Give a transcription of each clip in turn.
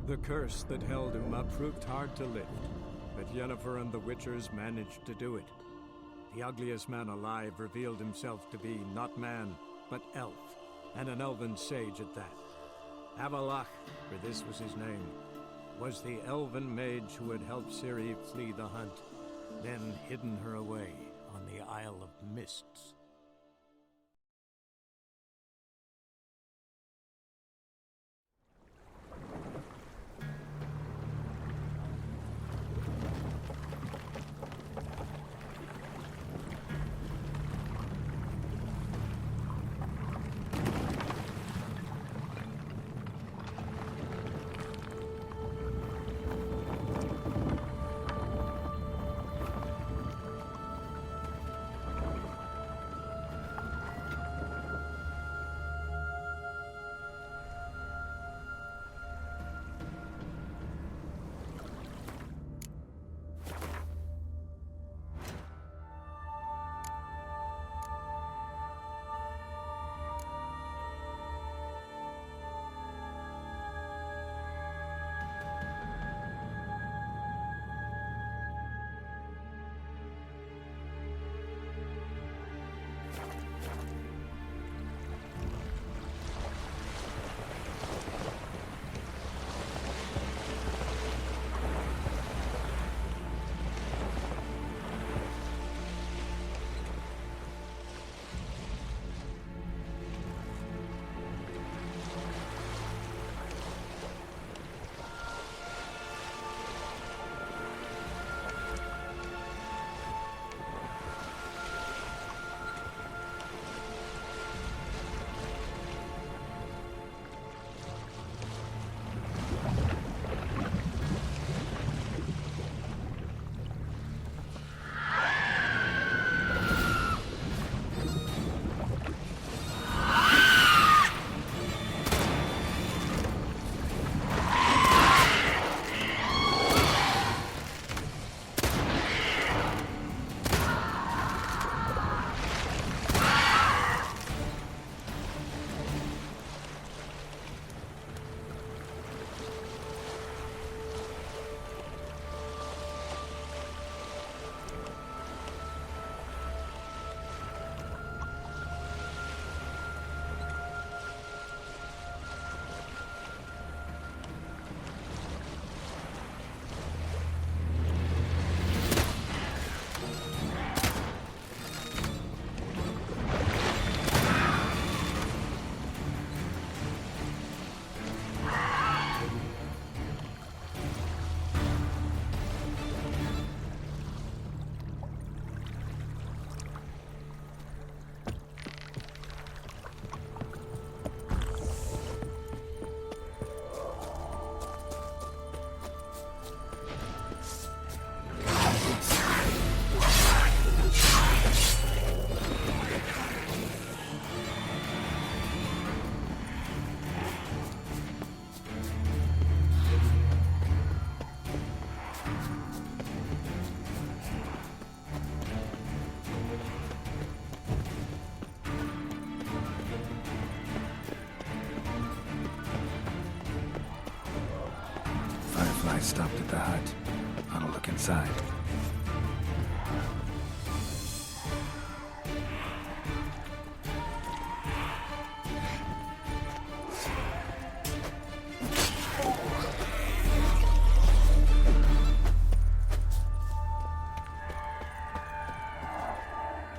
The curse that held Uma proved hard to lift, but Yennefer and the Witchers managed to do it. The ugliest man alive revealed himself to be not man, but elf, and an elven sage at that. Avallac'h, for this was his name, was the elven mage who had helped Ciri flee the hunt, then hidden her away on the Isle of Mists. Stopped at the hut. I'll look inside.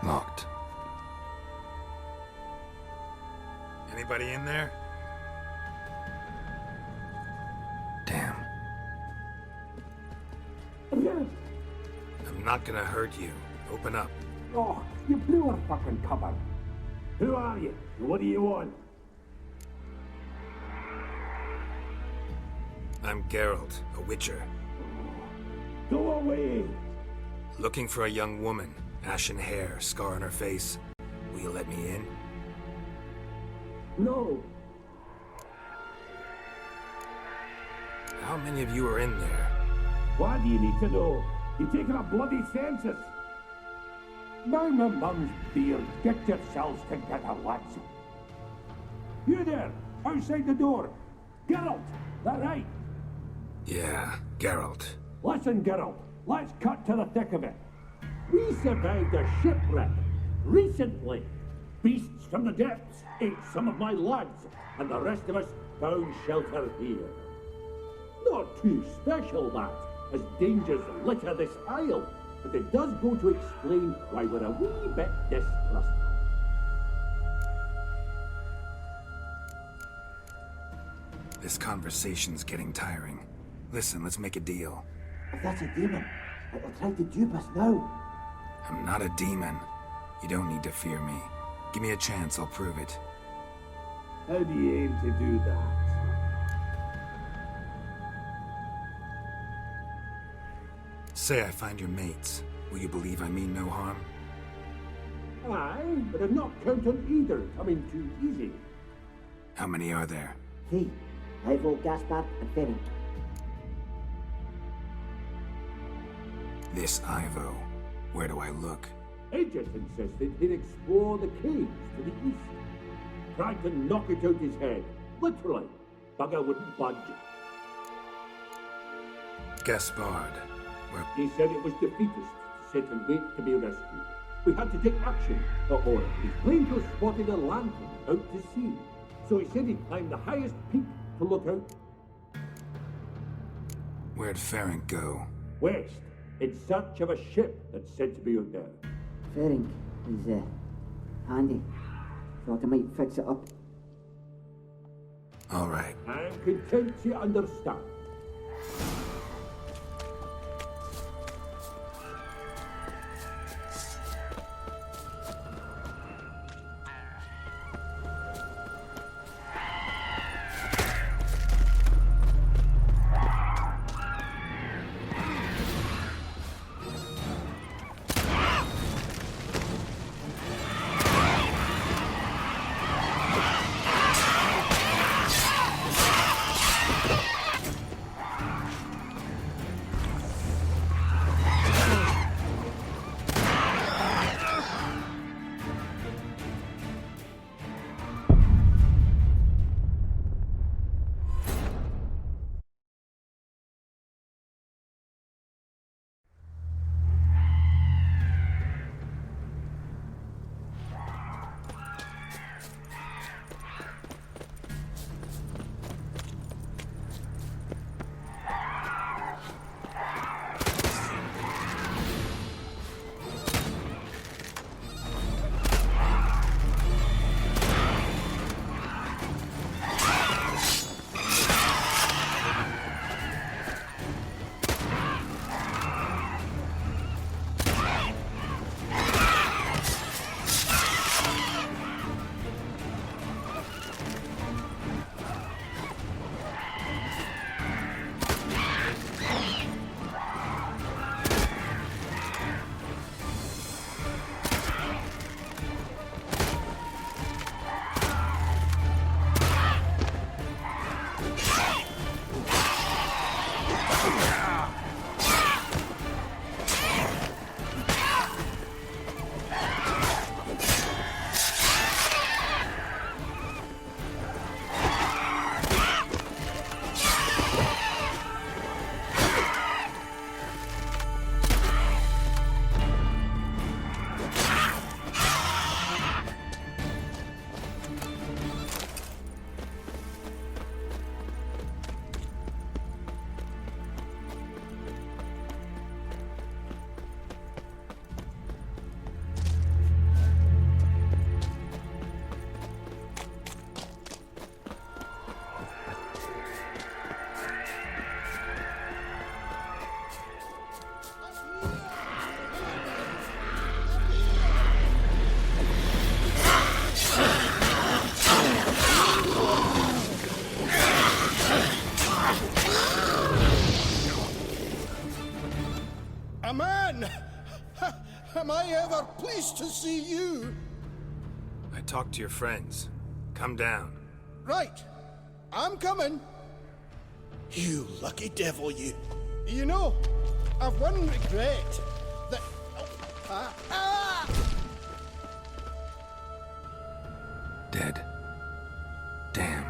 Locked. Anybody in there? Damn. I'm not gonna hurt you. Open up. Oh, you blew our fucking cover. Who are you? What do you want? I'm Geralt, a Witcher. Go away! Looking for a young woman. Ashen hair, scar on her face. Will you let me in? No! How many of you are in there? Why do you need to know? You're taking a bloody census! Down the mum's beard, get yourselves together, lads. You there, outside the door. Geralt, that right? Yeah, Geralt. Listen, Geralt, let's cut to the thick of it. We survived a shipwreck recently. Beasts from the depths ate some of my lads, and the rest of us found shelter here. Not too special, that, as dangers litter this isle, but it does go to explain why we're a wee bit distrustful. This conversation's getting tiring. Listen, let's make a deal. If that's a demon, it'll try to dupe us now. I'm not a demon. You don't need to fear me. Give me a chance, I'll prove it. How do you aim to do that? Say I find your mates. Will you believe I mean no harm? Aye, but I'm not counting on either coming too easy. How many are there? 3. Ivo, Gaspard, and Ferin. This Ivo. Where do I look? Aegis insisted he'd explore the caves to the east. Tried to knock it out his head. Literally. Bugger wouldn't budge. Gaspard. Well, He said it was defeatist to sit and wait to be rescued. We had to take action, or his planes spotted a lantern out to sea. So he said he'd climb the highest peak to look out where'd Ferenc go? west in search of a ship that's said to be out there. Ferin is handy. Thought I might fix it up. All right. I'm content to understand. Aman! Am I ever pleased to see you? I talked to your friends. Come down. Right. I'm coming. You lucky devil, you. You know, I've one regret. That... Dead. Damn.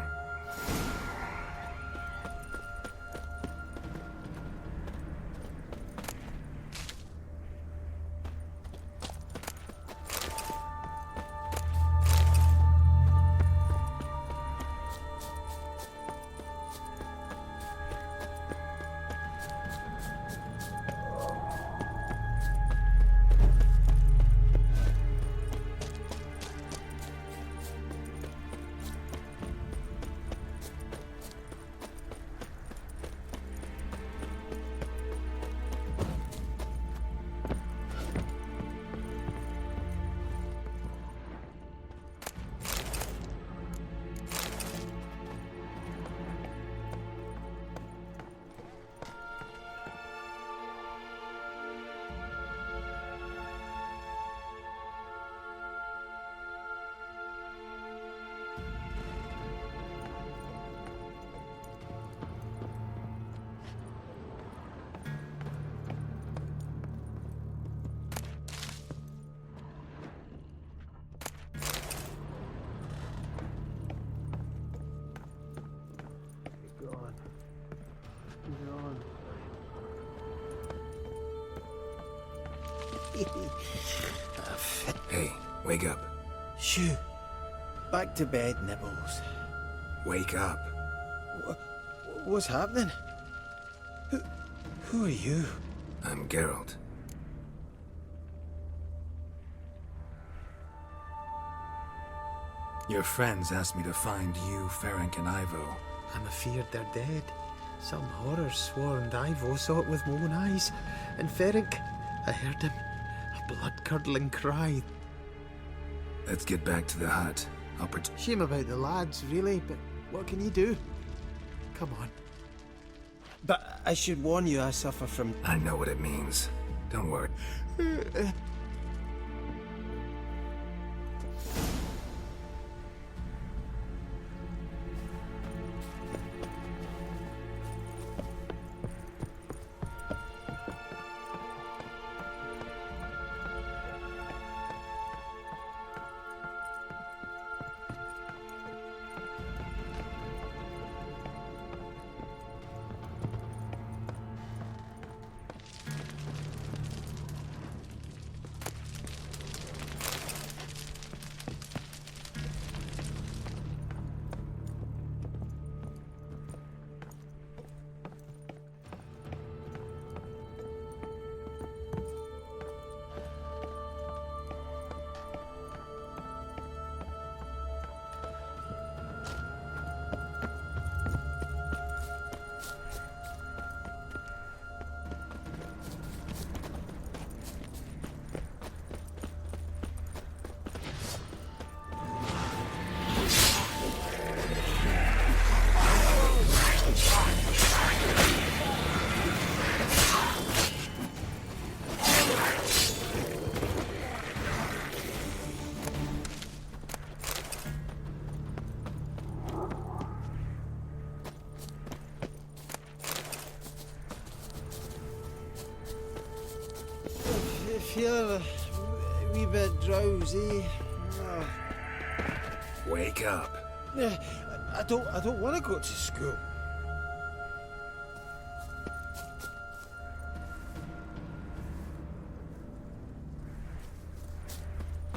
God. Yawn. Hey, wake up. Shoo. Back to bed, Nibbles. Wake up. What's happening? Who are you? I'm Geralt. Your friends asked me to find you, Ferenc, and Ivo. I'm afeard they're dead. Some horror sworn Ivo saw it with my own eyes. And Ferenc, I heard him. A blood-curdling cry. Let's get back to the hut. Shame about the lads, really, but what can you do? Come on. But I should warn you, I suffer from... I know what it means. Don't worry. Feel a wee bit drowsy. Wake up. I don't want to go to school.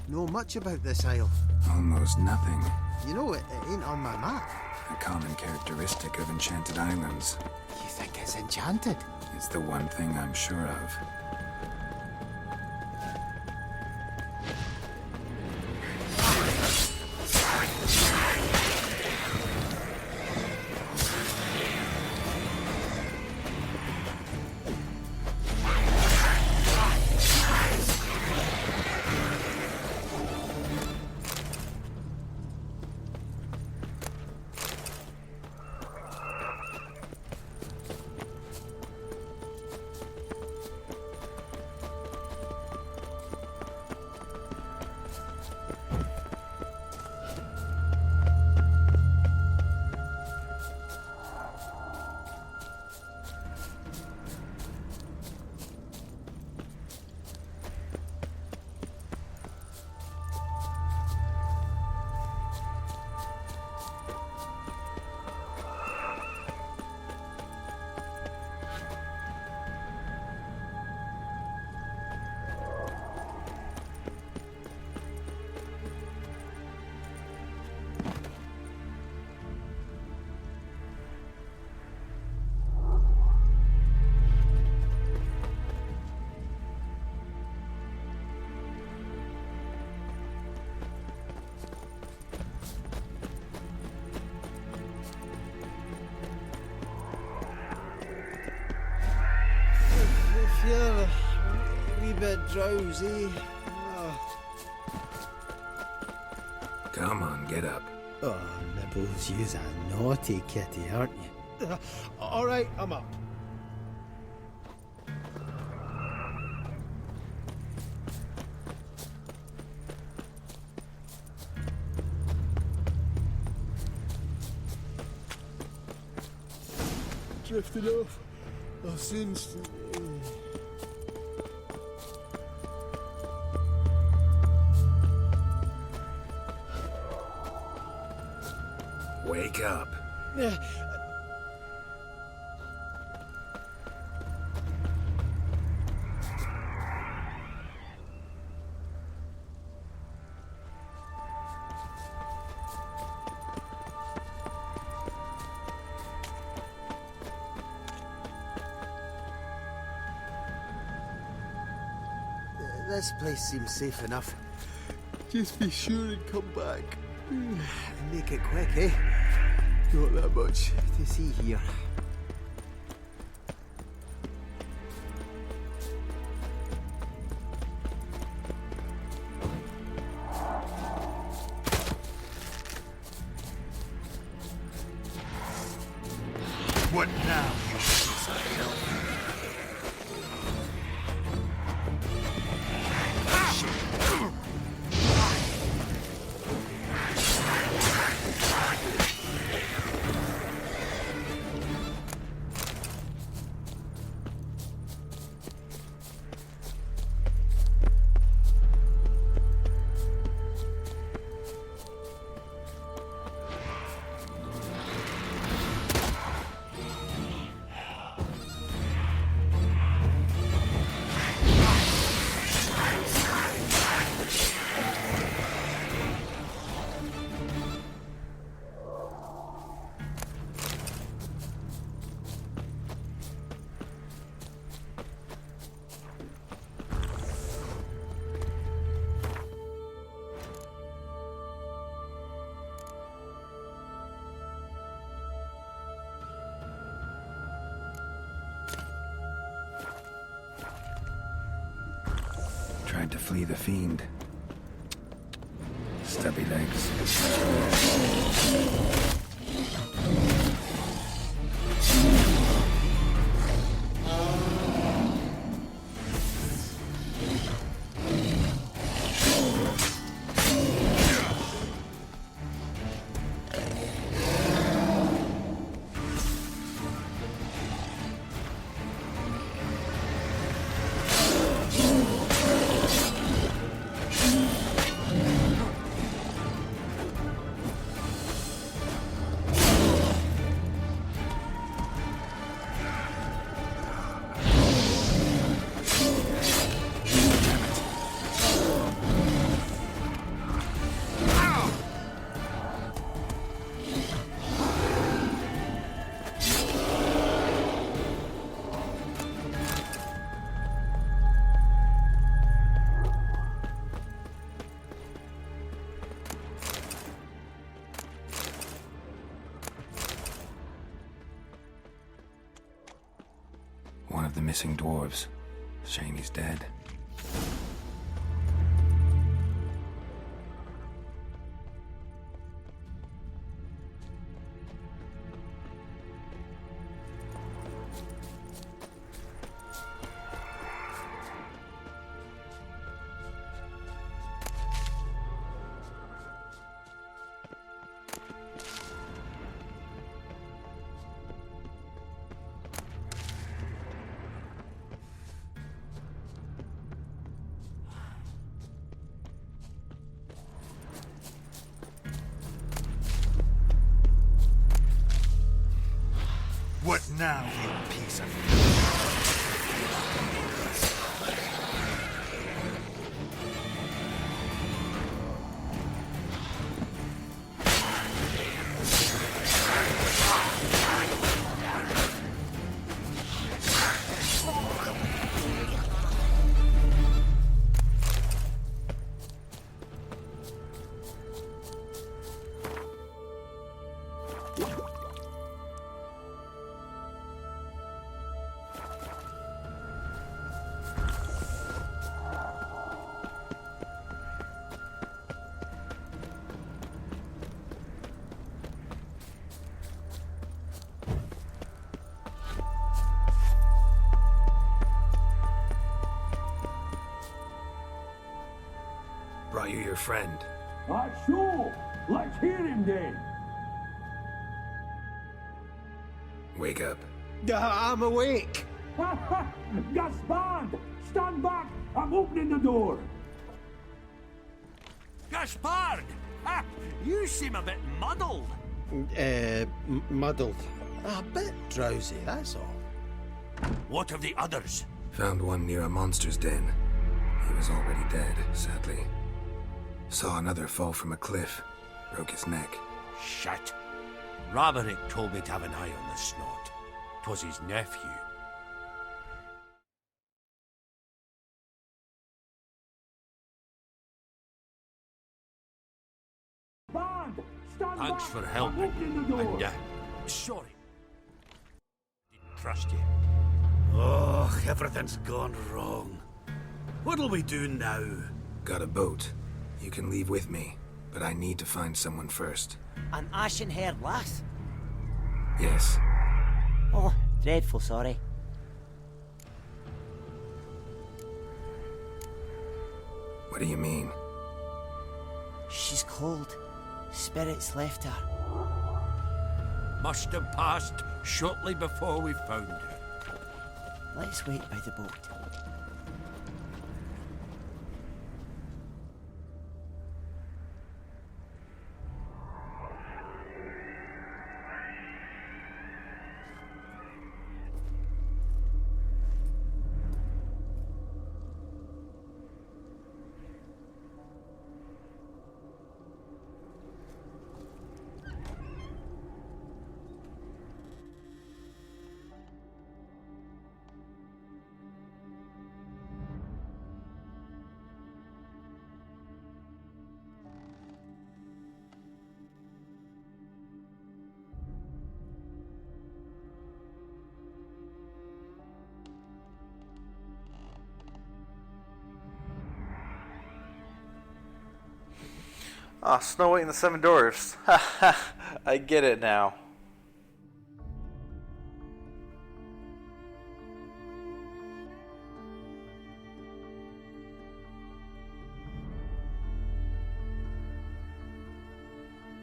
Know much about this isle? Almost nothing. You know, it ain't on my map. A common characteristic of enchanted islands. You think it's enchanted? It's the one thing I'm sure of. Feel a wee bit drowsy. Come on, get up. Oh, Nibbles, you's a naughty kitty, aren't you? All right, I'm up. Drifted off. I'll soon... Wake up. This place seems safe enough. Just be sure and come back. And make it quick, eh? Not that much to see here. What now, you piece of hell? Tried to flee the fiend. Stubby legs. One of the missing dwarves. Shame he's dead. What now, you piece of... Brought you your friend. Sure. Let's hear him then. Wake up. I'm awake. Gaspard! Stand back! I'm opening the door! Gaspard! Ha! You seem a bit muddled. Muddled. A bit drowsy, that's all. What of the others? Found one near a monster's den. He was already dead, sadly. Saw another fall from a cliff. Broke his neck. Shit. Roderick told me to have an eye on the snot. 'Twas his nephew. Thanks for helping. Open the door. And, sorry. Didn't trust you. Oh, everything's gone wrong. What'll we do now? Got a boat. You can leave with me, but I need to find someone first. An ashen-haired lass? Yes. Oh, dreadful sorry. What do you mean? She's cold. Spirits left her. Must have passed shortly before we found her. Let's wait by the boat. Ah, Snow White and the Seven Dwarfs. I get it now.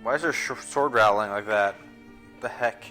Why is there sword rattling like that? The heck?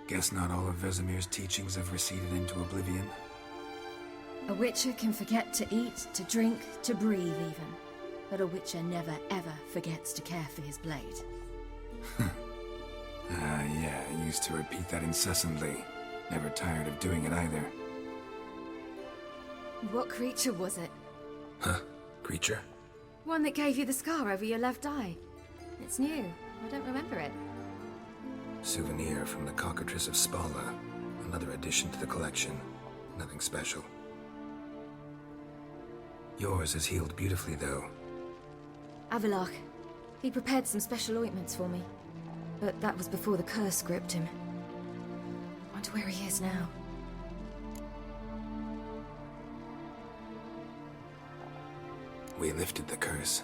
Guess not all of Vesemir's teachings have receded into oblivion. A witcher can forget to eat, to drink, to breathe even. But a witcher never ever forgets to care for his blade. Yeah, I used to repeat that incessantly. Never tired of doing it either. What creature was it? Huh? Creature? One that gave you the scar over your left eye. It's new. I don't remember it. Souvenir from the Cockatrice of Spala. Another addition to the collection. Nothing special. Yours is healed beautifully, though. Avallac'h. He prepared some special ointments for me. But that was before the curse gripped him. Wonder where he is now. We lifted the curse.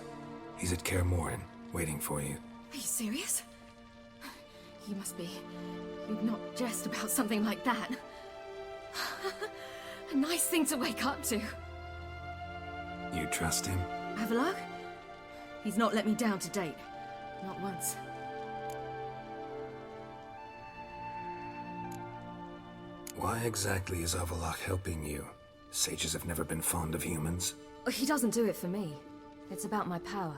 He's at Kaer Morhen, waiting for you. Are you serious? You must be. You'd not jest about something like that. A nice thing to wake up to. You trust him? Avallac'h? He's not let me down to date. Not once. Why exactly is Avallac'h helping you? Sages have never been fond of humans. He doesn't do it for me. It's about my power.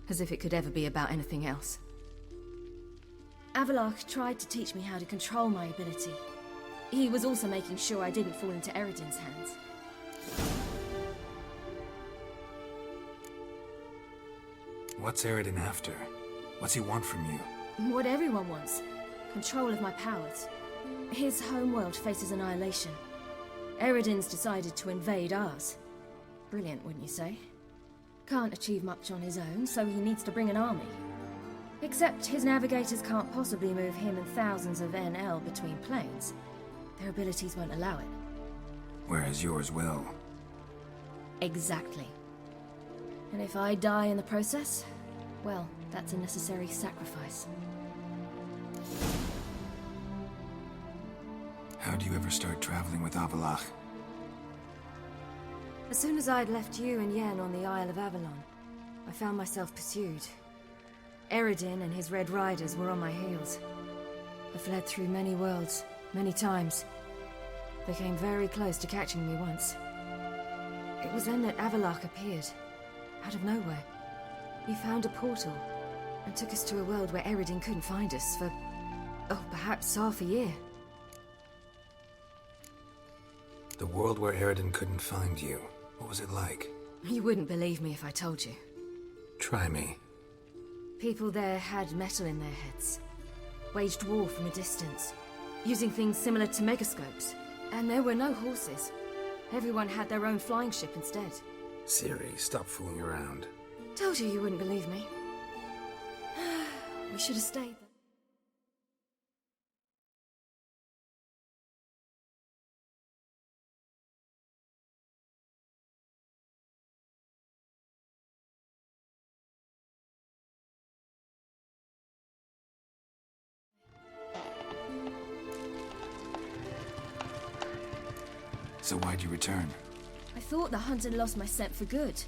As if it could ever be about anything else. Avallac'h tried to teach me how to control my ability. He was also making sure I didn't fall into Eredin's hands. What's Eredin after? What's he want from you? What everyone wants. Control of my powers. His homeworld faces annihilation. Eredin's decided to invade ours. Brilliant, wouldn't you say? Can't achieve much on his own, so he needs to bring an army. Except his navigators can't possibly move him and thousands of NL between planes. Their abilities won't allow it. Whereas yours will. Exactly. And if I die in the process, well, that's a necessary sacrifice. How'd you ever start traveling with Avallac'h? As soon as I'd left you and Yen on the Isle of Avalon, I found myself pursued. Eredin and his Red Riders were on my heels. I fled through many worlds, many times. They came very close to catching me once. It was then that Avallac'h appeared, out of nowhere. He found a portal, and took us to a world where Eredin couldn't find us for, perhaps half a year. The world where Eredin couldn't find you. What was it like? You wouldn't believe me if I told you. Try me. People there had metal in their heads. Waged war from a distance, using things similar to megascopes. And there were no horses. Everyone had their own flying ship instead. Ciri, stop fooling around. Told you wouldn't believe me. We should have stayed. So why'd you return? I thought the hunt had lost my scent for good.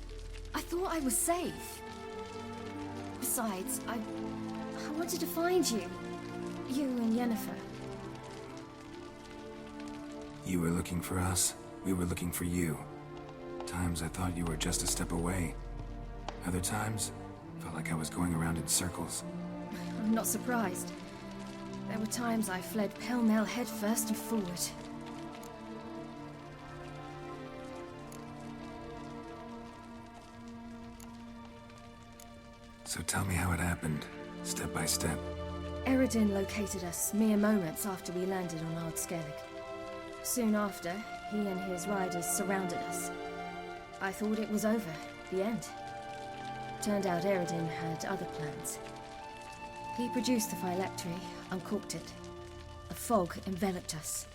I thought I was safe. Besides, I wanted to find you. You and Yennefer. You were looking for us. We were looking for you. Times I thought you were just a step away. Other times, felt like I was going around in circles. I'm not surprised. There were times I fled pell-mell head first and forward. So tell me how it happened, step by step. Eredin located us mere moments after we landed on Ard Skellig. Soon after, he and his riders surrounded us. I thought it was over, the end. Turned out Eredin had other plans. He produced the phylactery, uncorked it. A fog enveloped us,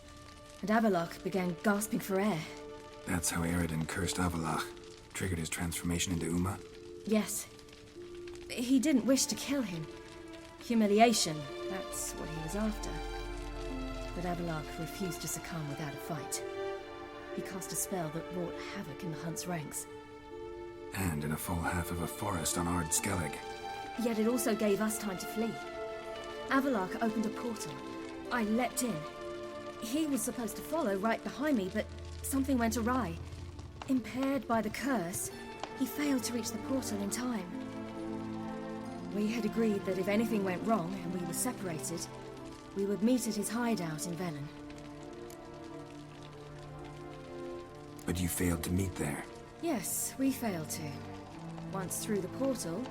and Avallac'h began gasping for air. That's how Eredin cursed Avallac'h, triggered his transformation into Uma? Yes. He didn't wish to kill him. Humiliation, that's what he was after. But Avallac'h refused to succumb without a fight. He cast a spell that wrought havoc in the Hunt's ranks. And in a full half of a forest on Ard Skellig. Yet it also gave us time to flee. Avallac'h opened a portal. I leapt in. He was supposed to follow right behind me, but something went awry. Impaired by the curse, he failed to reach the portal in time. We had agreed that if anything went wrong and we were separated, we would meet at his hideout in Velen. But you failed to meet there. Yes, we failed to. Once through the portal,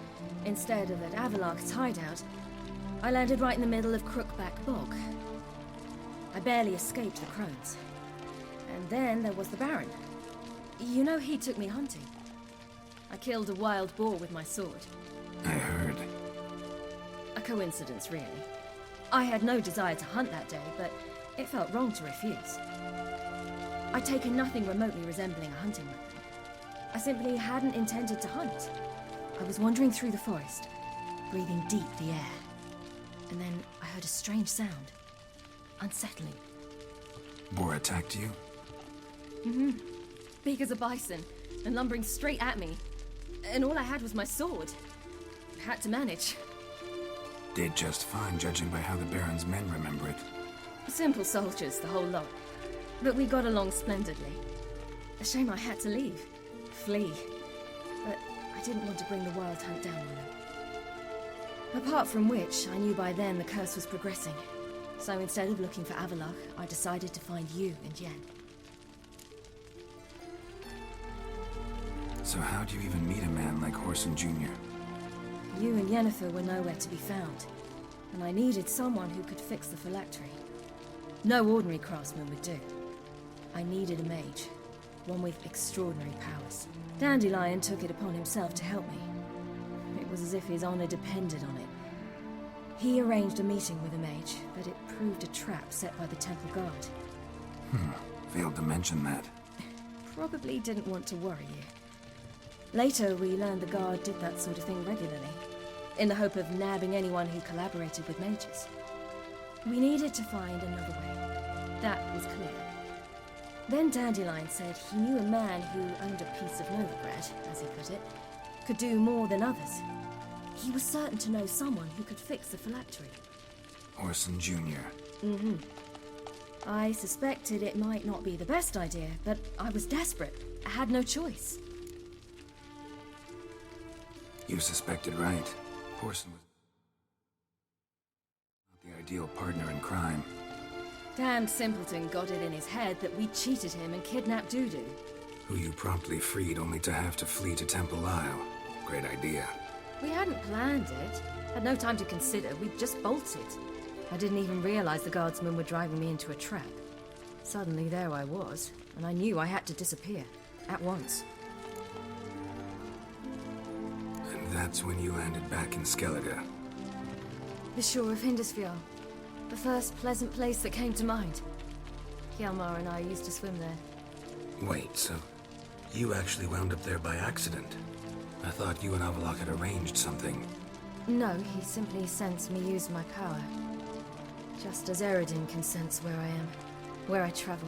instead of at Avallac'h's hideout, I landed right in the middle of Crookback Bog. I barely escaped the crones. And then there was the Baron. You know, he took me hunting. I killed a wild boar with my sword. I heard. A coincidence, really. I had no desire to hunt that day, but it felt wrong to refuse. I'd taken nothing remotely resembling a hunting weapon. I simply hadn't intended to hunt. I was wandering through the forest, breathing deep the air. And then I heard a strange sound. Unsettling. Boar attacked you? Mm-hmm. Big as a bison, and lumbering straight at me. And all I had was my sword. Had to manage. Did just fine, judging by how the Baron's men remember it. Simple soldiers, the whole lot. But we got along splendidly. A shame I had to leave. Flee. But I didn't want to bring the Wild Hunt down on them. Apart from which, I knew by then the curse was progressing. So instead of looking for Avallac'h, I decided to find you and Yen. So how'd you even meet a man like Whoreson Jr.? You and Yennefer were nowhere to be found, and I needed someone who could fix the phylactery. No ordinary craftsman would do. I needed a mage, one with extraordinary powers. Dandelion took it upon himself to help me. It was as if his honor depended on it. He arranged a meeting with a mage, but it proved a trap set by the temple guard. Failed to mention that. Probably didn't want to worry you. Later, we learned the guard did that sort of thing regularly, in the hope of nabbing anyone who collaborated with mages. We needed to find another way. That was clear. Then Dandelion said he knew a man who owned a piece of Novigrad, as he put it, could do more than others. He was certain to know someone who could fix the phylactery. Whoreson Jr. Mm-hmm. I suspected it might not be the best idea, but I was desperate. I had no choice. You suspected right. Whoreson was not the ideal partner in crime. Damned simpleton got it in his head that we cheated him and kidnapped Dudu. Who you promptly freed only to have to flee to Temple Isle. Great idea. We hadn't planned it. Had no time to consider. We just bolted. I didn't even realize the guardsmen were driving me into a trap. Suddenly there I was, and I knew I had to disappear. At once. And that's when you landed back in Skellige. The shore of Hindisfjall. The first pleasant place that came to mind. Hjalmar and I used to swim there. Wait, so you actually wound up there by accident? I thought you and Avallac'h had arranged something. No, he simply sensed me use my power. Just as Eredin can sense where I am, where I travel.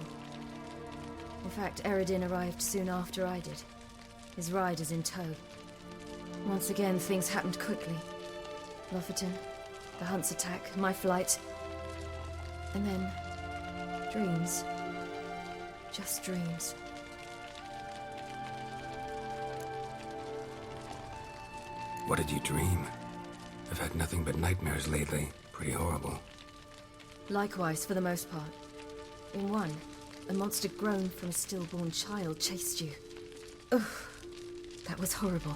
In fact, Eredin arrived soon after I did. His riders in tow. Once again, things happened quickly. Lofoten, the Hunt's attack, my flight. And then, dreams. Just dreams. What did you dream? I've had nothing but nightmares lately. Pretty horrible. Likewise, for the most part. In one, a monster grown from a stillborn child chased you. Ugh, that was horrible.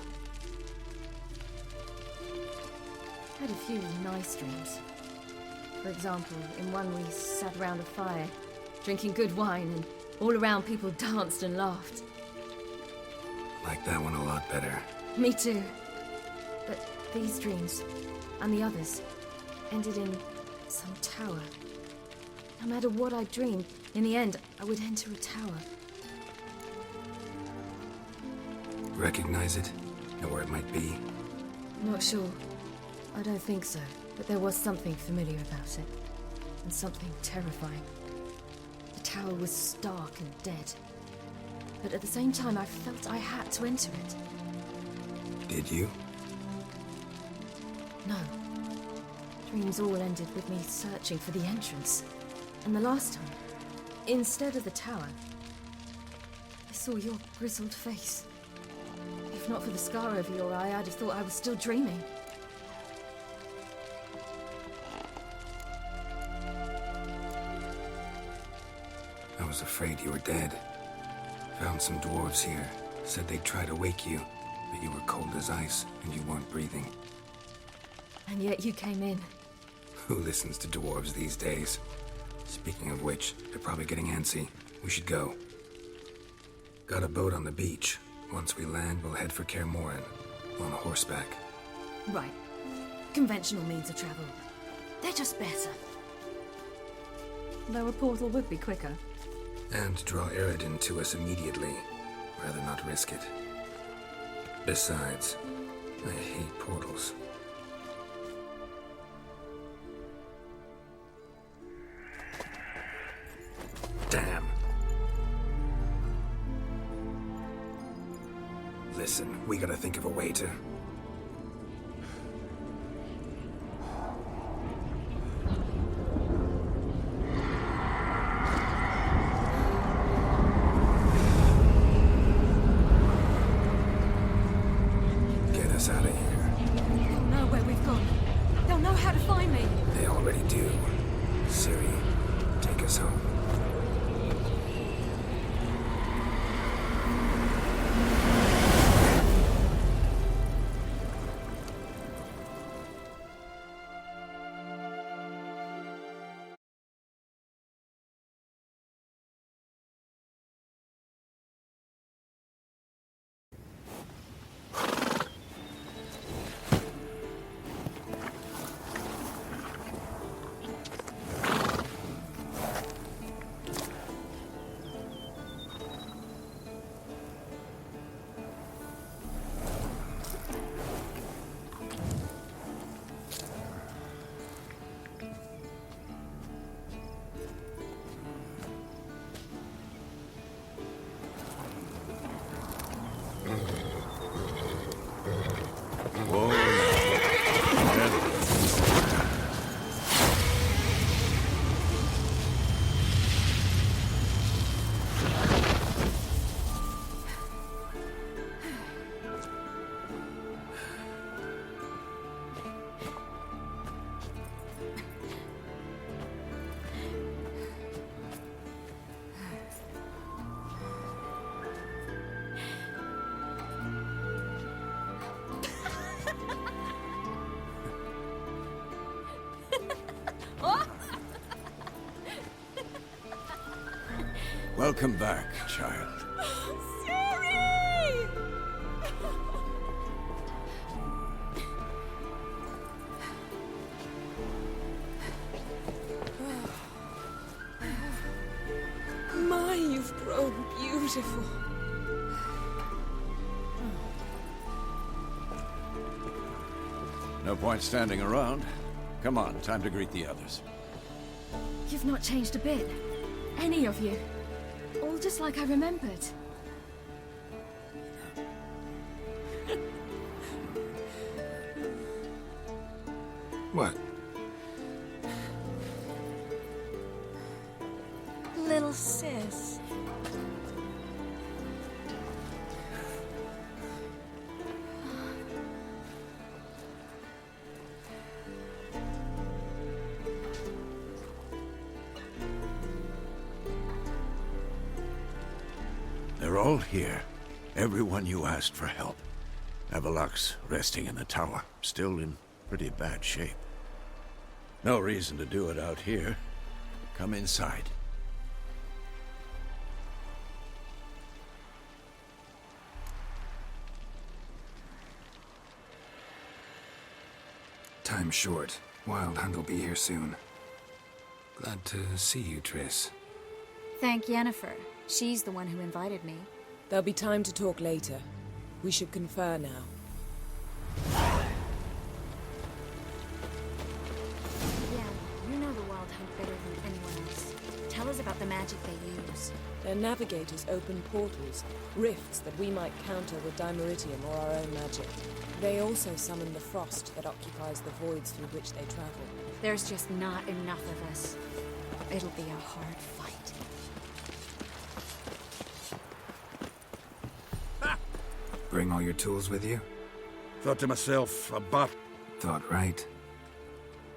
Had a few nice dreams. For example, in one we sat around a fire, drinking good wine, and all around people danced and laughed. Like that one a lot better. Me too. But these dreams, and the others, ended in some tower. No matter what I dreamed, in the end, I would enter a tower. Recognize it? Know where it might be? Not sure. I don't think so. But there was something familiar about it. And something terrifying. The tower was stark and dead. But at the same time, I felt I had to enter it. Did you? No. Dreams all ended with me searching for the entrance. And the last time, instead of the tower, I saw your grizzled face. If not for the scar over your eye, I'd have thought I was still dreaming. I was afraid you were dead. Found some dwarves here. Said they'd try to wake you, but you were cold as ice and you weren't breathing. And yet you came in. Who listens to dwarves these days? Speaking of which, they're probably getting antsy. We should go. Got a boat on the beach. Once we land, we'll head for Kaer Morhen. On horseback. Right. Conventional means of travel. They're just better. Though a portal would be quicker. And draw Eredin to us immediately. Rather not risk it. Besides, I hate portals. Damn. Listen, we gotta think of a way to... get us out of here. They'll know where we've gone. They'll know how to find me. They already do. Soon. Welcome back, child. Siri! My, you've grown beautiful. No point standing around. Come on, time to greet the others. You've not changed a bit. Any of you. All just like I remembered. What? Little sis. They're all here. Everyone you asked for help. Avalok's resting in the tower, still in pretty bad shape. No reason to do it out here. Come inside. Time's short. Wild Hunt will be here soon. Glad to see you, Triss. Thank Yennefer. She's the one who invited me. There'll be time to talk later. We should confer now. Yeah, you know the Wild Hunt better than anyone else. Tell us about the magic they use. Their navigators open portals, rifts that we might counter with Dimeritium or our own magic. They also summon the frost that occupies the voids through which they travel. There's just not enough of us. It'll be a hard fight. Bring all your tools with you? Thought to myself, a bat. Thought right.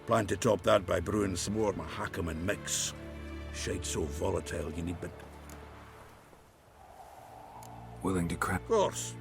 Plan to top that by brewing some more Mahakam and mix. Shade so volatile, you need but... Willing to crack? Of course.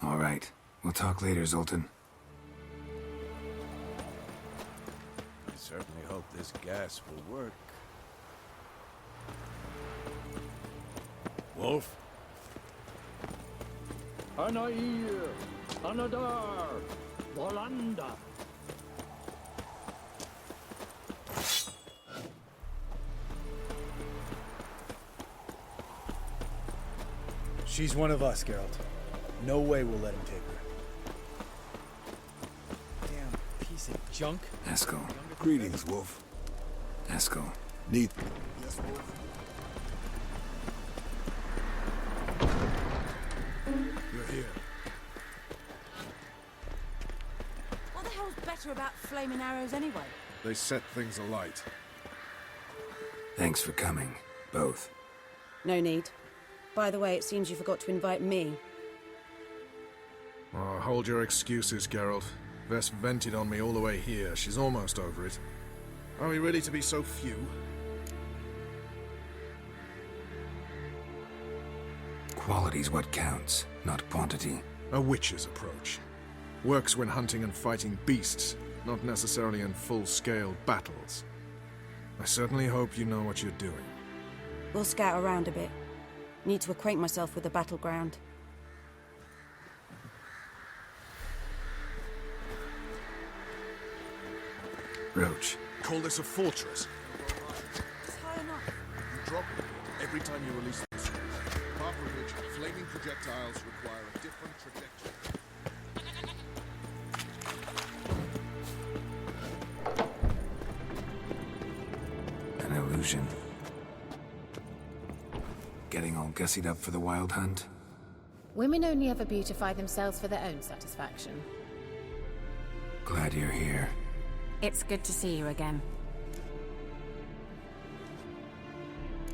All right. We'll talk later, Zoltan. I certainly hope this gas will work. Wolf? Anair, Anadar, Volanda. She's one of us, Geralt. No way we'll let him take her. Damn piece of junk. Eskel. Greetings, Wolf. Eskel. Need... Yes, Wolf. You're here. What the hell's better about flaming arrows anyway? They set things alight. Thanks for coming, both. No need. By the way, it seems you forgot to invite me. Oh, hold your excuses, Geralt. Vess vented on me all the way here. She's almost over it. Are we ready to be so few? Quality's what counts, not quantity. A witch's approach. Works when hunting and fighting beasts, not necessarily in full-scale battles. I certainly hope you know what you're doing. We'll scout around a bit. Need to acquaint myself with the battleground. Roach. Call this a fortress? It's high enough. You drop it every time you release the sword. Apart from which, flaming projectiles require a different trajectory. An illusion. getting all gussied up for the Wild Hunt? Women only ever beautify themselves for their own satisfaction. Glad you're here. It's good to see you again.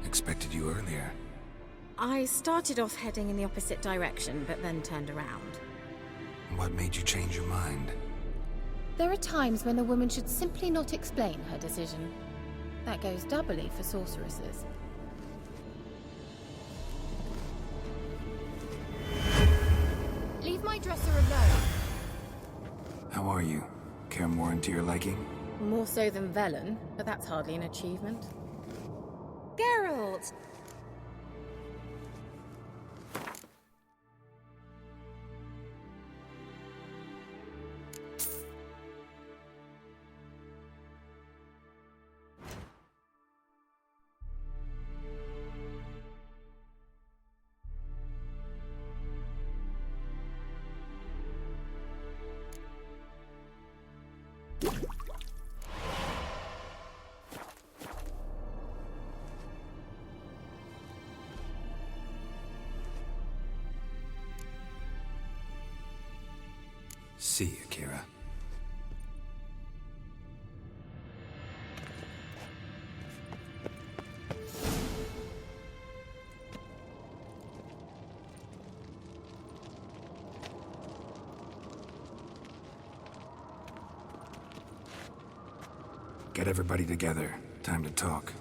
Expected you earlier. I started off heading in the opposite direction, but then turned around. What made you change your mind? There are times when a woman should simply not explain her decision. That goes doubly for sorceresses. Leave my dresser alone. How are you? Kaer Morhen to your liking? More so than Velen, but that's hardly an achievement. Geralt! See you, Kira. Get everybody together. Time to talk.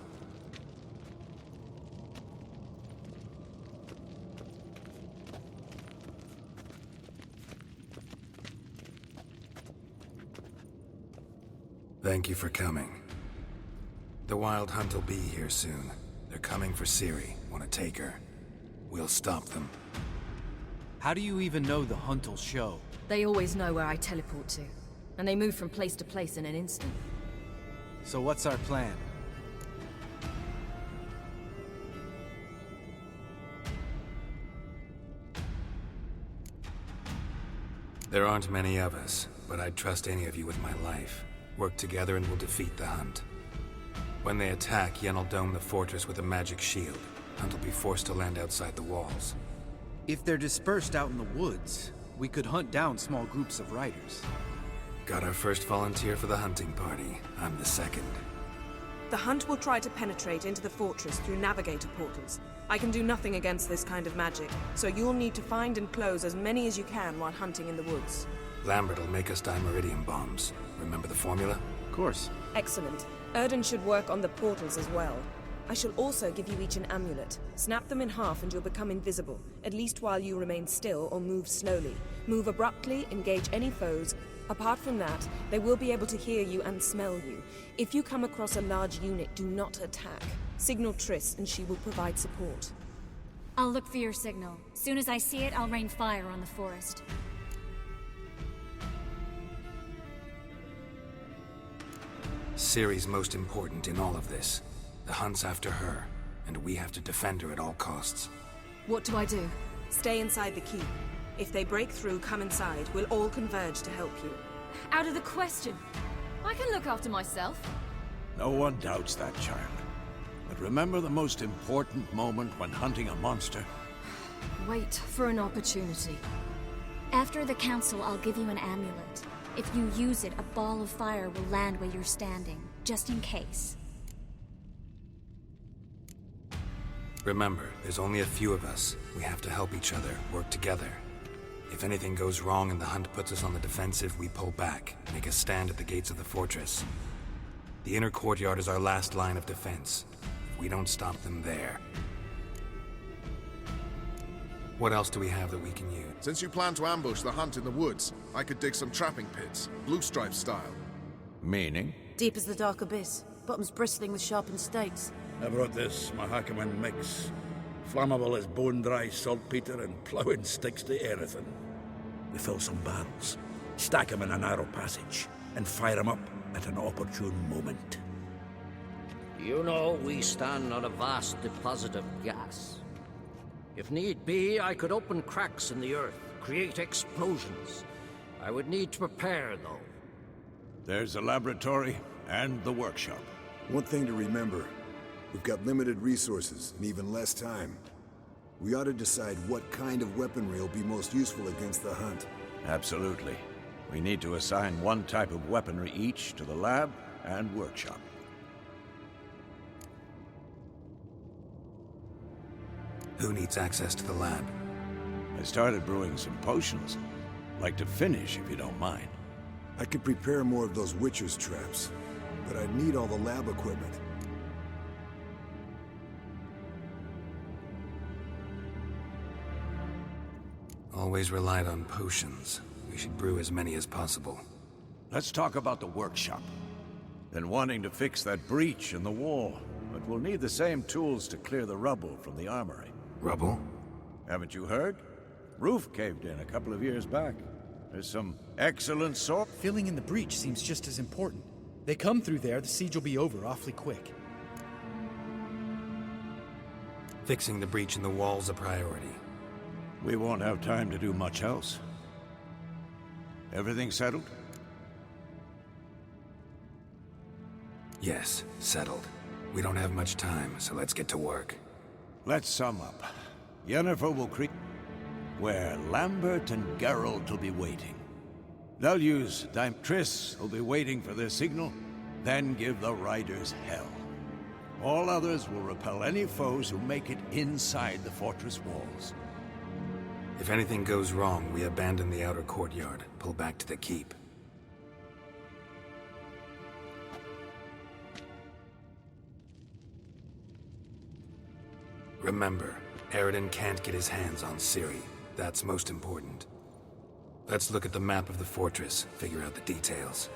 Thank you for coming. The Wild Hunt will be here soon. They're coming for Ciri. Want to take her. We'll stop them. How do you even know the Hunt will show? They always know where I teleport to. And they move from place to place in an instant. So what's our plan? There aren't many of us, but I'd trust any of you with my life. Work together and we'll defeat the Hunt. When they attack, Yen will dome the fortress with a magic shield. Hunt will be forced to land outside the walls. If they're dispersed out in the woods, we could hunt down small groups of riders. Got our first volunteer for the hunting party. I'm the second. The Hunt will try to penetrate into the fortress through navigator portals. I can do nothing against this kind of magic, so you'll need to find and close as many as you can while hunting in the woods. Lambert will make us dimeridium bombs. Remember the formula? Of course. Excellent. Erden should work on the portals as well. I shall also give you each an amulet. Snap them in half and you'll become invisible, at least while you remain still or move slowly. Move abruptly, engage any foes. Apart from that, they will be able to hear you and smell you. If you come across a large unit, do not attack. Signal Triss and she will provide support. I'll look for your signal. Soon as I see it, I'll rain fire on the forest. Ciri's most important in all of this. The Hunt's after her, and we have to defend her at all costs. What do I do? Stay inside the keep. If they break through, come inside. We'll all converge to help you. Out of the question. I can look after myself. No one doubts that, child. But remember the most important moment when hunting a monster? Wait for an opportunity. After the council, I'll give you an amulet. If you use it, a ball of fire will land where you're standing, just in case. Remember, there's only a few of us. We have to help each other, work together. If anything goes wrong and the Hunt puts us on the defensive, we pull back, make a stand at the gates of the fortress. The inner courtyard is our last line of defense. If we don't stop them there. What else do we have that we can use? Since you plan to ambush the Hunt in the woods, I could dig some trapping pits, Blue Stripe style. Meaning? Deep as the dark abyss, bottoms bristling with sharpened stakes. I brought this Mahakaman mix. Flammable as bone-dry saltpeter and ploughing sticks to everything. We fill some barrels, stack them in a narrow passage, and fire them up at an opportune moment. You know, we stand on a vast deposit of gas. If need be, I could open cracks in the earth, create explosions. I would need to prepare, though. There's the laboratory and the workshop. One thing to remember, we've got limited resources and even less time. We ought to decide what kind of weaponry will be most useful against the hunt. Absolutely. We need to assign one type of weaponry each to the lab and workshop. Who needs access to the lab? I started brewing some potions. Like to finish, if you don't mind. I could prepare more of those Witcher's traps, but I'd need all the lab equipment. Always relied on potions. We should brew as many as possible. Let's talk about the workshop. Been wanting to fix that breach in the wall, but we'll need the same tools to clear the rubble from the armory. Rubble? Haven't you heard? Roof caved in a couple of years back. There's some excellent sort. Filling in the breach seems just as important. They come through there, the siege will be over awfully quick. Fixing the breach in the wall's a priority. We won't have time to do much else. Everything settled? Yes, settled. We don't have much time, so let's get to work. Let's sum up. Yennefer will create where Lambert and Geralt will be waiting. They'll use Triss will be waiting for their signal, then give the riders hell. All others will repel any foes who make it inside the fortress walls. If anything goes wrong, we abandon the outer courtyard, pull back to the keep. Remember, Eredin can't get his hands on Ciri. That's most important. Let's look at the map of the fortress, figure out the details.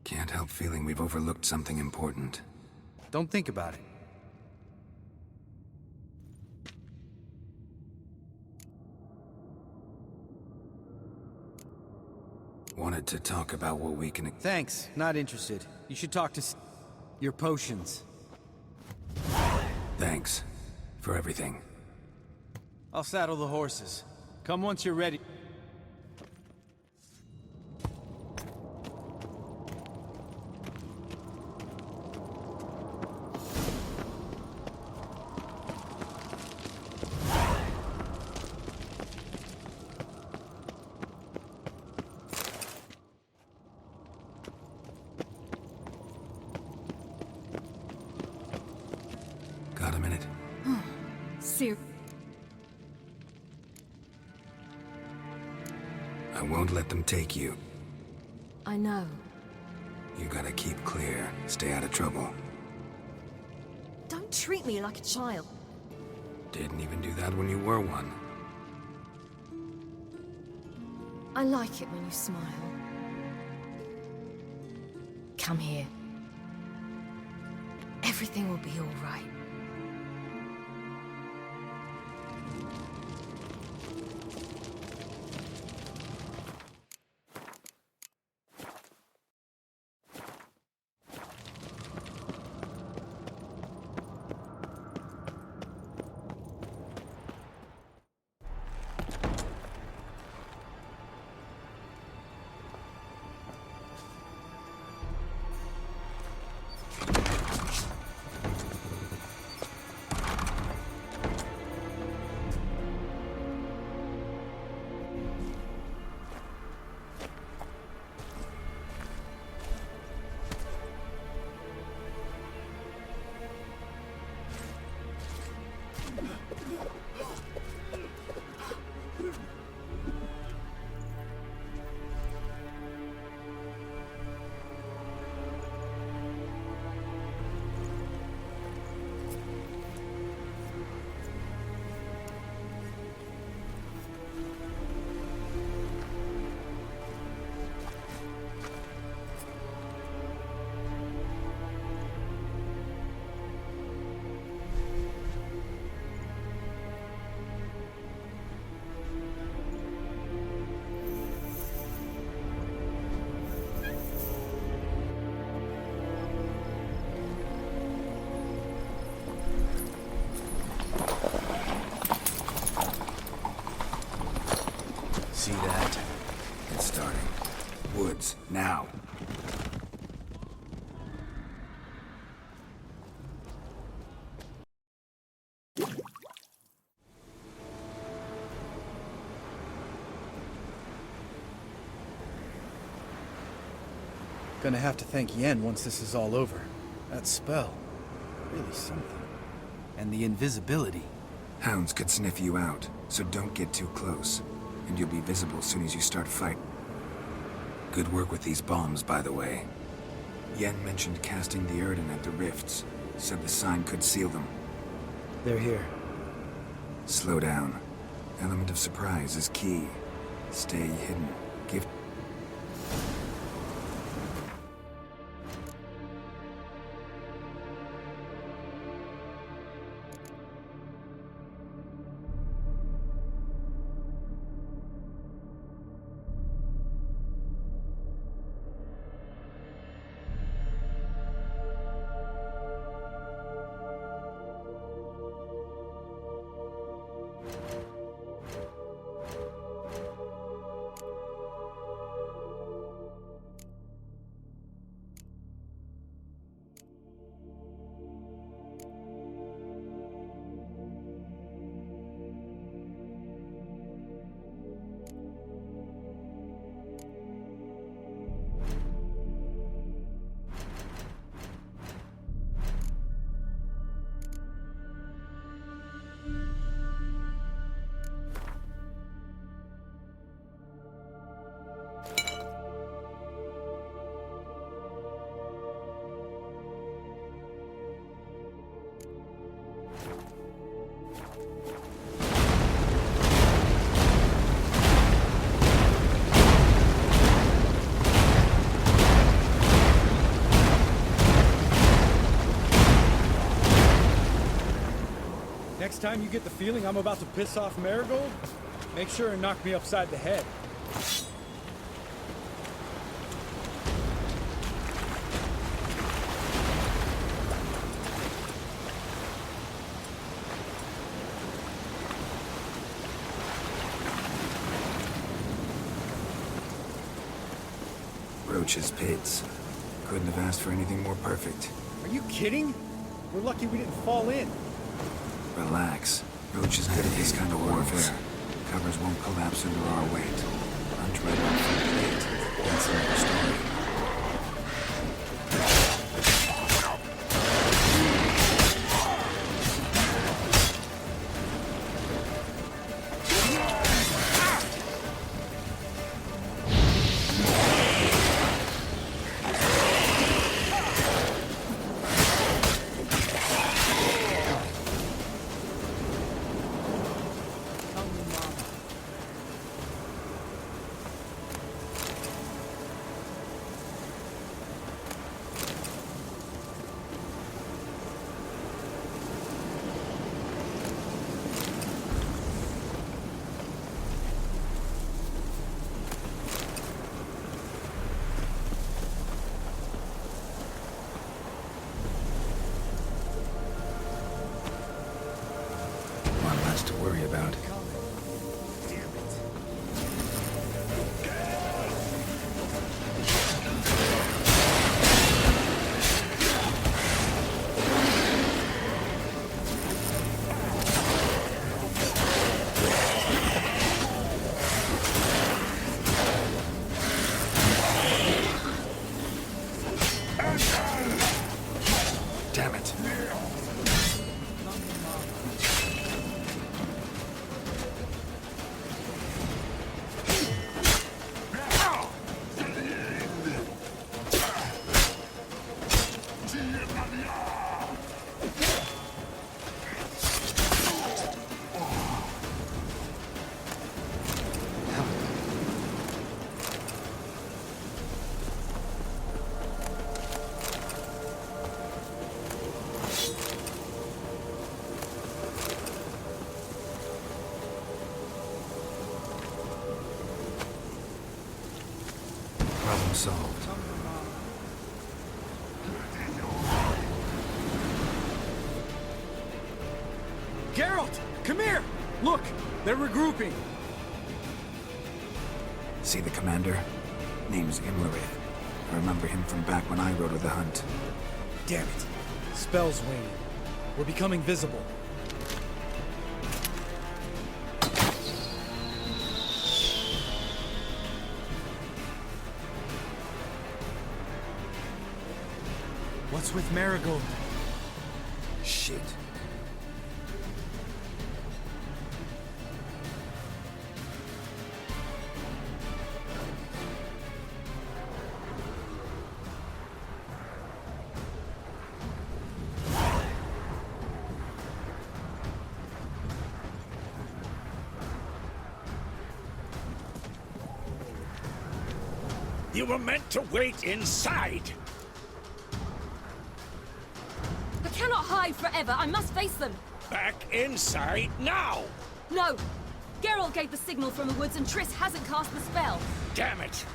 Can't help feeling we've overlooked something important. Don't think about it. Wanted to talk about what we can... Thanks, not interested. You should talk to your potions. Thanks for everything. I'll saddle the horses. Come once you're ready. Got a minute? Ciri. I won't let them take you. I know. You gotta keep clear. Stay out of trouble. Don't treat me like a child. Didn't even do that when you were one. I like it when you smile. Come here. Everything will be all right. Gonna have to thank Yen once this is all over. That spell, really something. And the invisibility. Hounds could sniff you out, so don't get too close. And you'll be visible as soon as you start fighting. Good work with these bombs, by the way. Yen mentioned casting the Erden at the rifts. Said the sign could seal them. They're here. Slow down. Element of surprise is key. Stay hidden. Give... Next time you get the feeling I'm about to piss off Marigold, make sure and knock me upside the head. Roach's pits. Couldn't have asked for anything more perfect. Are you kidding? We're lucky we didn't fall in. Relax. Roach is good at this kind of warfare. Covers won't collapse under our weight. Hunt right up from the plate. That's another story. To worry about. Damn it. Problem solved. Geralt! Come here! Look! They're regrouping! See the commander? Name's Imlerith. I remember him from back when I rode with the hunt. Damn it. Spell's waning. We're becoming visible. What's with Marigold? Shit. You were meant to wait inside! I cannot hide forever. I must face them. Back inside now! No! Geralt gave the signal from the woods and Triss hasn't cast the spell. Damn it!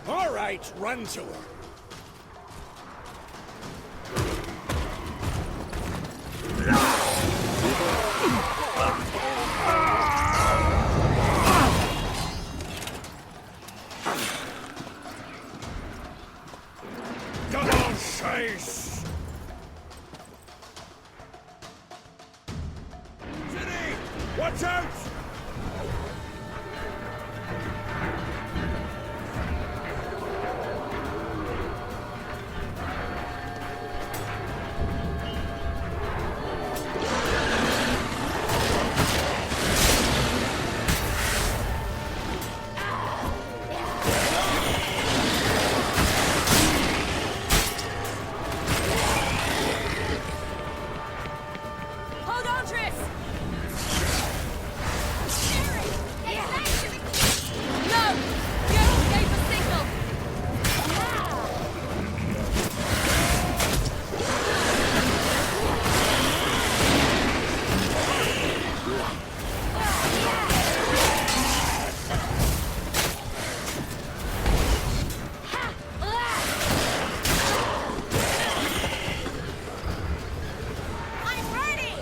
All right, run to her. Double chase! City! Watch out! Hold on, Triss! No! Geralt gave the signal! I'm ready!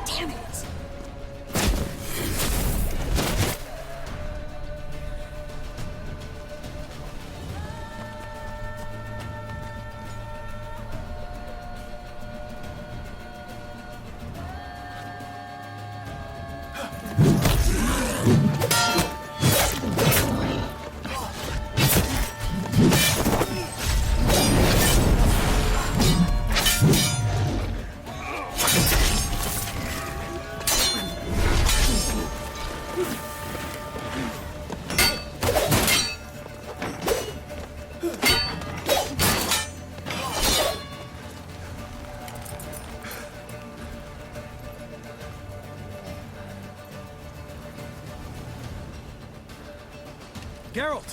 Damn it! Geralt!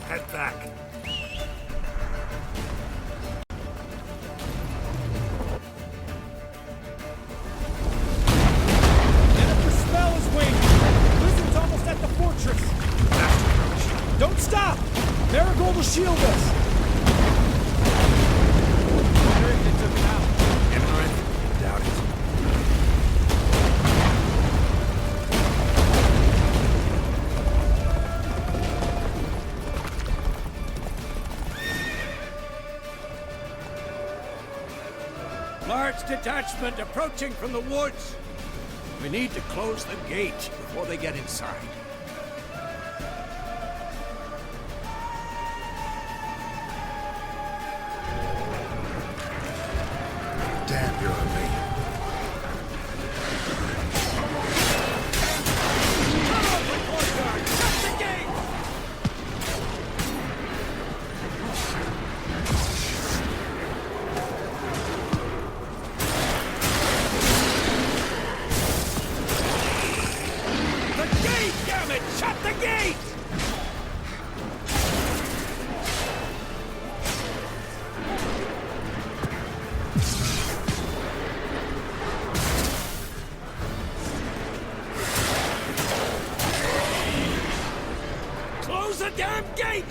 Head back. The spell is waning. Blizzard's almost at the fortress. Don't stop! Marigold will shield us. Better if they took it out. Imminent? Doubt it. Large detachment approaching from the woods. We need to close the gate before they get inside. Damn, you're on me. Damn it! Shut the gate! Close the damn gate!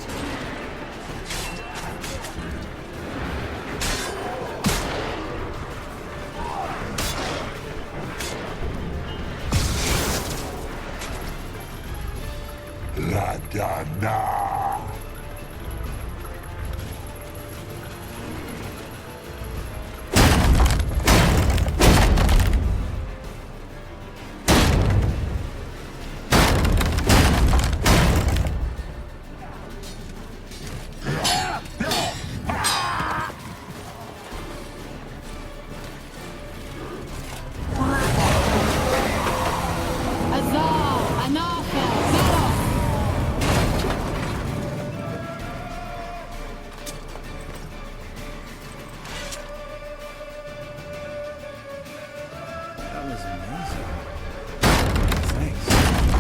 That was amazing. Thanks.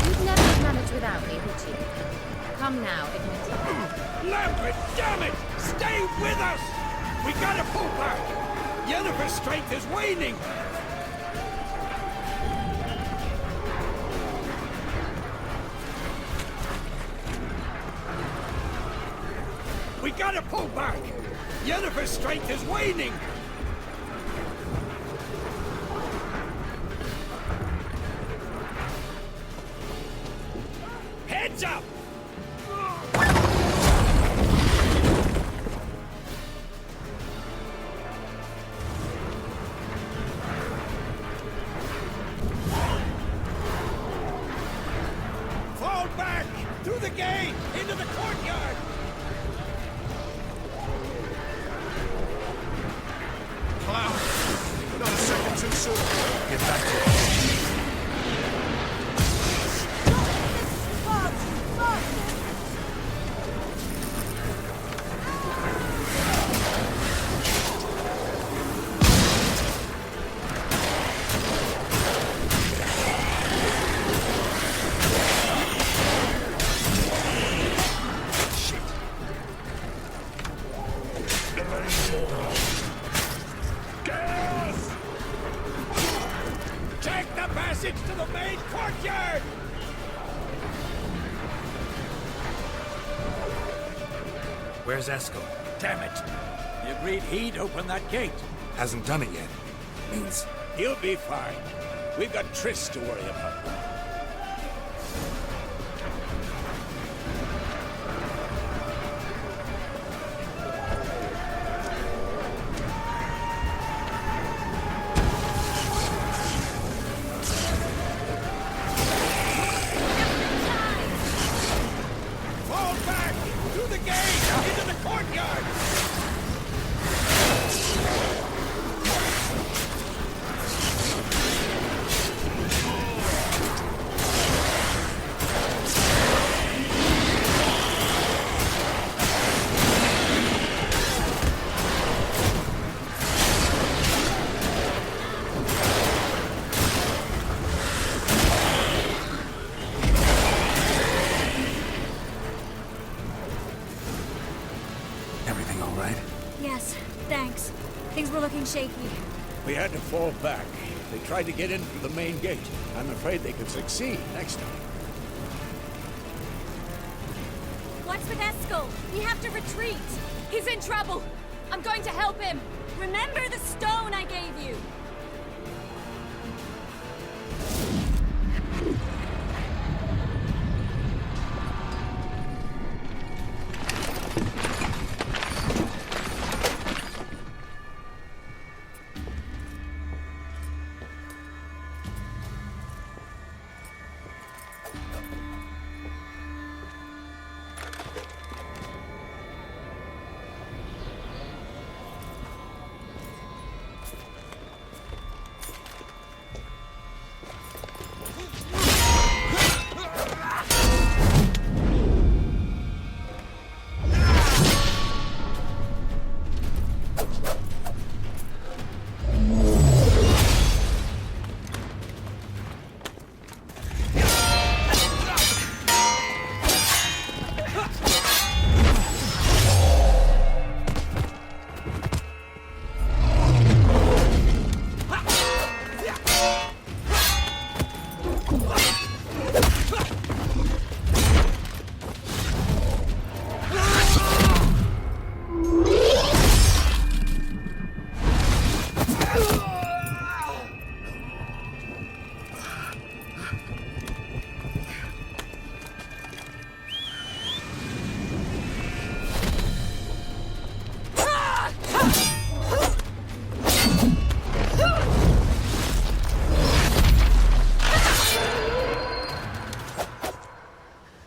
You'd never have managed without me, would you? Come now, admit it. Lambert, damn it! Stay with us! We gotta pull back! Yennefer's strength is waning! We gotta pull back! Yennefer's strength is waning! Heads up! Fall back! Through the gate! Into the courtyard! Cloud! Not a second too soon! Get back to it. Take the passage to the main courtyard! Where's Eskel? Damn it! He agreed he'd open that gate. Hasn't done it yet. Means He'll be fine. We've got Triss to worry about. Fall back! Through the gate! Into the courtyard! everything all right? Yes, thanks. Things were looking shaky. We had to fall back. They tried to get in through the main gate. I'm afraid they could succeed next time. What's with Eskel? We have to retreat. He's in trouble. I'm going to help him. Remember the stone I gave you.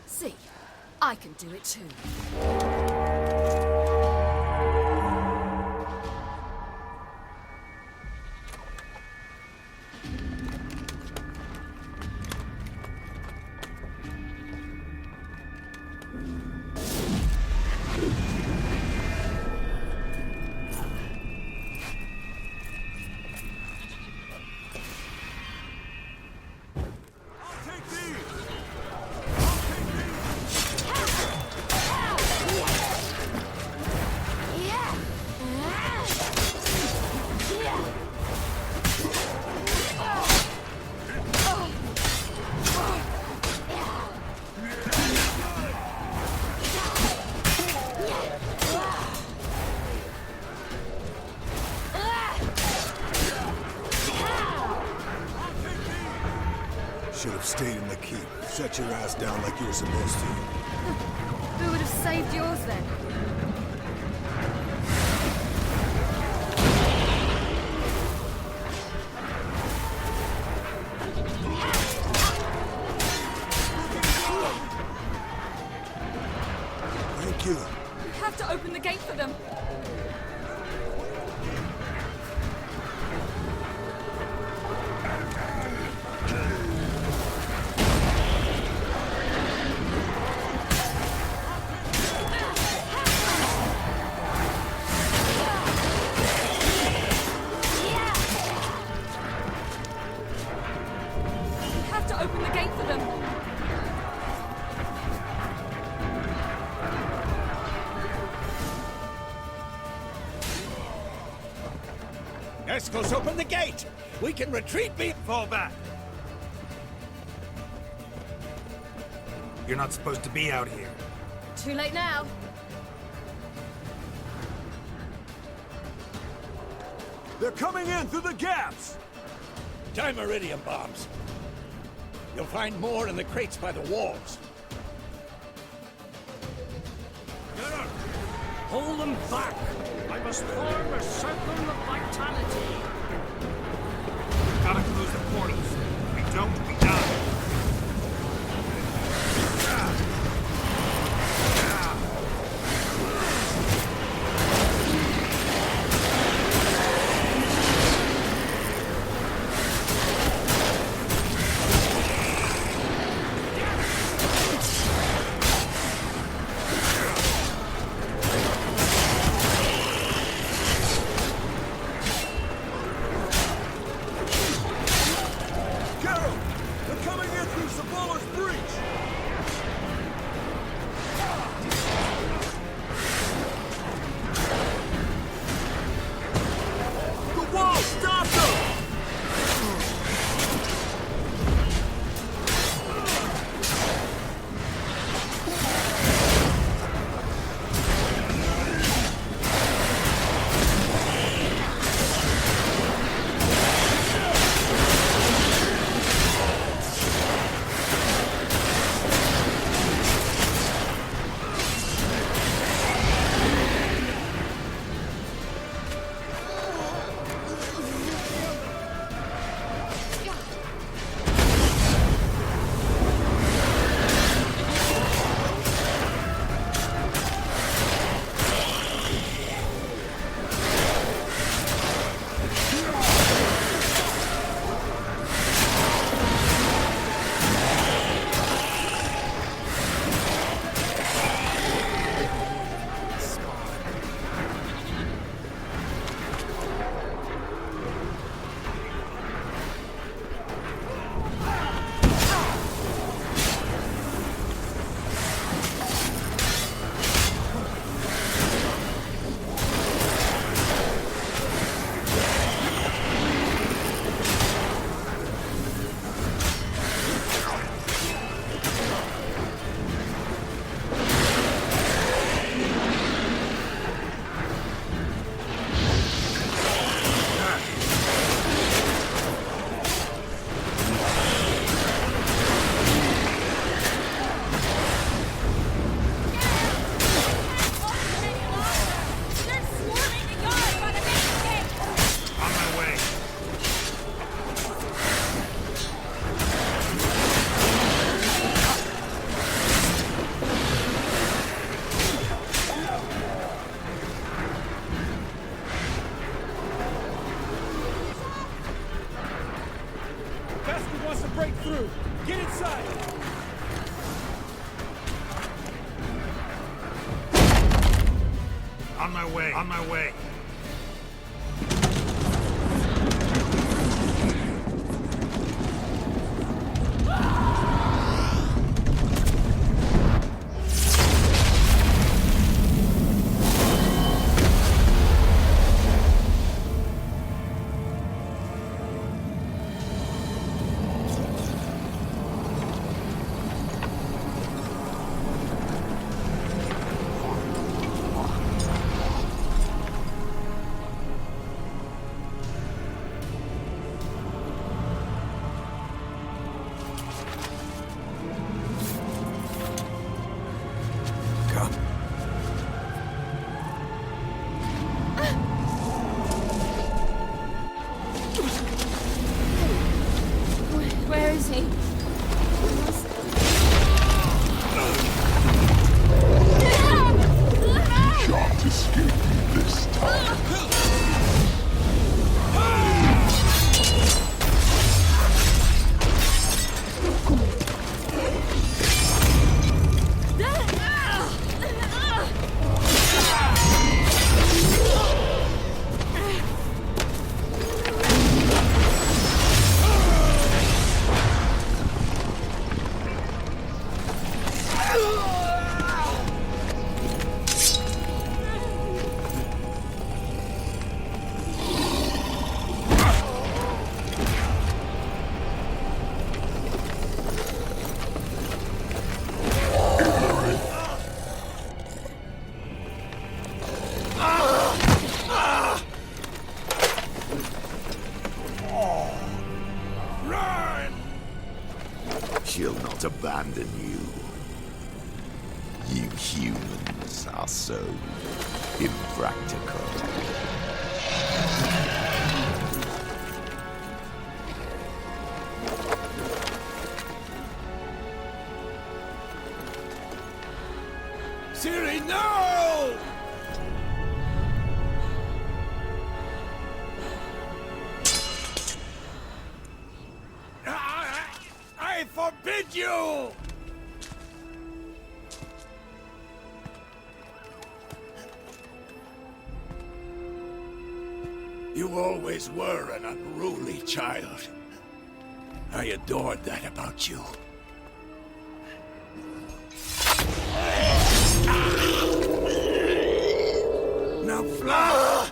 See, I can do it too. Should have stayed in the keep. Shut your ass down like you were supposed to. Who would have saved yours then? Thank you. You have to open the gate for them. Open the gate for them. Escos, open the gate! We can retreat, fall back! You're not supposed to be out here. Too late now. They're coming in through the gaps! Time iridium bombs. You'll find more in the crates by the walls. Hold them back! I must form a circle of vitality. Gotta close the portals. If we don't, we die. break through. Get inside. On my way, on my way. Where is he? Shan't escape me this time. She'll not abandon you. You humans are so impractical. Ciri, no! I forbid you! You always were an unruly child. I adored that about you. Now fly!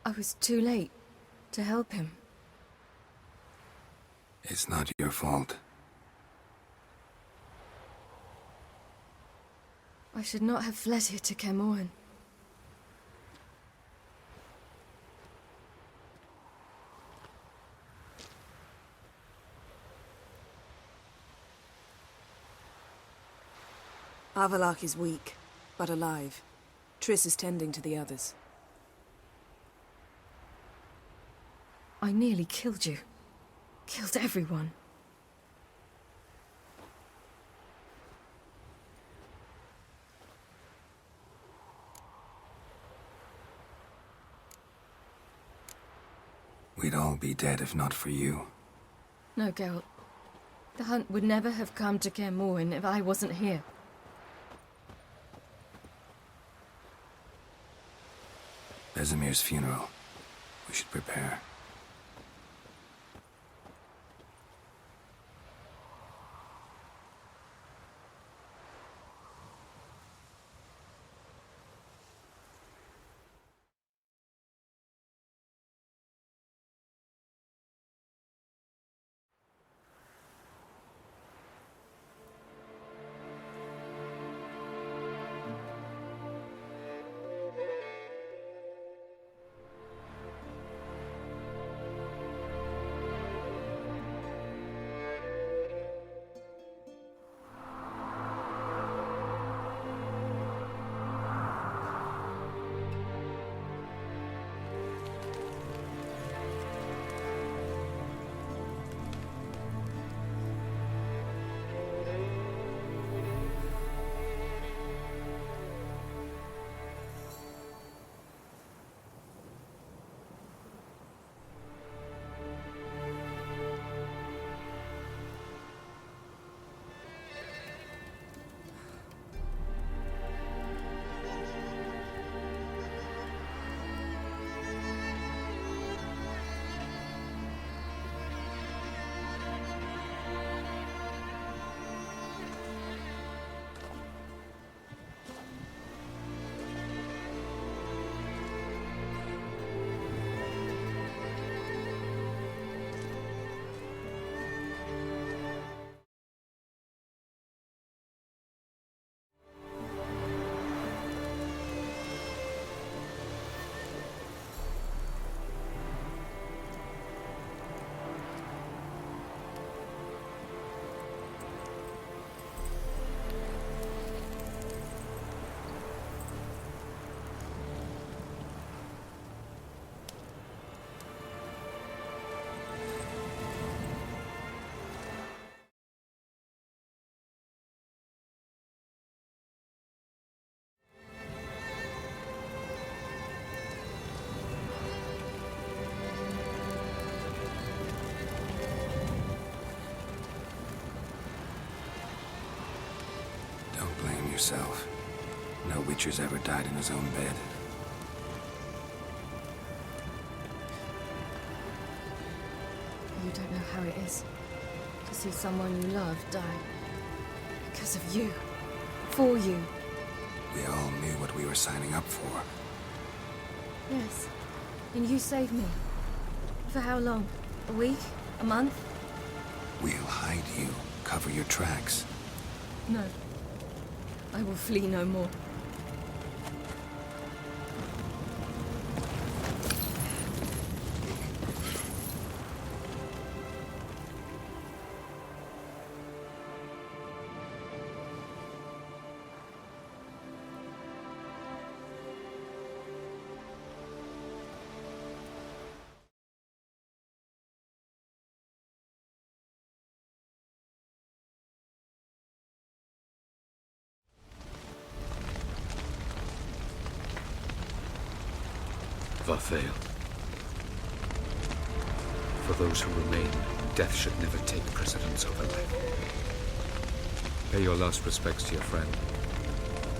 I was too late to help him. It's not your fault. I should not have fled here to Kaer Morhen. Avallac'h is weak, but alive. Triss is tending to the others. I nearly killed you. Killed everyone. We'd all be dead if not for you. No, Geralt. The hunt would never have come to Kaer Morhen if I wasn't here. Vesemir's funeral. We should prepare. Yourself. No Witcher's ever died in his own bed. You don't know how it is to see someone you love die. Because of you. For you. We all knew what we were signing up for. Yes. And you saved me. For how long? A week? A month? We'll hide you. Cover your tracks. No. I will flee no more. Varthael. For those who remain, death should never take precedence over life. Pay your last respects to your friend.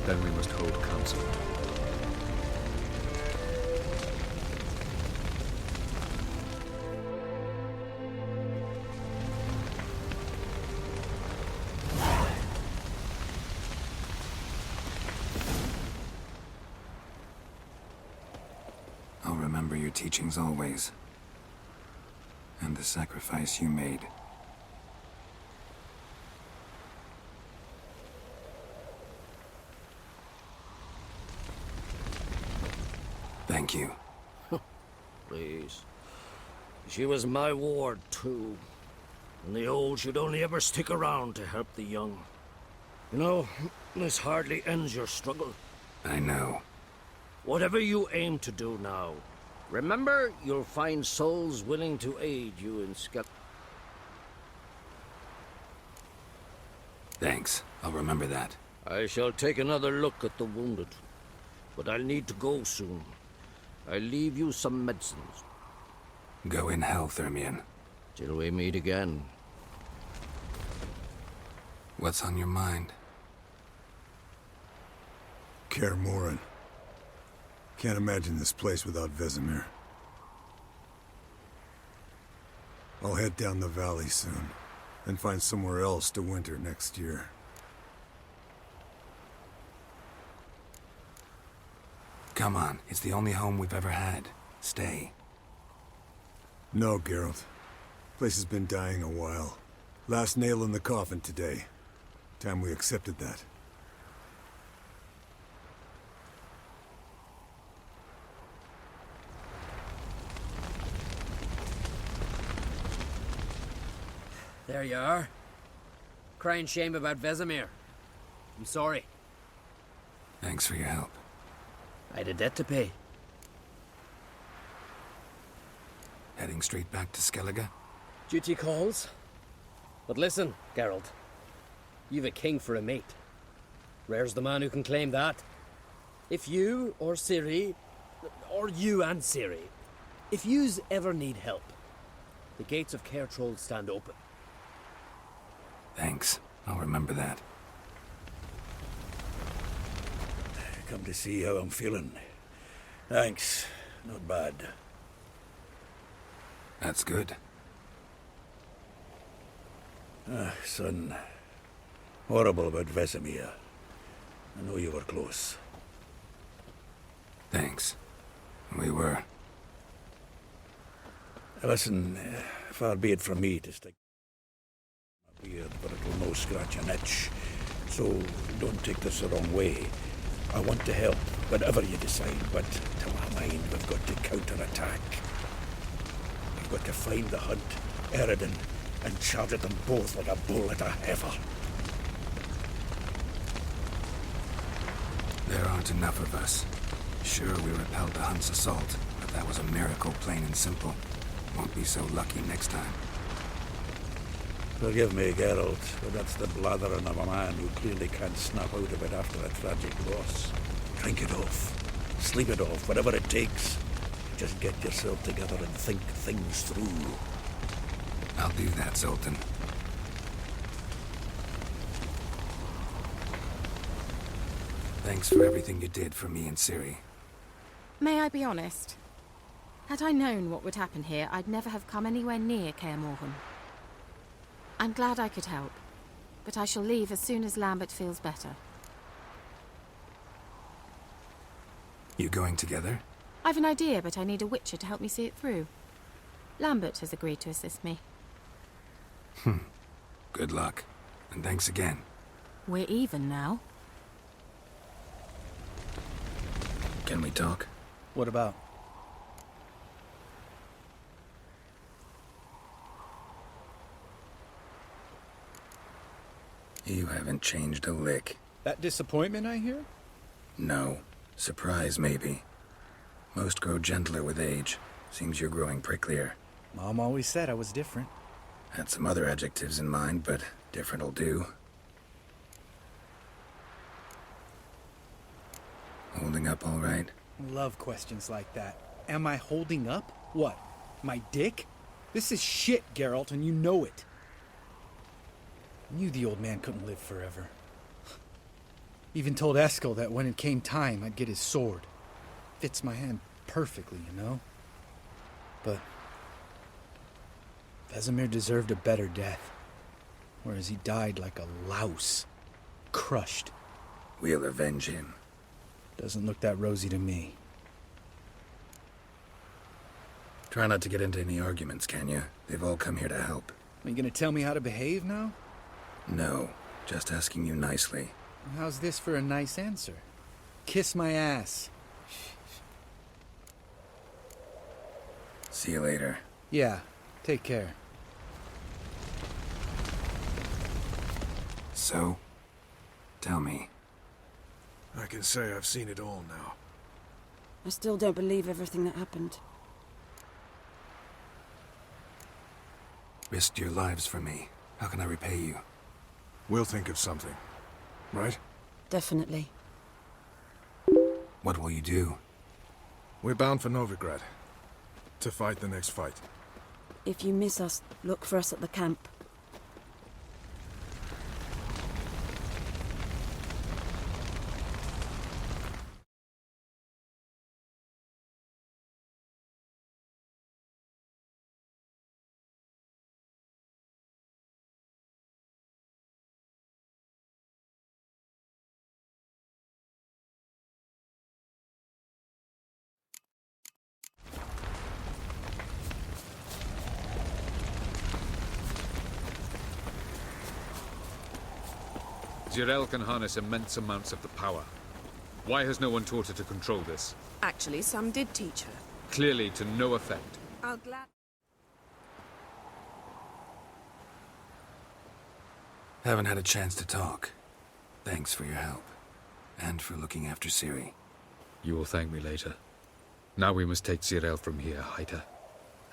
Then we must hold council. I'll remember your teachings always. And the sacrifice you made. Thank you. Please. She was my ward, too. And the old should only ever stick around to help the young. You know, this hardly ends your struggle. I know. Whatever you aim to do now, remember you'll find souls willing to aid you in Thanks. I'll remember that. I shall take another look at the wounded. But I'll need to go soon. I'll leave you some medicines. Go in health, Ermion. Till we meet again. What's on your mind? Kaer Morhen. Can't imagine this place without Vesemir. I'll head down the valley soon, and find somewhere else to winter next year. Come on, it's the only home we've ever had. Stay. No, Geralt. Place has been dying a while. Last nail in the coffin today. Time we accepted that. There you are. Crying shame about Vesemir. I'm sorry. Thanks for your help. I had a debt to pay. Heading straight back to Skellige? Duty calls. But listen, Geralt. You've a king for a mate. Rare's the man who can claim that. If you or Ciri, or you and Ciri, if yous ever need help, the gates of Caer Trolls stand open. Thanks. I'll remember that. Come to see how I'm feeling. Thanks. Not bad. That's good. Son. Horrible about Vesemir. I know you were close. Thanks. We were. Listen, far be it from me to stick my beard, but it'll no scratch an itch. So don't take this the wrong way. I want to help, whatever you decide, but to my mind, we've got to counterattack. We've got to find the hunt, Eredin, and charge at them both like a bull at a heifer. There aren't enough of us. Sure, we repelled the Hunt's assault, but that was a miracle, plain and simple. Won't be so lucky next time. Forgive me, Geralt, but that's the blathering of a man who clearly can't snap out of it after a tragic loss. Drink it off. Sleep it off, whatever it takes. Just get yourself together and think things through. I'll do that, Zoltan. Thanks for everything you did for me and Ciri. May I be honest? Had I known what would happen here, I'd never have come anywhere near Kaer Morhen. I'm glad I could help, but I shall leave as soon as Lambert feels better. You going together? I've an idea, but I need a witcher to help me see it through. Lambert has agreed to assist me. Good luck, and thanks again. We're even now. Can we talk? What about? You haven't changed a lick. That disappointment I hear? No. Surprise, maybe. Most grow gentler with age. Seems you're growing pricklier. Mom always said I was different. Had some other adjectives in mind, but different'll do. Holding up all right? Love questions like that. Am I holding up? What? My dick? This is shit, Geralt, and you know it. I knew the old man couldn't live forever. Even told Eskel that when it came time, I'd get his sword. Fits my hand perfectly, you know? But Vesemir deserved a better death. Whereas he died like a louse. Crushed. We'll avenge him. Doesn't look that rosy to me. Try not to get into any arguments, can you? They've all come here to help. Are you gonna tell me how to behave now? No, just asking you nicely. How's this for a nice answer? Kiss my ass. See you later. Yeah, take care. So, tell me. I can say I've seen it all now. I still don't believe everything that happened. Risked your lives for me. How can I repay you? We'll think of something. Right? Definitely. What will you do? We're bound for Novigrad. To fight the next fight. If you miss us, look for us at the camp. Zirael can harness immense amounts of the power. Why has no one taught her to control this? Actually, some did teach her. Clearly to no effect. I'll glad... Haven't had a chance to talk. Thanks for your help. And for looking after Ciri. You will thank me later. Now we must take Zirael from here, hide her,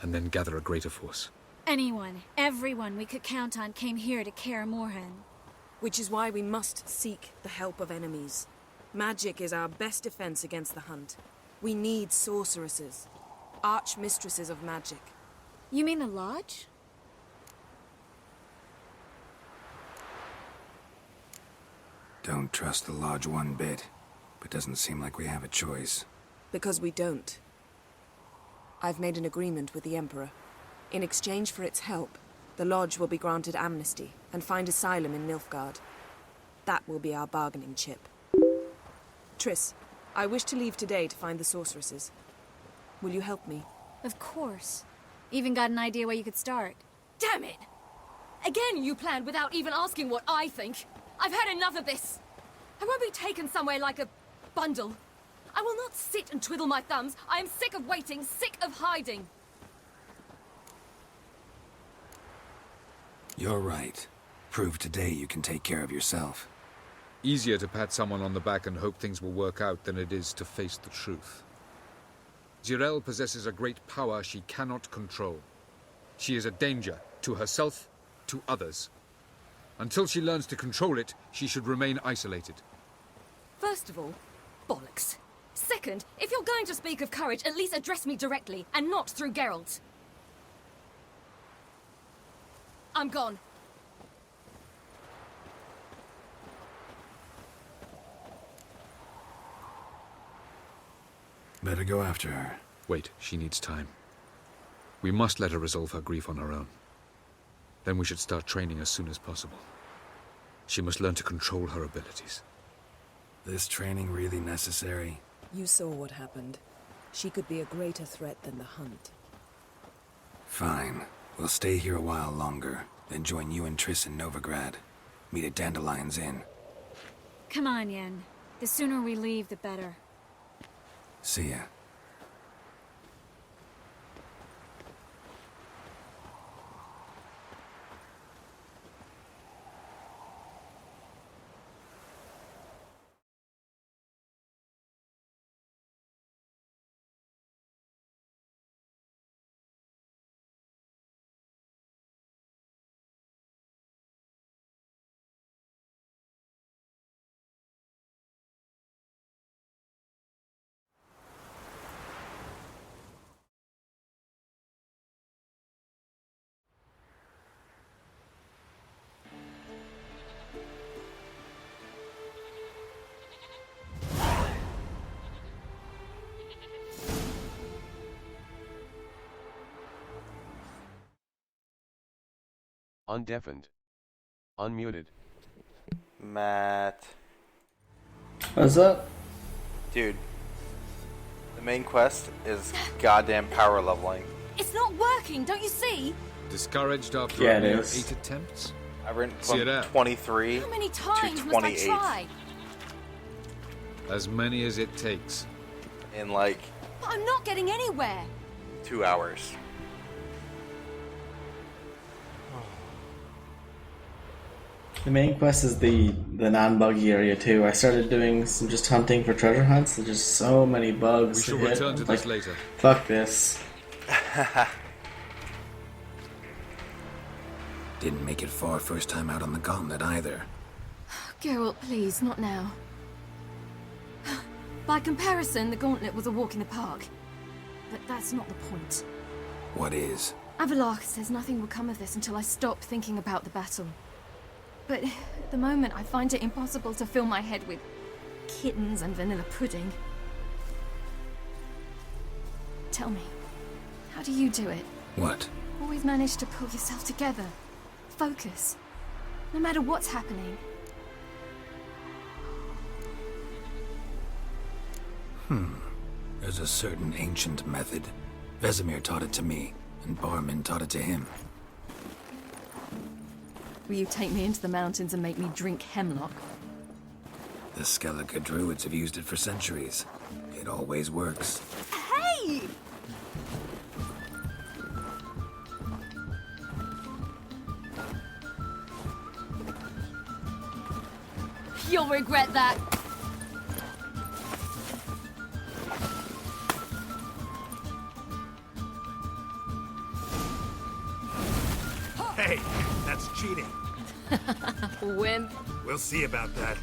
and then gather a greater force. Anyone, everyone we could count on came here to Kaer Morhen. Which is why we must seek the help of enemies. Magic is our best defense against the Hunt. We need sorceresses. Archmistresses of magic. You mean the Lodge? Don't trust the Lodge one bit, but doesn't seem like we have a choice. Because we don't. I've made an agreement with the Emperor. In exchange for its help, the Lodge will be granted amnesty and find asylum in Nilfgaard. That will be our bargaining chip. Triss, I wish to leave today to find the sorceresses. Will you help me? Of course. Even got an idea where you could start. Damn it! Again you planned without even asking what I think. I've had enough of this. I won't be taken somewhere like a bundle. I will not sit and twiddle my thumbs. I am sick of waiting, sick of hiding. You're right. Prove today you can take care of yourself. Easier to pat someone on the back and hope things will work out than it is to face the truth. Zirael possesses a great power she cannot control. She is a danger to herself, to others. Until she learns to control it, she should remain isolated. First of all, bollocks. Second, if you're going to speak of courage, at least address me directly, and not through Geralt. I'm gone. Better go after her. Wait, she needs time. We must let her resolve her grief on her own. Then we should start training as soon as possible. She must learn to control her abilities. This training really necessary? You saw what happened. She could be a greater threat than the Hunt. Fine. We'll stay here a while longer, then join you and Triss in Novigrad. Meet at Dandelion's Inn. Come on, Yen. The sooner we leave, the better. See ya. Undeafened. Unmuted. Matt. What's up? Dude. The main quest is goddamn power leveling. It's not working, don't you see? Discouraged after Yeah, a it mere is. 8 attempts? I went See from it out. 23 How many to times must I 28 try? As many as it takes. in like But I'm not getting anywhere. 2 hours. The main quest is the non-buggy area too. I started doing some just hunting for treasure hunts. There's just so many bugs. We shall hit. return to I'm this like, later. Fuck this. Didn't make it far first time out on the gauntlet either. Geralt, please, not now. By comparison, the gauntlet was a walk in the park. But that's not the point. What is? Avallac'h says nothing will come of this until I stop thinking about the battle. But at the moment, I find it impossible to fill my head with kittens and vanilla pudding. Tell me, how do you do it? What? Always manage to pull yourself together. Focus. No matter what's happening. There's a certain ancient method. Vesemir taught it to me, and Barman taught it to him. Will you take me into the mountains and make me drink hemlock? The Skellige druids have used it for centuries. It always works. Hey! You'll regret that. Hey, that's cheating. Wimp. We'll see about that.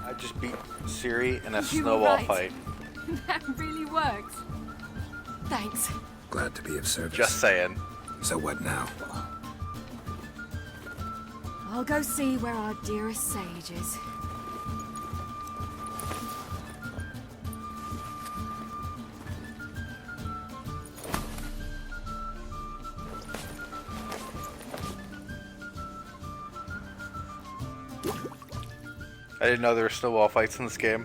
I just beat Ciri in a You were snowball right. fight. That really worked. Thanks. Glad to be of service. Just saying. So what now? I'll go see where our dearest sage is. I didn't know there were snowball fights in this game.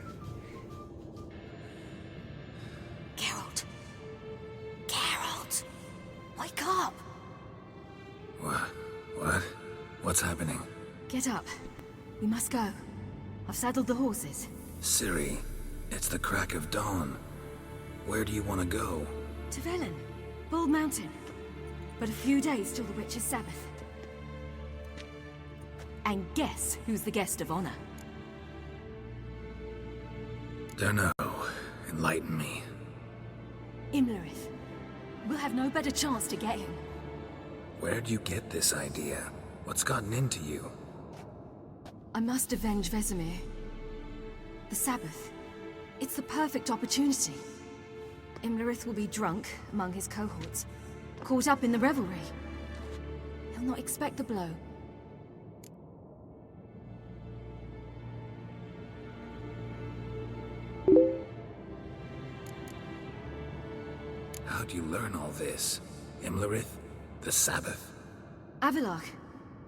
Geralt. Geralt. Wake up. What? What's happening? Get up. We must go. I've saddled the horses. Ciri, it's the crack of dawn. Where do you want to go? To Velen. Bald Mountain. But a few days till the Witch's Sabbath. And guess who's the guest of honor? Dunno. Enlighten me. Imlerith. We'll have no better chance to get him. Where'd you get this idea? What's gotten into you? I must avenge Vesemir. The Sabbath. It's the perfect opportunity. Imlerith will be drunk among his cohorts, caught up in the revelry. He'll not expect the blow. How'd you learn all this? Imlerith? The Sabbath? Avallac'h.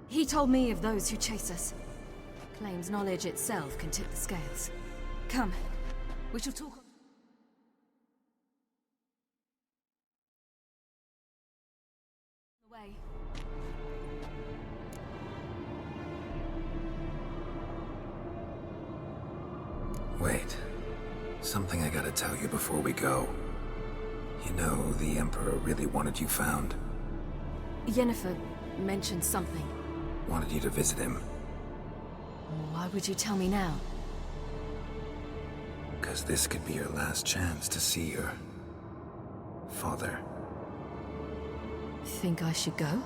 He told me of those who chase us. Claims knowledge itself can tip the scales. Come, we shall talk. Way. Wait. Something I gotta tell you before we go. You know, the Emperor really wanted you found. Yennefer mentioned something. Wanted you to visit him. Why would you tell me now? Because this could be your last chance to see your father. Think I should go?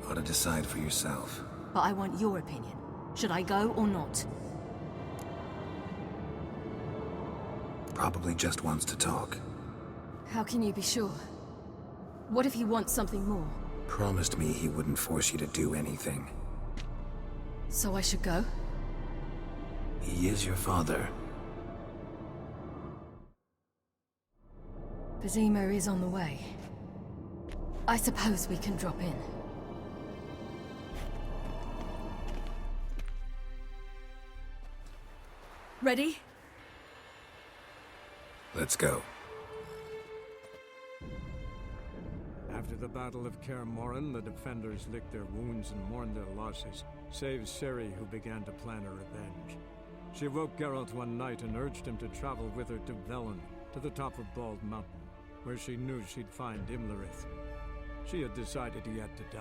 Ought to decide for yourself. But I want your opinion. Should I go or not? Probably just wants to talk. How can you be sure? What if he wants something more? Promised me he wouldn't force you to do anything. So I should go? He is your father. Vizima is on the way. I suppose we can drop in. Ready? Let's go. After the Battle of Kaer Morhen, the defenders licked their wounds and mourned their losses, save Ciri, who began to plan her revenge. She woke Geralt one night and urged him to travel with her to Velen, to the top of Bald Mountain, where she knew she'd find Imlerith. She had decided he had to die.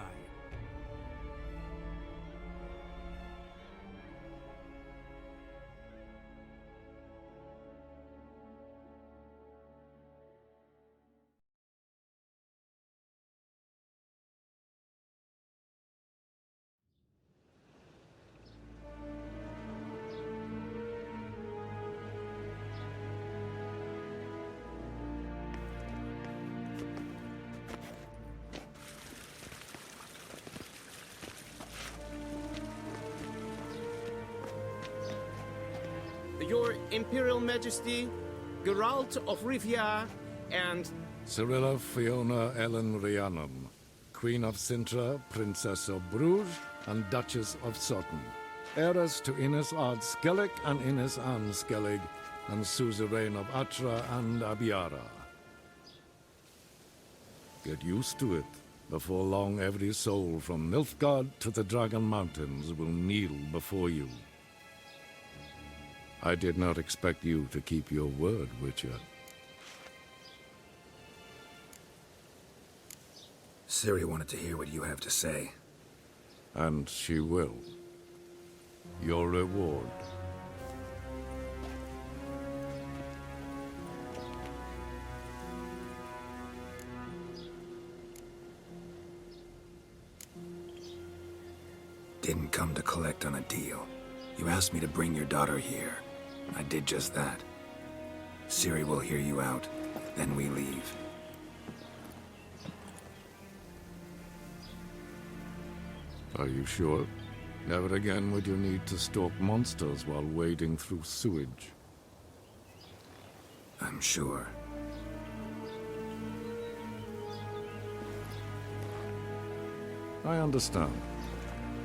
Your Imperial Majesty, Geralt of Rivia, and... Cirilla Fiona Ellen Rhiannon, Queen of Sintra, Princess of Bruges, and Duchess of Sutton. Heiress to Innes Ard Skellig and Innes Anne Skellig, and suzerain of Atra and Abiara. Get used to it. Before long, every soul from Nilfgaard to the Dragon Mountains will kneel before you. I did not expect you to keep your word, Witcher. Ciri wanted to hear what you have to say. And she will. Your reward. Didn't come to collect on a deal. You asked me to bring your daughter here. I did just that. Ciri will hear you out, then we leave. Are you sure? Never again would you need to stalk monsters while wading through sewage. I'm sure. I understand.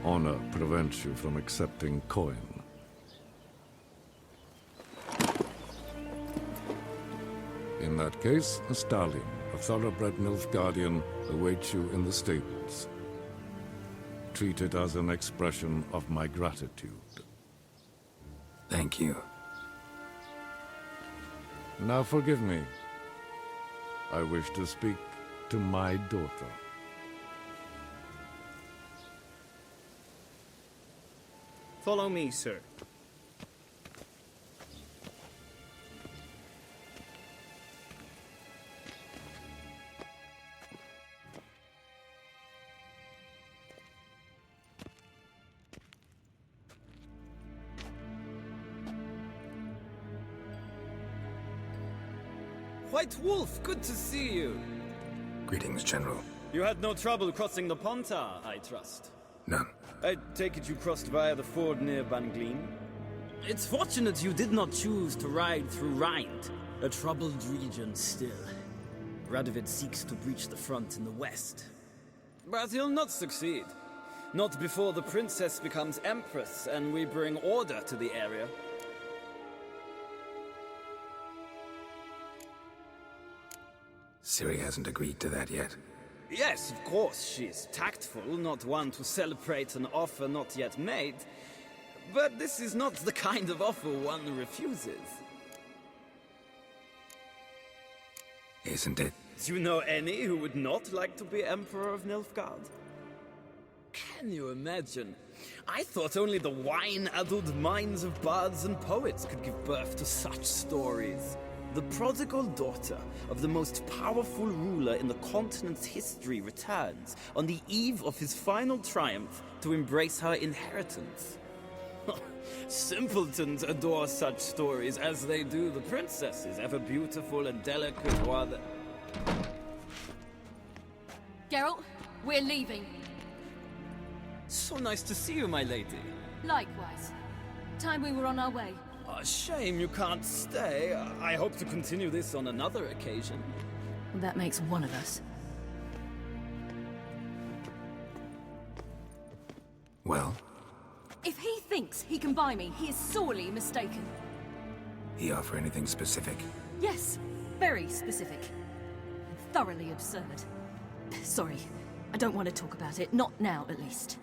Honor prevents you from accepting coin. In that case, a stallion, a thoroughbred Nilfgaardian, awaits you in the stables. Treat it as an expression of my gratitude. Thank you. Now forgive me. I wish to speak to my daughter. Follow me, sir. White Wolf, good to see you. Greetings, General. You had no trouble crossing the Pontar, I trust. None. I take it you crossed via the ford near Banglin? It's fortunate you did not choose to ride through Rind, a troubled region still. Radovid seeks to breach the front in the west. But he'll not succeed. Not before the princess becomes empress and we bring order to the area. Ciri hasn't agreed to that yet. Yes, of course, she's tactful, not one to celebrate an offer not yet made. But this is not the kind of offer one refuses. Isn't it? Do you know any who would not like to be Emperor of Nilfgaard? Can you imagine? I thought only the wine-addled minds of bards and poets could give birth to such stories. The prodigal daughter of the most powerful ruler in the continent's history returns on the eve of his final triumph to embrace her inheritance. Simpletons adore such stories as they do the princesses, ever beautiful and delicate while the... Geralt, we're leaving. So nice to see you, my lady. Likewise. Time we were on our way. A shame you can't stay. I hope to continue this on another occasion. That makes one of us. Well? If he thinks he can buy me, he is sorely mistaken. He offer anything specific? Yes, very specific. And thoroughly absurd. Sorry, I don't want to talk about it. Not now, at least.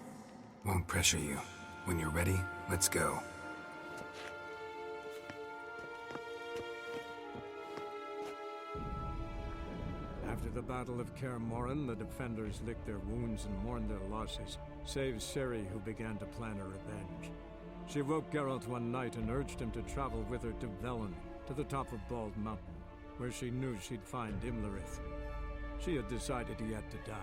Won't pressure you. When you're ready, let's go. After the Battle of Kaer Morhen, the defenders licked their wounds and mourned their losses, save Ciri, who began to plan a revenge. She woke Geralt one night and urged him to travel with her to Velen, to the top of Bald Mountain, where she knew she'd find Imlerith. She had decided he had to die.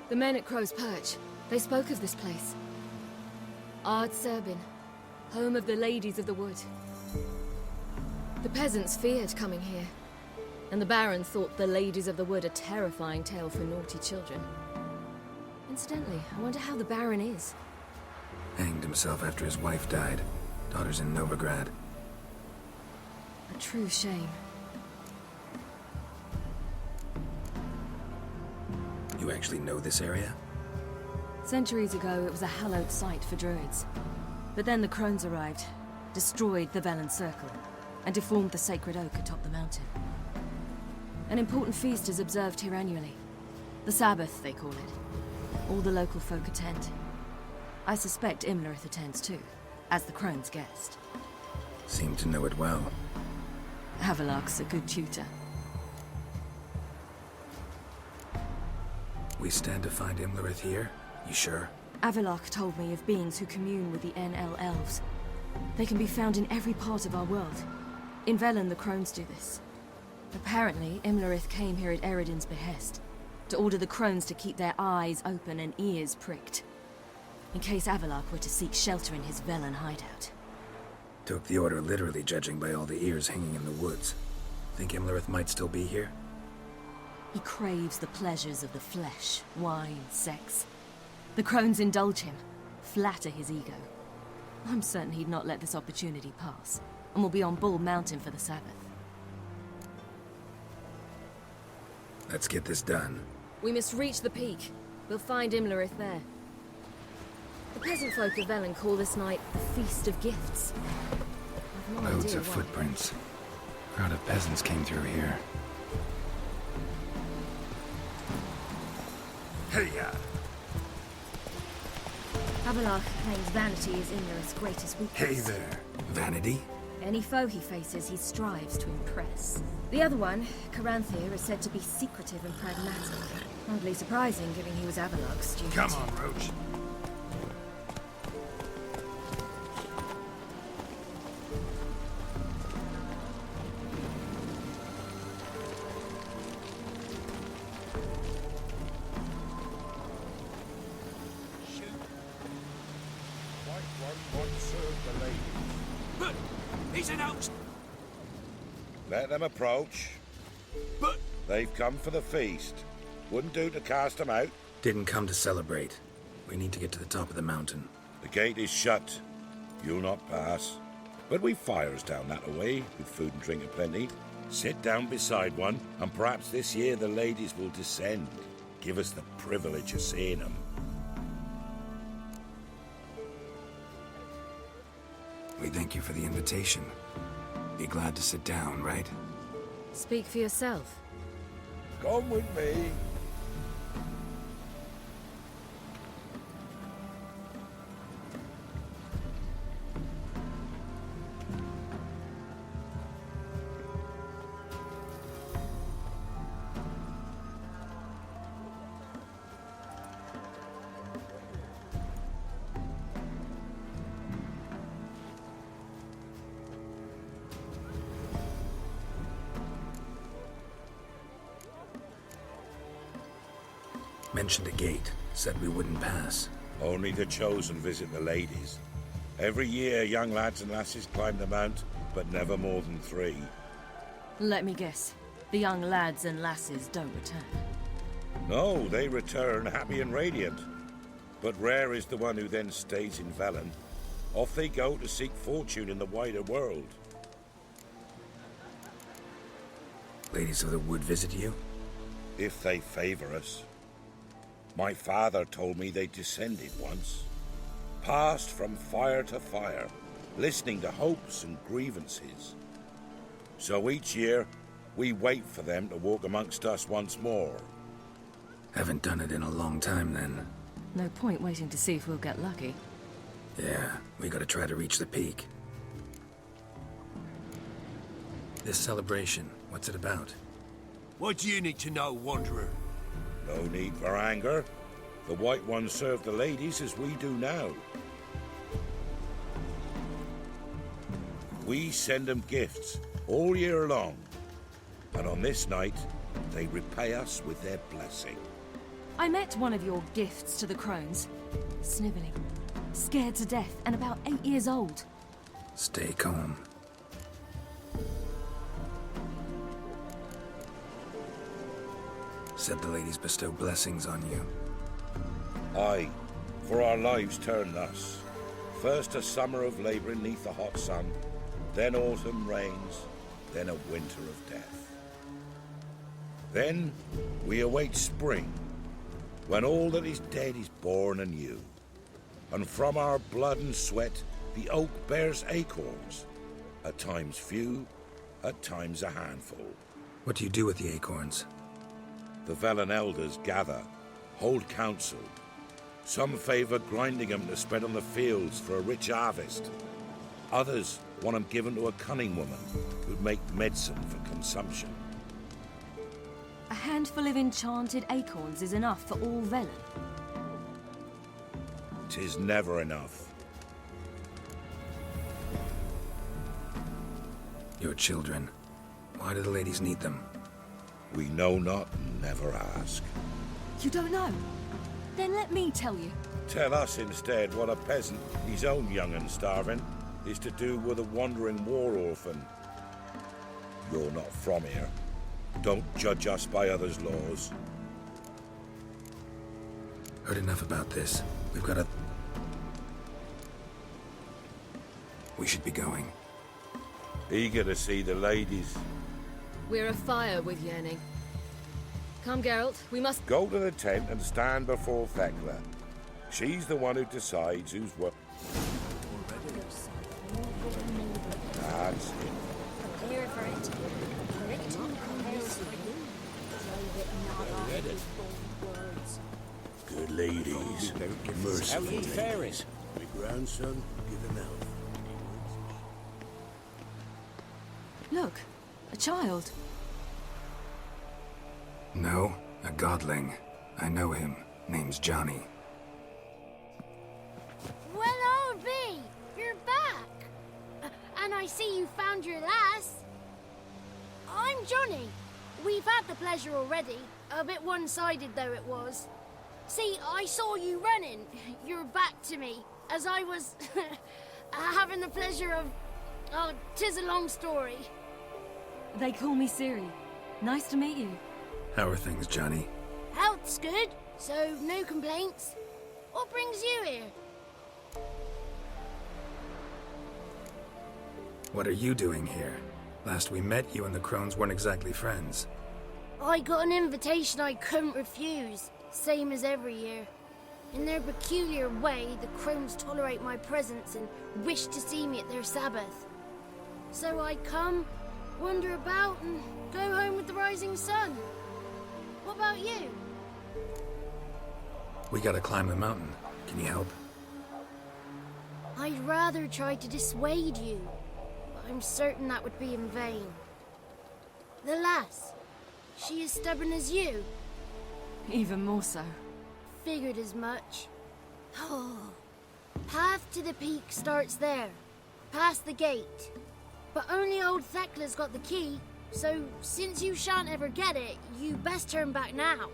The men at Crow's Perch, they spoke of this place. Ard Serbin, home of the Ladies of the Wood. The peasants feared coming here, and the Baron thought the Ladies of the Wood a terrifying tale for naughty children. Incidentally, I wonder how the Baron is. Hanged himself after his wife died. Daughter's in Novigrad. A true shame. You actually know this area? Centuries ago, it was a hallowed site for druids. But then the Crones arrived, destroyed the Velen Circle, and deformed the sacred oak atop the mountain. An important feast is observed here annually. The Sabbath, they call it. All the local folk attend. I suspect Imlerith attends too, as the Crone's guest. Seem to know it well. Havelark's a good tutor. We stand to find Imlerith here? You sure? Avilark told me of beings who commune with the NL Elves. They can be found in every part of our world. In Velen, the Crones do this. Apparently, Imlerith came here at Eredin's behest, to order the Crones to keep their eyes open and ears pricked, in case Avilark were to seek shelter in his Velen hideout. Took the order literally, judging by all the ears hanging in the woods. Think Imlerith might still be here? He craves the pleasures of the flesh, wine, sex. The Crones indulge him, flatter his ego. I'm certain he'd not let this opportunity pass, and will be on Bald Mountain for the Sabbath. Let's get this done. We must reach the peak. We'll find Imlerith there. The peasant folk of Velen call this night the Feast of Gifts. I've no Loads idea of why. footprints. A crowd of peasants came through here. Hey-ya! Havelark claims vanity is Imlerith's greatest weakness. Hey there. Vanity? Any foe he faces, he strives to impress. The other one, Caranthir, is said to be secretive and pragmatic. Hardly surprising, given he was Avilark's student. Come on, Roach. what served the ladies. But he's announced. Let them approach. But they've come for the feast. Wouldn't do to cast them out. Didn't come to celebrate. We need to get to the top of the mountain. The gate is shut. You'll not pass. But we've fires down that way, with food and drink aplenty. Sit down beside one, and perhaps this year the ladies will descend. Give us the privilege of seeing them. We thank you for the invitation. Be glad to sit down, right? Speak for yourself. Come with me. Mentioned a gate. Said we wouldn't pass. Only the chosen visit the ladies. Every year, young lads and lasses climb the mount, but never more than 3. Let me guess. The young lads and lasses don't return. No, they return happy and radiant. But rare is the one who then stays in Velen. Off they go to seek fortune in the wider world. Ladies of the Wood visit you? If they favor us. My father told me they descended once. Passed from fire to fire, listening to hopes and grievances. So each year, we wait for them to walk amongst us once more. Haven't done it in a long time, then. No point waiting to see if we'll get lucky. Yeah, we gotta try to reach the peak. This celebration, what's it about? What do you need to know, Wanderer? No need for anger. The White Ones serve the ladies as we do now. We send them gifts all year long. And on this night, they repay us with their blessing. I met one of your gifts to the crones. Sniveling, scared to death, and about 8 years old. Stay calm. Said the ladies bestow blessings on you. Aye, for our lives turn thus. First a summer of labouring neath the hot sun, then autumn rains, then a winter of death. Then we await spring, when all that is dead is born anew. And from our blood and sweat the oak bears acorns, at times few, at times a handful. What do you do with the acorns? The Velen elders gather, hold council. Some favor grinding them to spread on the fields for a rich harvest. Others want them given to a cunning woman who'd make medicine for consumption. A handful of enchanted acorns is enough for all Velen. 'Tis never enough. Your children. Why do the ladies need them? We know not and never ask. You don't know? Then let me tell you. Tell us instead what a peasant, his own young and starving, is to do with a wandering war orphan. You're not from here. Don't judge us by others' laws. Heard enough about this. We've got to... We should be going. Eager to see the ladies. We're afire with yearning. Come, Geralt, we must... Go to the tent and stand before Thekla. She's the one who decides who's what. That's it. Good ladies. Merciful fairies. My grandson, give him help. Look, a child. No, a godling. I know him. Name's Johnny. Well, old B, you're back. And I see you found your lass. I'm Johnny. We've had the pleasure already, a bit one-sided though it was. See, I saw you running. Your back to me, as I was having the pleasure of... Oh, 'tis a long story. They call me Ciri. Nice to meet you. How are things, Johnny? Health's good, so no complaints. What brings you here? What are you doing here? Last we met, you and the Crones weren't exactly friends. I got an invitation I couldn't refuse, same as every year. In their peculiar way, the Crones tolerate my presence and wish to see me at their Sabbath. So I come, wander about, and go home with the rising sun. What about you? We gotta climb the mountain. Can you help? I'd rather try to dissuade you, but I'm certain that would be in vain. The lass, she as stubborn as you? Even more so. Figured as much. Oh, path to the peak starts there, past the gate. But only old Thekla's got the key, so since you shan't ever get it, you best turn back now.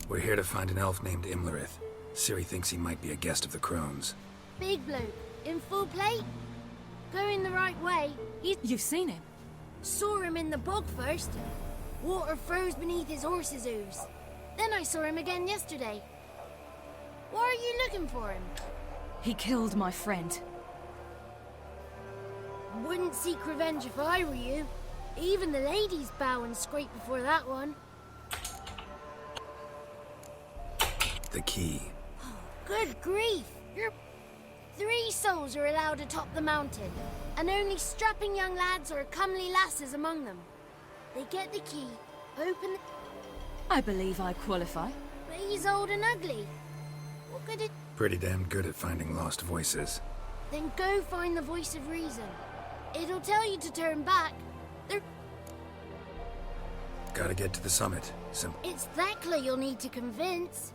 We're here to find an elf named Imlerith. Ciri thinks he might be a guest of the Crones. Big bloke, in full plate? Going the right way. You've seen him? Saw him in the bog first. Water froze beneath his horse's hooves. Then I saw him again yesterday. Why are you looking for him? He killed my friend. Wouldn't seek revenge if I were you. Even the ladies bow and scrape before that one. The key. Good grief! Your 3 souls are allowed atop the mountain, and only strapping young lads or comely lasses among them. They get the key, open the... I believe I qualify. But he's old and ugly. What could it... Pretty damn good at finding lost voices. Then go find the voice of reason. It'll tell you to turn back. Gotta get to the summit. It's Thekla you'll need to convince.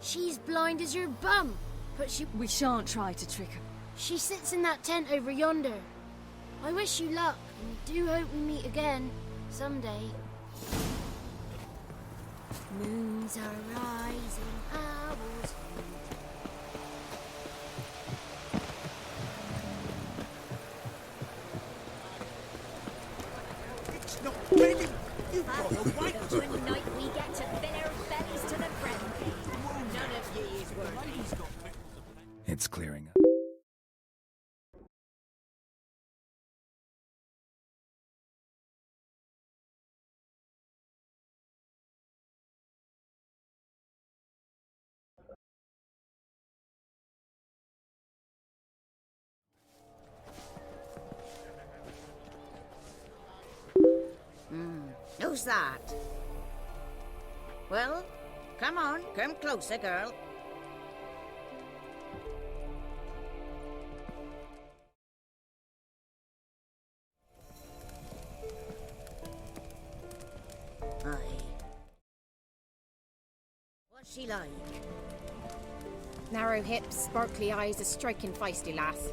She's blind as your bum, but she... We shan't try to trick her. She sits in that tent over yonder. I wish you luck, and do hope we meet again, someday. Moons are rising, owls... It's not ready! You've got a white... Tonight we get to fill our bellies to the brim. None of ye is worthy. It's clearing up. Who's that? Well, come on, come closer, girl. Aye. What's she like? Narrow hips, sparkly eyes, a striking feisty lass.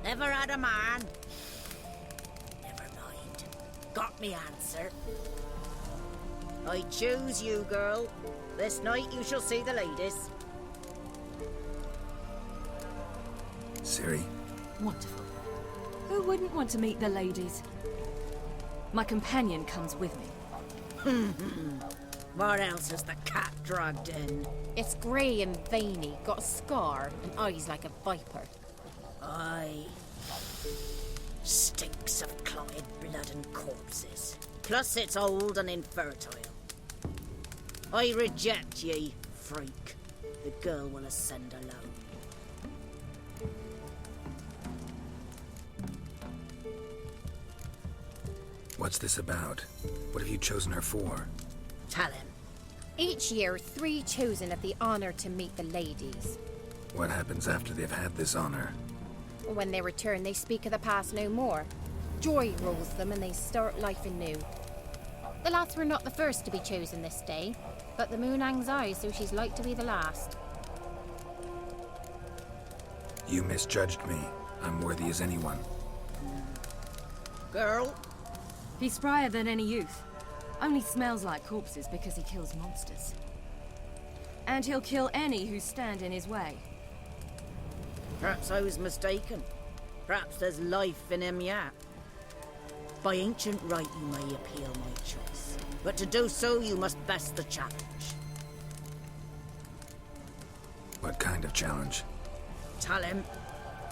Never had a man. Never mind. Got me answer. I choose you, girl. This night you shall see the ladies. Ciri. Wonderful. Who wouldn't want to meet the ladies? My companion comes with me. What else has the cat dragged in? It's grey and veiny, got a scar, and eyes like a viper. Aye. Stinks of clotted blood and corpses. Plus it's old and infertile. I reject ye, freak. The girl will ascend alone. What's this about? What have you chosen her for? Tell him. Each year, 3 chosen have the honor to meet the ladies. What happens after they've had this honor? When they return, they speak of the past no more. Joy rules them and they start life anew. The lads were not the first to be chosen this day, but the moon hangs high, so she's like to be the last. You misjudged me. I'm worthy as anyone. Girl? He's sprier than any youth. Only smells like corpses because he kills monsters. And he'll kill any who stand in his way. Perhaps I was mistaken. Perhaps there's life in him yet. By ancient right you may appeal my choice, but to do so you must best the challenge. What kind of challenge? Tell him.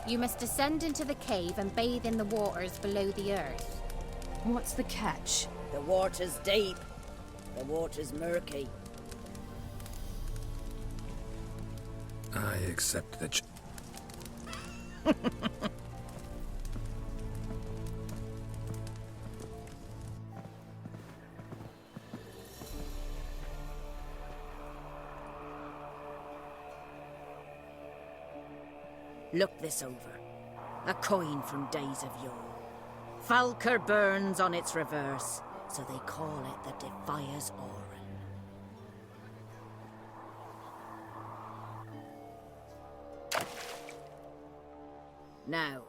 You must descend into the cave and bathe in the waters below the earth. What's the catch? The water's deep. The water's murky. I accept the Look this over. A coin from days of yore. Falker burns on its reverse, so they call it the Defier's Oran. Now.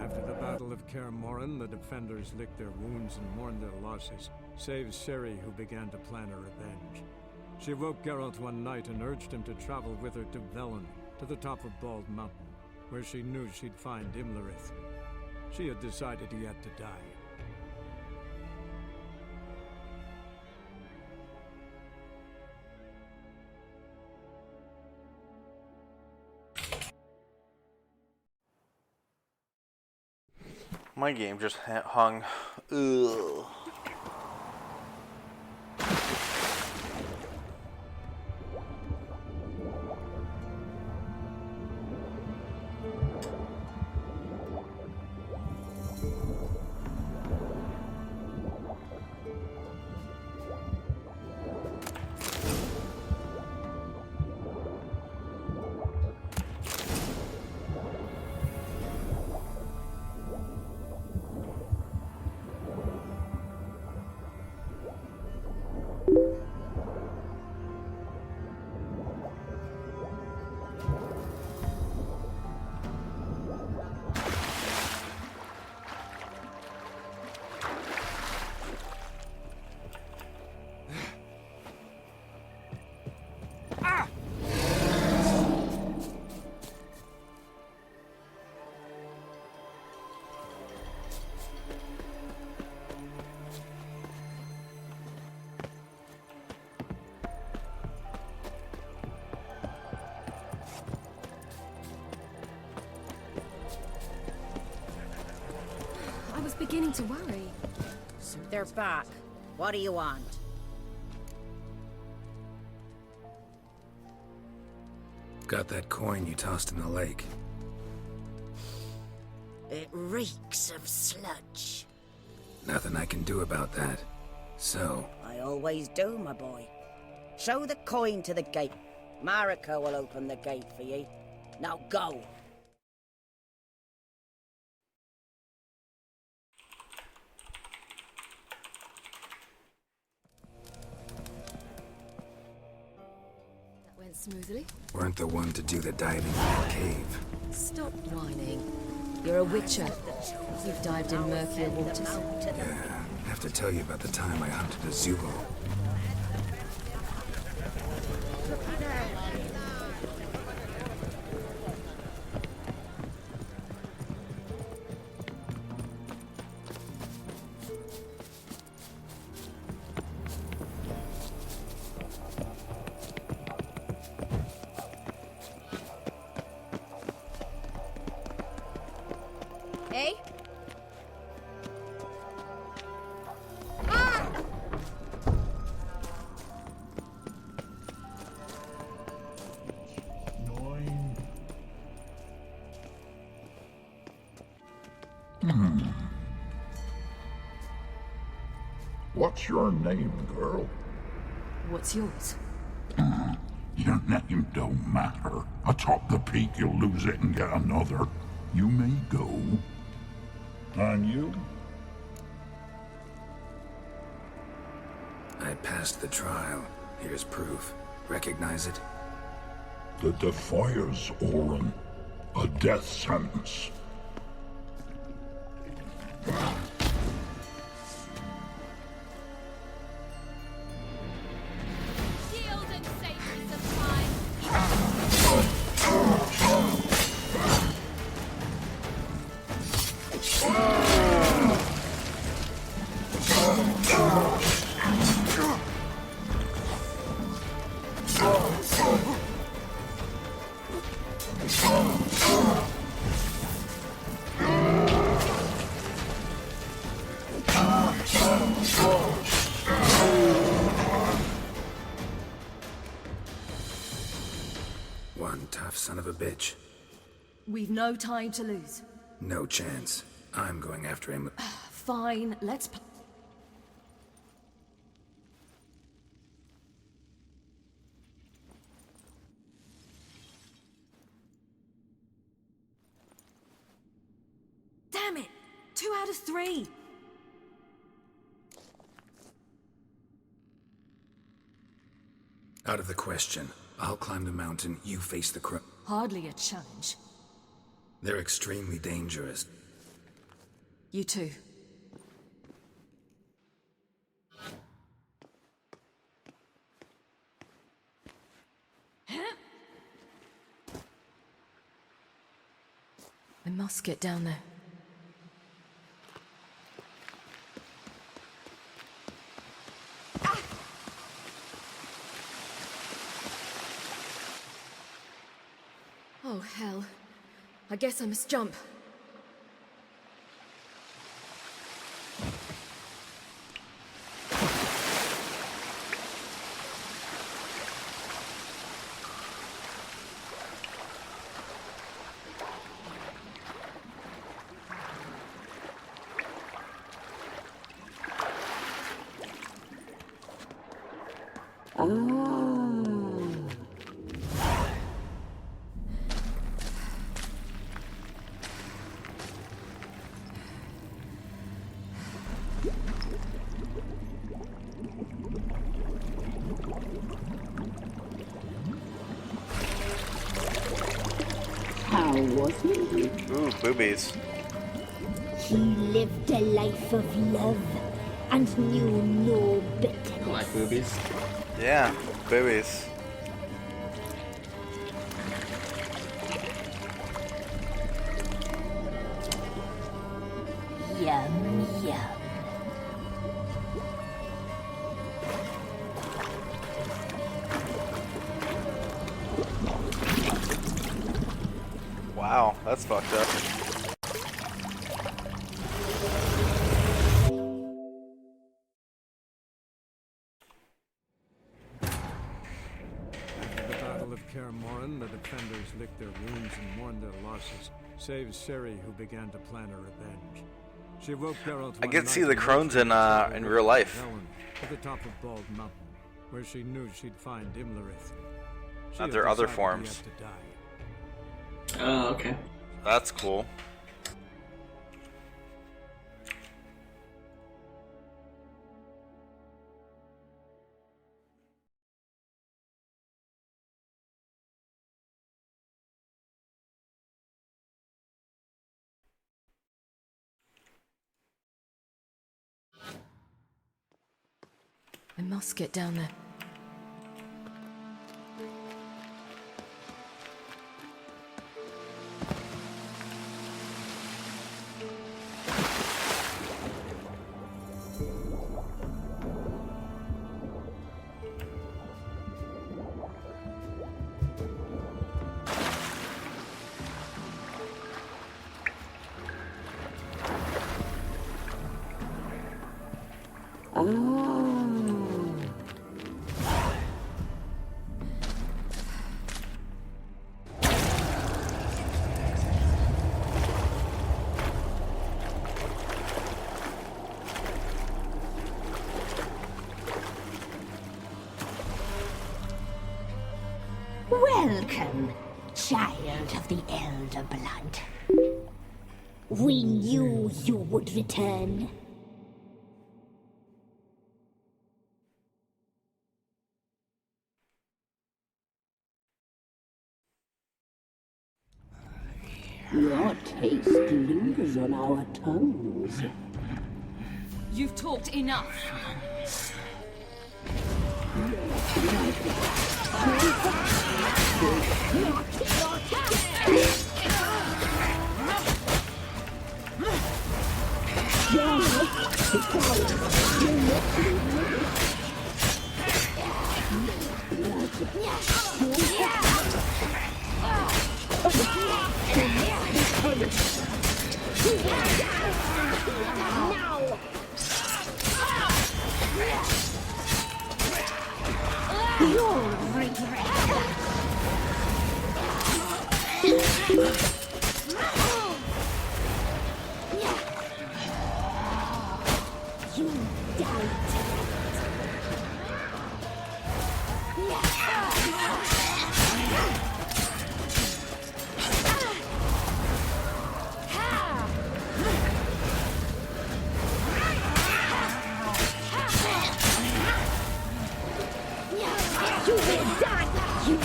After the Battle of Kaer Morhen, the defenders licked their wounds and mourned their losses, save Ciri, who began to plan a revenge. She woke Geralt one night and urged him to travel with her to Velen, to the top of Bald Mountain, where she knew she'd find Imlerith. She had decided he had to die. My game just hung. Ugh. was beginning to worry. So they're back. What do you want? Got that coin you tossed in the lake. It reeks of sludge. Nothing I can do about that. So, I always do, my boy. Show the coin to the gate. Mariko will open the gate for ye. Now go. That went smoothly. weren't the one to do the diving in the cave. Stop whining. You're a witcher. You've dived in murkier waters. Yeah, I have to tell you about the time I hunted a Zubo. Hey? What's your name, girl? What's yours? Your name don't matter. Atop the peak, you'll lose it and get another. You may go. And you? I passed the trial. Here's proof. Recognize it? The Defiers, Orin. A death sentence. One tough son of a bitch. We've no time to lose. No chance. I'm going after him. Fine, let's... Damn it! 2 out of 3! Out of the question. I'll climb the mountain, you face the Hardly a challenge. They're extremely dangerous. You too. I must get down there. Oh, hell. I guess I must jump. How was he? Ooh, boobies. He lived a life of love and knew no bitterness. I like boobies. Yeah, boobies. Yum, yum. Wow, that's fucked up. Morin, the defenders licked their wounds and mourned their losses, save Ciri, who began to plan her revenge. She woke Geralt I one get to night see the and crones urged him to in go real to life. Helen at the top of Bald Mountain, where she knew she'd find Imlerith. She Not had their other decided forms. he had to die. Oh, okay. That's cool. I must get down there. Welcome, child of the Elder Blood. We knew you would return. Your taste lingers on our tongues. You've talked enough. You'll regret. You died You will die! You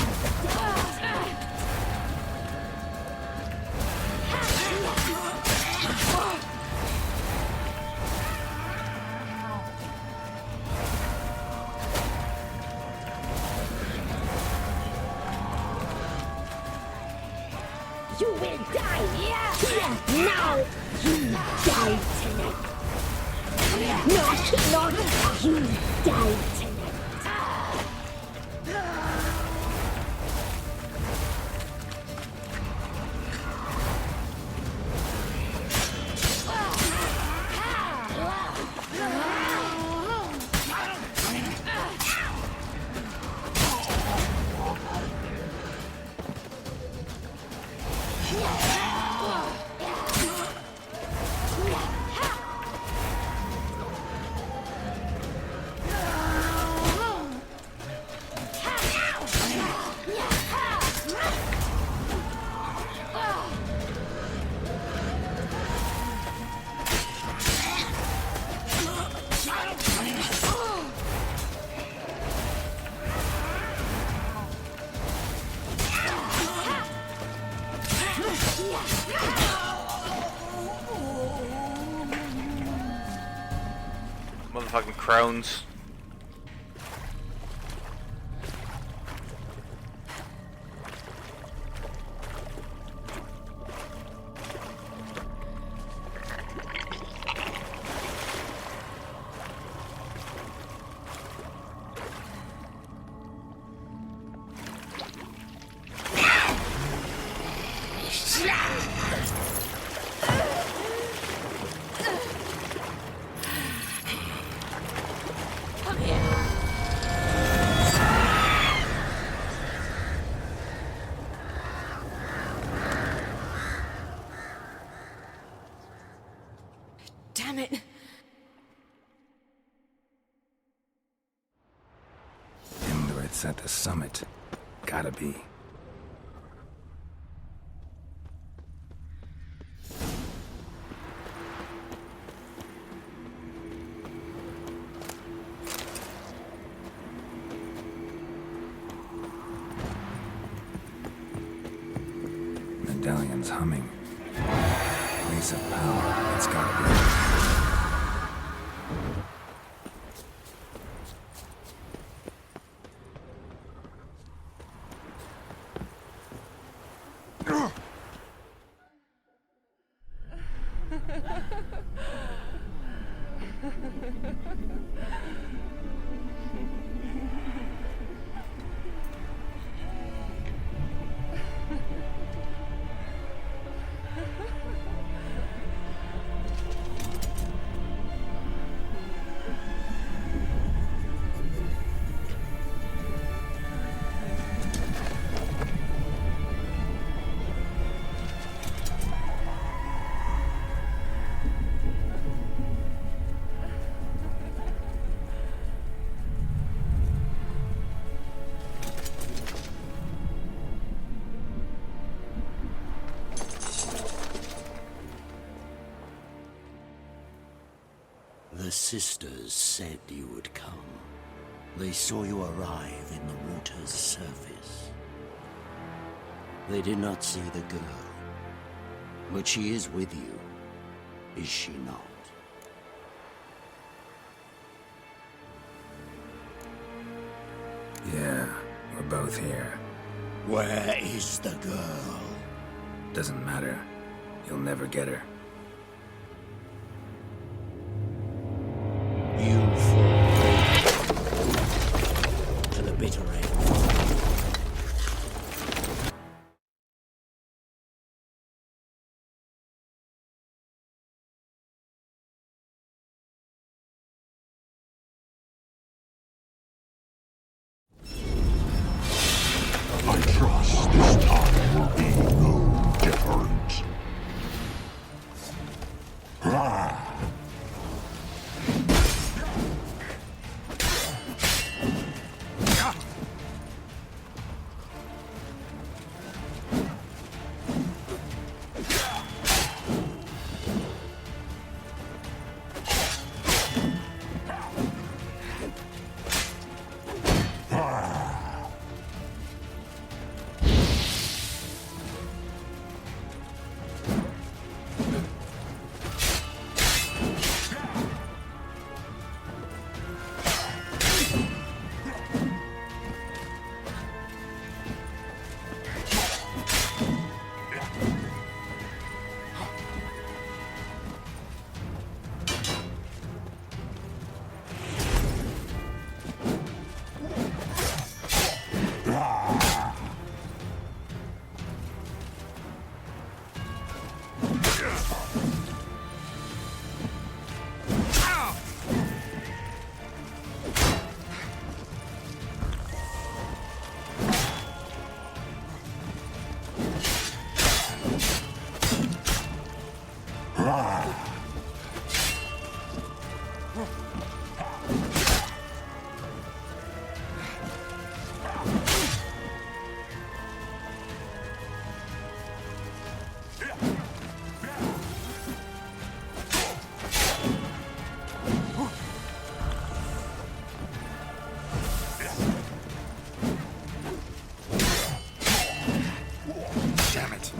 You will die! Here, now! You die tonight! Not! You die tonight! Motherfucking crones. damn it! Indrit's at the summit. Gotta be. Medallion's humming. Place of power. It's gotta be. The sisters said you would come. They saw you arrive in the water's surface. They did not see the girl. But she is with you, is she not? Yeah, we're both here. Where is the girl? Doesn't matter. You'll never get her. You fall to the bitter end. I trust this time will be no different. Damn it.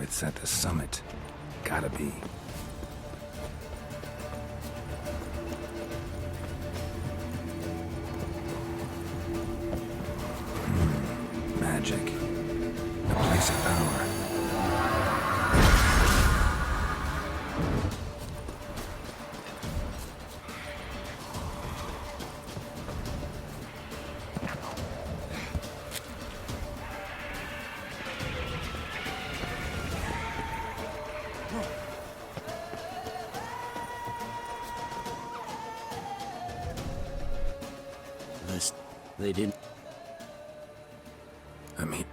It's at the summit. Gotta be. Magic. A place of power. They didn't. I mean...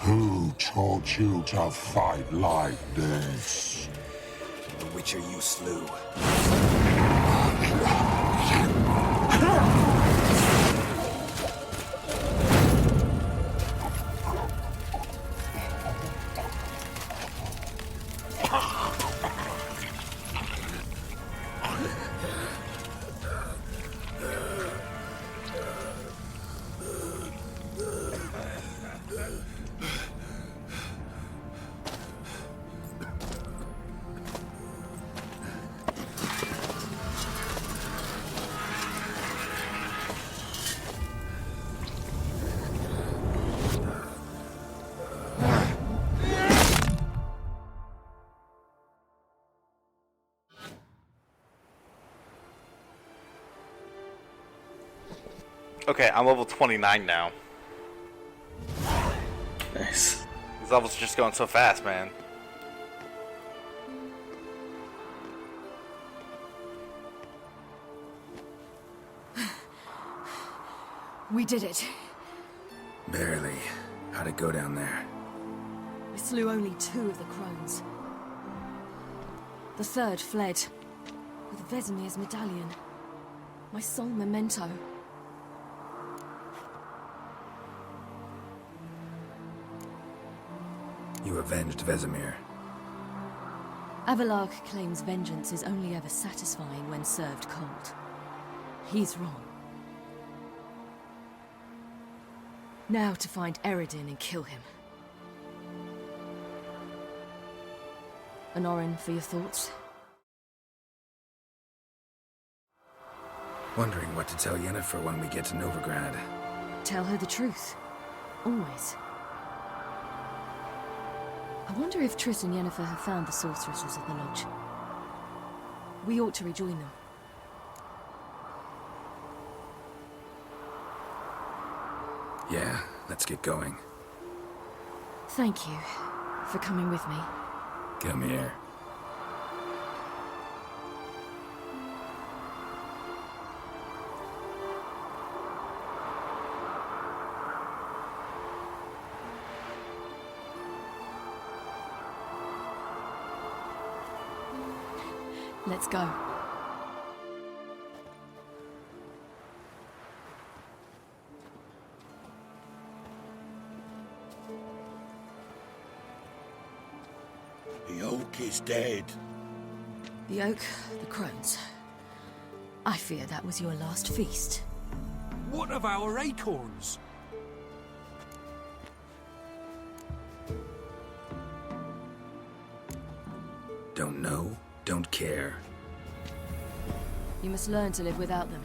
Who taught you to fight like this? The Witcher you slew. Okay, I'm level 29 now. Nice. These levels are just going so fast, man. We did it. Barely. How'd it go down there? We slew only 2 of the crones. The third fled. With Vesemir's medallion. My sole memento. You avenged Vesemir. Avalark claims vengeance is only ever satisfying when served cold. He's wrong. Now to find Eredin and kill him. Honorin, for your thoughts? Wondering what to tell Yennefer when we get to Novigrad. Tell her the truth. Always. I wonder if Triss and Yennefer have found the sorceresses at the lodge. We ought to rejoin them. Yeah, let's get going. Thank you for coming with me. Come here. Let's go. The oak is dead. The oak, the crones. I fear that was your last feast. What of our acorns? Don't know, don't care. You must learn to live without them.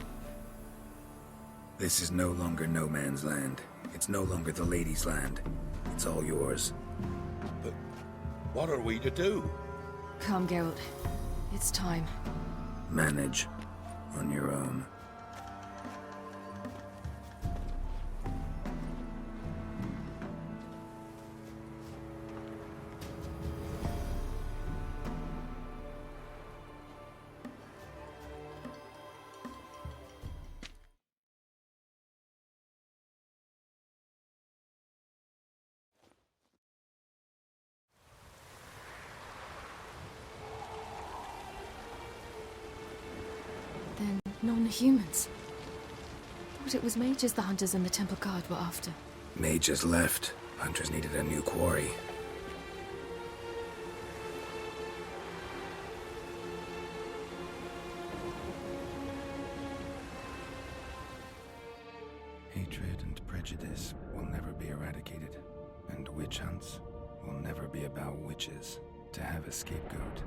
This is no longer no man's land. It's no longer the lady's land. It's all yours. But what are we to do? Come, Geralt. It's time. Manage. On your own. Then non-humans. Thought it was mages the hunters and the temple guard were after. Mages left. Hunters needed a new quarry. Hatred and prejudice will never be eradicated. And witch hunts will never be about witches. To have a scapegoat,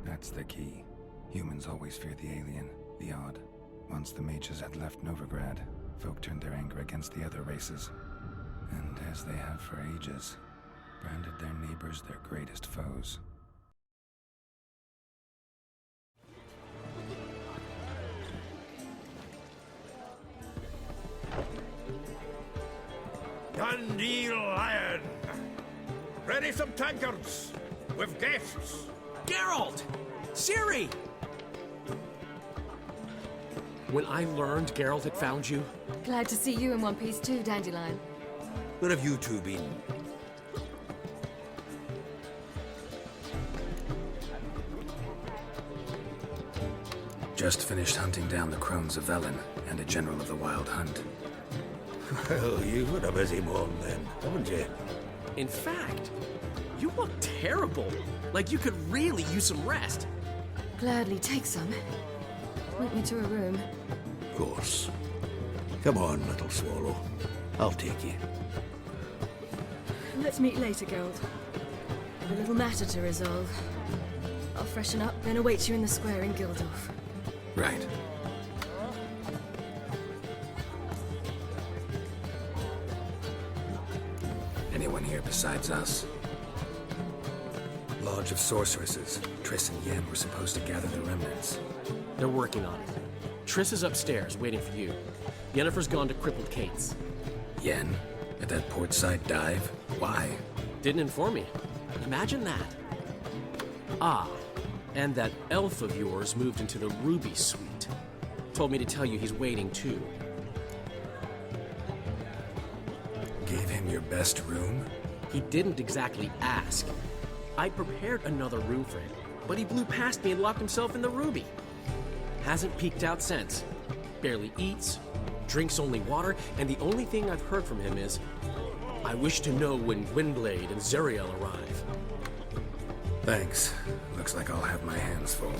that's the key. Humans always fear the alien, the odd. Once the mages had left Novigrad, folk turned their anger against the other races. And as they have for ages, branded their neighbors their greatest foes. Dandelion! Ready some tankards! With guests! Geralt! Ciri! When I learned Geralt had found you... Glad to see you in one piece too, Dandelion. Where have you two been? Just finished hunting down the crones of Velen and a general of the Wild Hunt. Well, you've had a busy morning then, haven't you? In fact, you look terrible. Like you could really use some rest. Gladly take some. Point me to a room. Of course. Come on, little swallow. I'll take you. Let's meet later, Geralt. I've a little matter to resolve. I'll freshen up, then await you in the square in Gildorf. Right. Anyone here besides us? Lodge of Sorceresses. Triss and Yen were supposed to gather the remnants. They're working on it. Triss is upstairs, waiting for you. Yennefer's gone to Crippled Kate's. Yen? At that portside dive? Why? Didn't inform me. Imagine that. Ah, and that elf of yours moved into the Ruby Suite. Told me to tell you he's waiting too. Gave him your best room? He didn't exactly ask. I prepared another room for him, but he blew past me and locked himself in the Ruby. Hasn't peeked out since. Barely eats, drinks only water, and the only thing I've heard from him is, I wish to know when Gwynblade and Zariel arrive. Thanks. Looks like I'll have my hands full.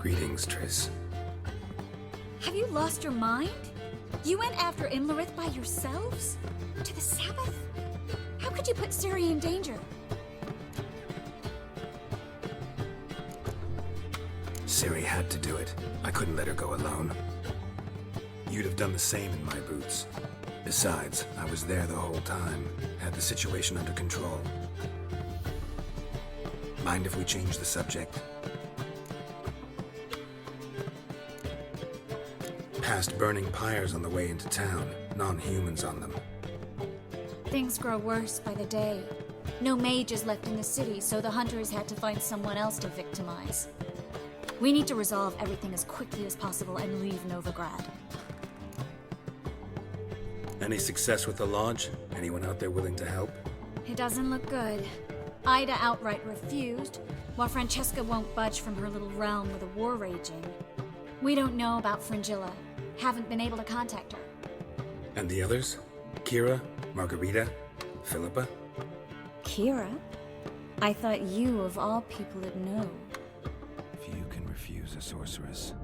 Greetings, Triss. Have you lost your mind? You went after Imlerith by yourselves? To the Sabbath? How could you put Ciri in danger? Ciri had to do it. I couldn't let her go alone. You'd have done the same in my boots. Besides, I was there the whole time. Had the situation under control. Mind if we change the subject? Past burning pyres on the way into town. Non-humans on them. Things grow worse by the day. No mages left in the city, so the hunters had to find someone else to victimize. We need to resolve everything as quickly as possible and leave Novigrad. Any success with the lodge? Anyone out there willing to help? It doesn't look good. Ida outright refused, while Francesca won't budge from her little realm with a war raging. We don't know about Fringilla. Haven't been able to contact her. And the others? Kira? Margarita? Philippa? Kira? I thought you, of all people, would know. Few can refuse a sorceress.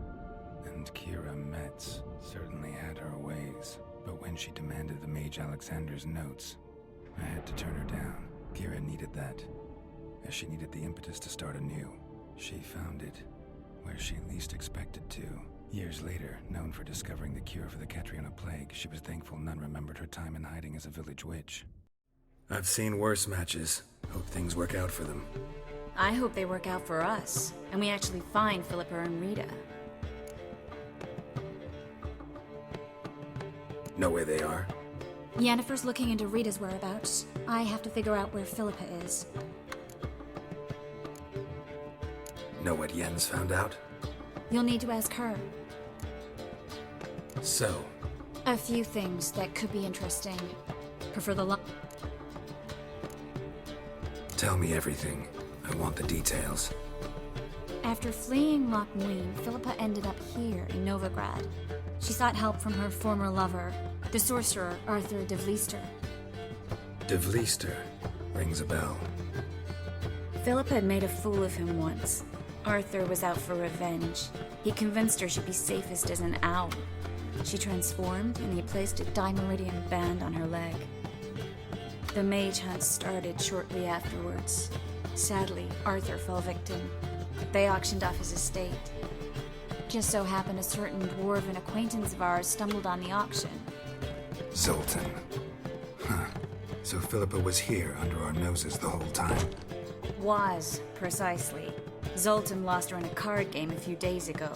And Kira Metz certainly had her ways. But when she demanded the Mage Alexander's notes, I had to turn her down. Kira needed that, as she needed the impetus to start anew. She found it where she least expected to. Years later, known for discovering the cure for the Catriona plague, she was thankful none remembered her time in hiding as a village witch. I've seen worse matches. Hope things work out for them. I hope they work out for us, and we actually find Philippa and Rita. Know where they are? Yennefer's looking into Rita's whereabouts. I have to figure out where Philippa is. Know what Yen's found out? You'll need to ask her. So? A few things that could be interesting. Prefer the Tell me everything. I want the details. After fleeing Loch Muin, Philippa ended up here in Novigrad. She sought help from her former lover, the sorcerer Arthur de Vlister. De Vlister? Rings a bell. Philippa had made a fool of him once. Arthur was out for revenge. He convinced her she'd be safest as an owl. She transformed, and he placed a Dimeridian band on her leg. The mage hunt started shortly afterwards. Sadly, Arthur fell victim. They auctioned off his estate. Just so happened a certain dwarven acquaintance of ours stumbled on the auction. Zoltan. Huh. So Philippa was here under our noses the whole time. Was, precisely. Zoltan lost her in a card game a few days ago.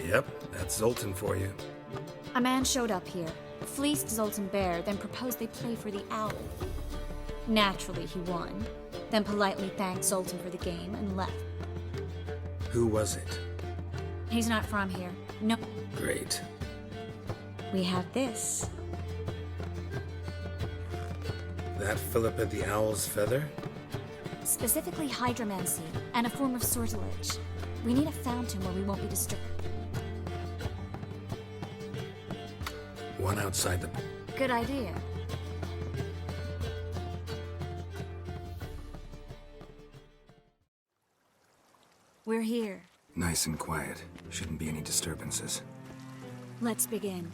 Yep, that's Zoltan for you. A man showed up here, fleeced Zoltan bare, then proposed they play for the owl. Naturally, he won, then politely thanked Zoltan for the game and left. Who was it? He's not from here. No. Great. We have this. That Philippa the Owl's feather? Specifically hydromancy, and a form of sortilege. We need a fountain where we won't be disturbed. One outside the... Good idea. We're here. Nice and quiet. Shouldn't be any disturbances. Let's begin.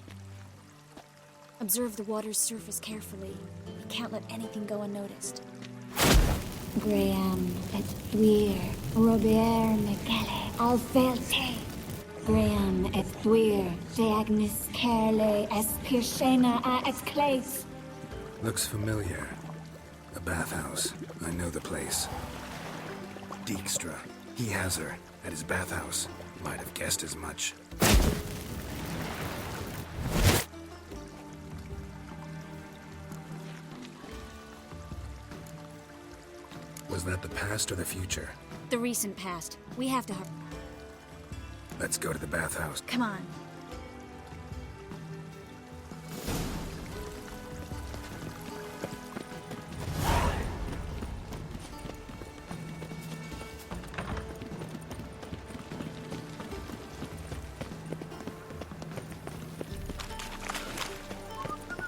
Observe the water's surface carefully. We can't let anything go unnoticed. Graham et thuir, Robert Megale, Alfelte. Graham et thuir, de agnes kerle, es pirshena a es clays. Looks familiar. The bathhouse. I know the place. Dijkstra. He has her at his bathhouse. Might have guessed as much. Was that the past or the future? The recent past. We have to Let's go to the bathhouse. Come on.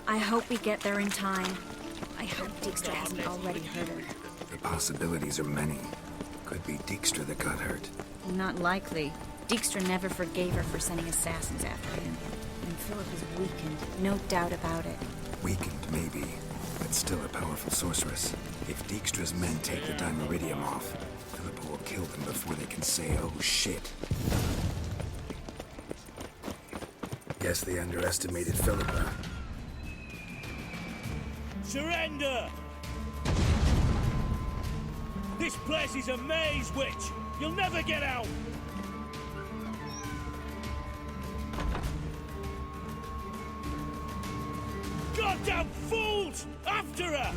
I hope we get there in time. I hope Dijkstra hasn't already hurt her. The possibilities are many. Could be Dijkstra that got hurt. Not likely. Dijkstra never forgave her for sending assassins after him. And Philip is weakened, no doubt about it. Weakened, maybe, but still a powerful sorceress. If Dijkstra's men take the Dimeridium off, Philippa will kill them before they can say, oh shit. Guess they underestimated Philippa. Surrender! This place is a maze, witch! You'll never get out! Goddamn fools! After her!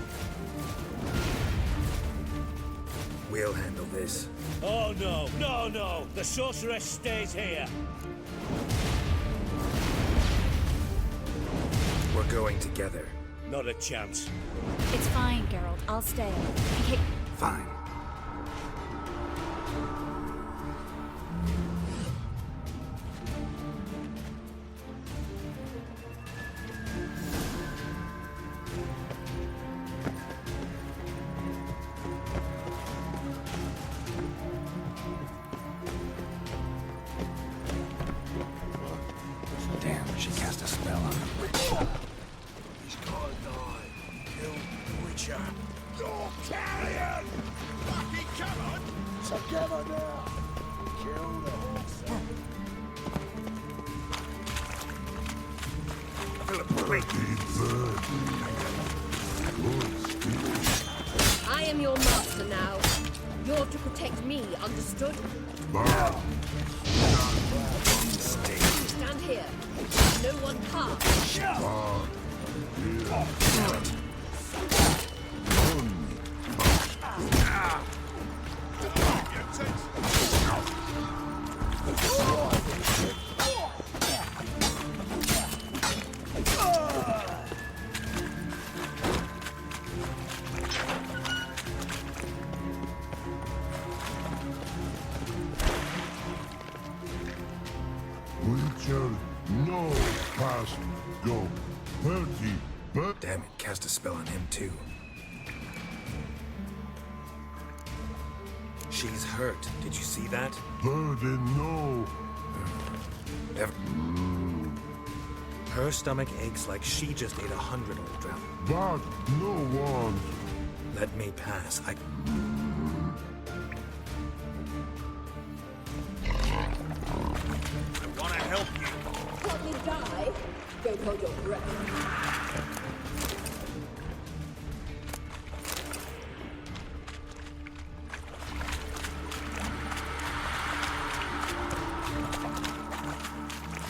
We'll handle this. Oh no, no, no! The sorceress stays here! We're going together. Not a chance. It's fine, Geralt. I'll stay. Fine. Damn, she cast a spell on him. He's gotta die. Kill the Witcher. You're carrion! Fucking come on! Together now! Kill the horse. I am your master now. You're to protect me, understood? Stand here. No one pass. Witcher, no pass go. 30, but Damn it, cast a spell on him too. She's hurt. Did you see that? burden no. Her stomach aches like she just ate 100 old drown. But no one. Let me pass. I Want to help you? Help me die? Don't hold your breath.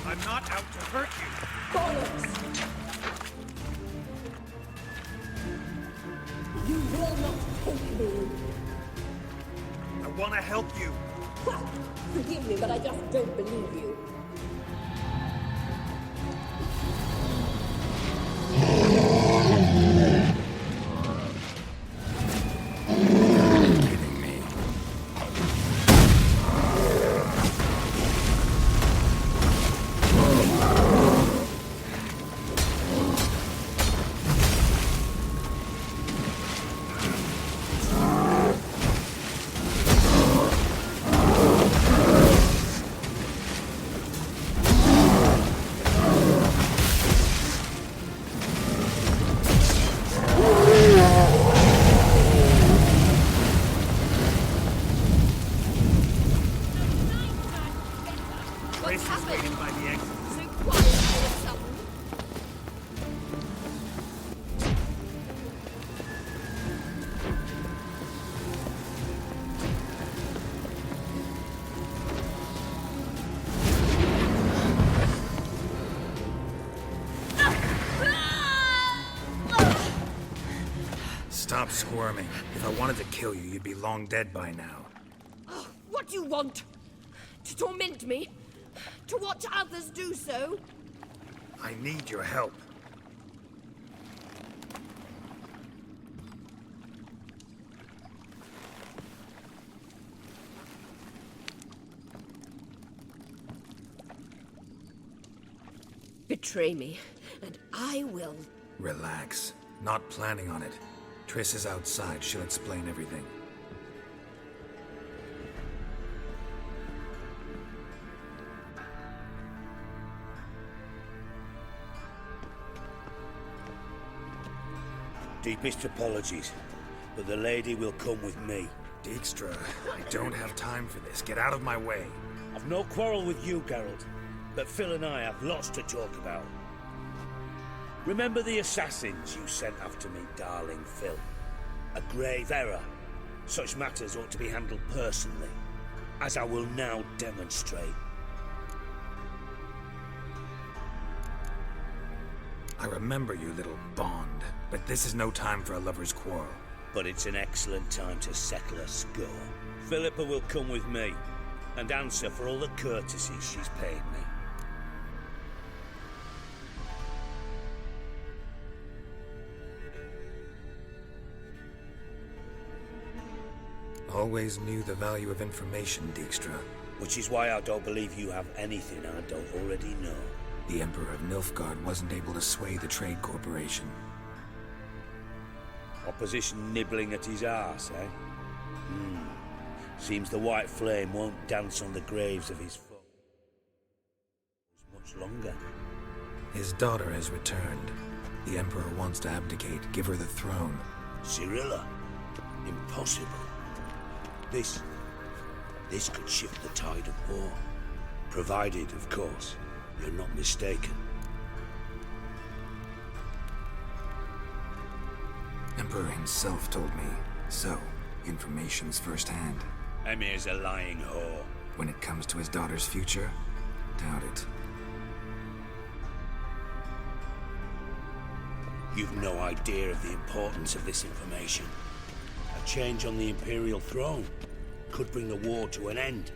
I'm not out to hurt you. Bollocks! You will not take me. I want to help you. Forgive me, but I just don't believe you. Stop squirming. If I wanted to kill you, you'd be long dead by now. Oh, what do you want? To torment me? To watch others do so? I need your help. Betray me, and I will. Relax. Not planning on it. Triss is outside. She'll explain everything. Deepest apologies, but the lady will come with me. Dijkstra, I don't have time for this. Get out of my way. I've no quarrel with you, Geralt, but Phil and I have lots to talk about. Remember the assassins you sent after me, darling Phil? A grave error. Such matters ought to be handled personally, as I will now demonstrate. I remember you, little Bond, but this is no time for a lover's quarrel. But it's an excellent time to settle a score. Philippa will come with me, and answer for all the courtesies she's paid me. Always knew the value of information, Dijkstra. Which is why I don't believe you have anything I don't already know. The Emperor of Nilfgaard wasn't able to sway the Trade Corporation. Opposition nibbling at his arse, eh? Seems the White Flame won't dance on the graves of his foes much longer. His daughter has returned. The Emperor wants to abdicate, give her the throne. Cirilla? Impossible. This could shift the tide of war. Provided, of course, you're not mistaken. Emperor himself told me. So, information's firsthand. Emir's a lying whore. When it comes to his daughter's future, doubt it. You've no idea of the importance of this information. A change on the Imperial throne could bring the war to an end.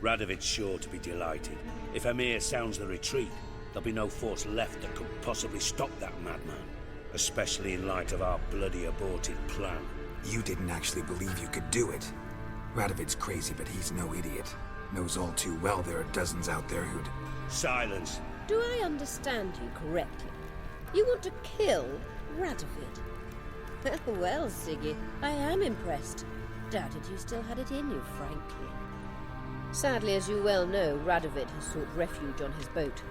Radovid's sure to be delighted. If Emir sounds the retreat, there'll be no force left that could possibly stop that madman. Especially in light of our bloody aborted plan. You didn't actually believe you could do it. Radovid's crazy, but he's no idiot. Knows all too well there are dozens out there who'd... Silence. Do I understand you correctly? You want to kill Radovid? Well, Siggy, I am impressed. Doubted you still had it in you, frankly. Sadly, as you well know, Radovid has sought refuge on his boat.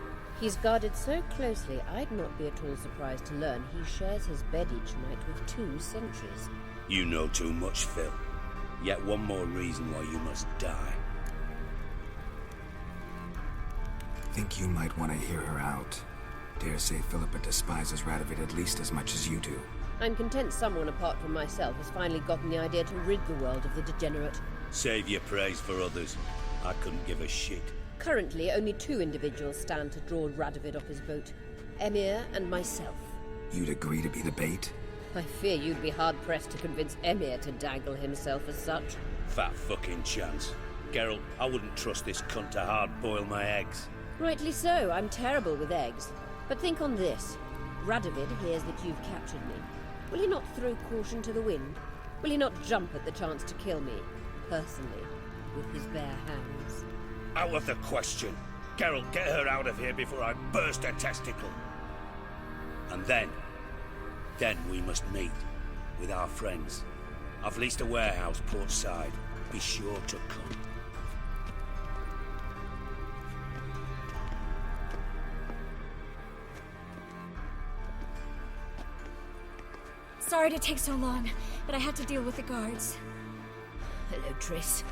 He's guarded so closely, I'd not be at all surprised to learn he shares his bed each night with 2 sentries. You know too much, Phil. Yet one more reason why you must die. Think you might want to hear her out. Dare say Philippa despises Radovid at least as much as you do. I'm content someone apart from myself has finally gotten the idea to rid the world of the degenerate. Save your praise for others. I couldn't give a shit. Currently, only 2 individuals stand to draw Radovid off his boat. Emir and myself. You'd agree to be the bait? I fear you'd be hard-pressed to convince Emir to dangle himself as such. Fat fucking chance. Geralt, I wouldn't trust this cunt to hard-boil my eggs. Rightly so, I'm terrible with eggs. But think on this. Radovid hears that you've captured me. Will he not throw caution to the wind? Will he not jump at the chance to kill me, personally, with his bare hands? Out of the question. Geralt, get her out of here before I burst her testicle. And then we must meet with our friends. I've leased a warehouse port side. Be sure to come. Sorry to take so long, but I had to deal with the guards. Hello, Triss.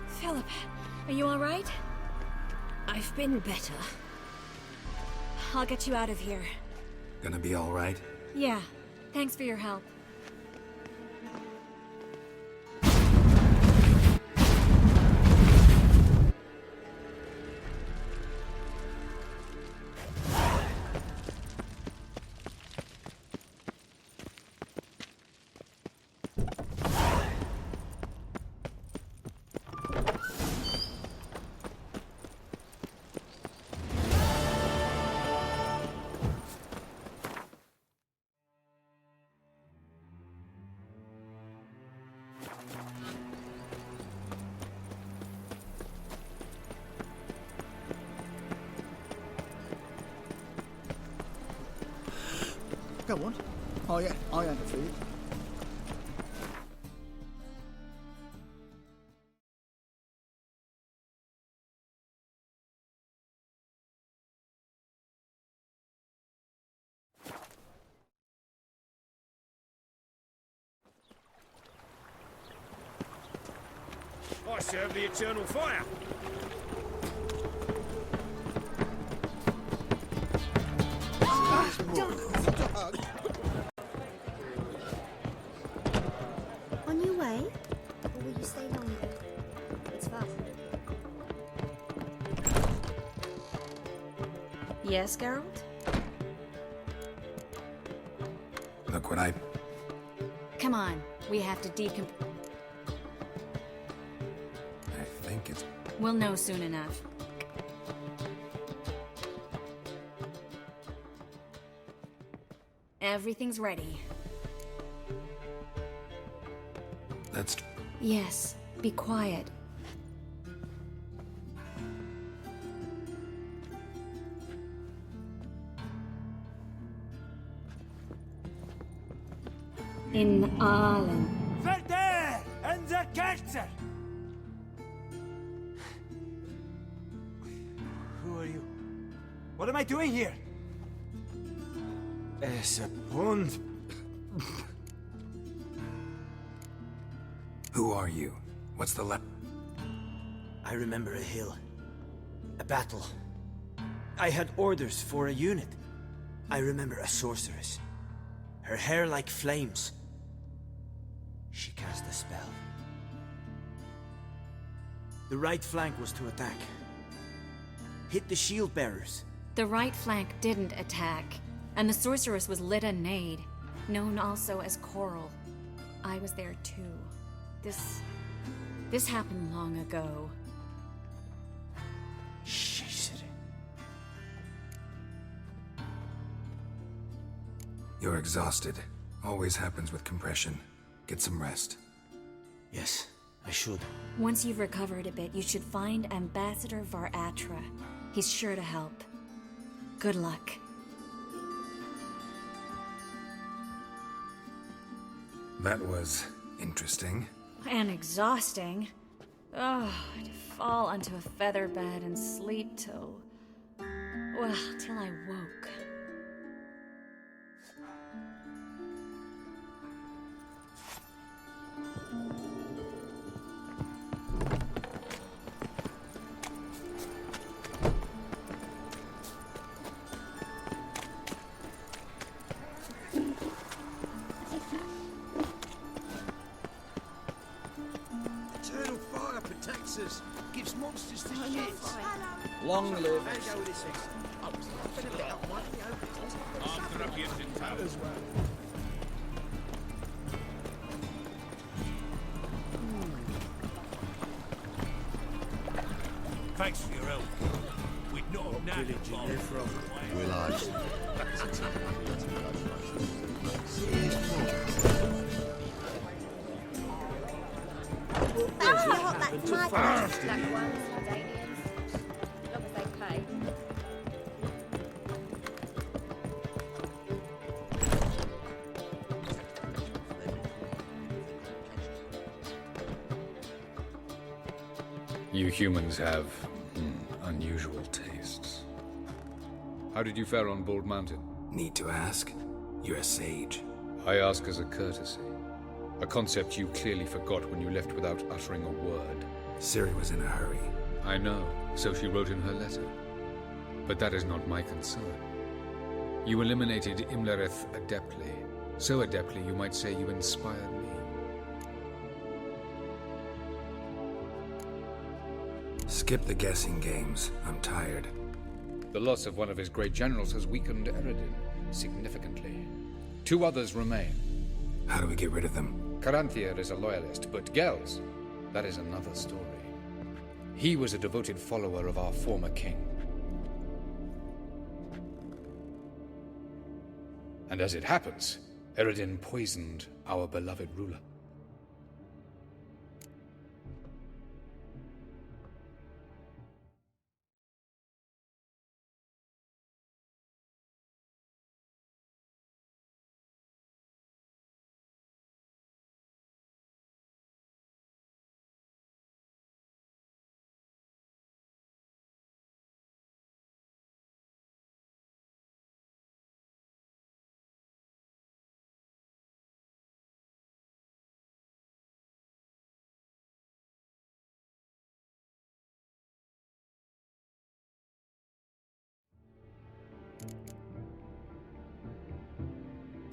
Philip, are you all right? I've been better. I'll get you out of here. Gonna be all right? Yeah, thanks for your help. Go on. I ain't afraid. I serve the eternal fire. On your way? Or will you stay longer? It's far. Yes, Geralt? Look what I... Come on, we have to decomp... I think it's... We'll know soon enough. Everything's ready. Let's... Yes, be quiet. In Aalen. Verder and the Kerzer! Who are you? What am I doing here? Es a pond. Who are you? What's the I remember a hill. A battle. I had orders for a unit. I remember a sorceress. Her hair like flames. She cast a spell. The right flank was to attack. Hit the shield bearers. The right flank didn't attack, and the sorceress was Lyda Nade, known also as Coral. I was there too. This happened long ago. You're exhausted. Always happens with compression. Get some rest. Yes, I should. Once you've recovered a bit, you should find Ambassador Var-Atra. He's sure to help. Good luck. That was interesting. And exhausting. Oh, to fall onto a feather bed and sleep till... well, till I woke. Eternal fire protects us. Gives monsters the shits. Long live. After abuse in town as well. Thanks for your help. We'd not have known it long. Will I? That's my black ones, Danians. As long as they pay. You humans have unusual tastes. How did you fare on Bald Mountain? Need to ask? You're a sage. I ask as a courtesy. A concept you clearly forgot when you left without uttering a word. Ciri was in a hurry. I know, so she wrote in her letter. But that is not my concern. You eliminated Imlerith adeptly. So adeptly you might say you inspired me. Skip the guessing games. I'm tired. The loss of one of his great generals has weakened Eredin significantly. 2 others remain. How do we get rid of them? Caranthier is a loyalist, but Gels, that is another story. He was a devoted follower of our former king. And as it happens, Eredin poisoned our beloved ruler.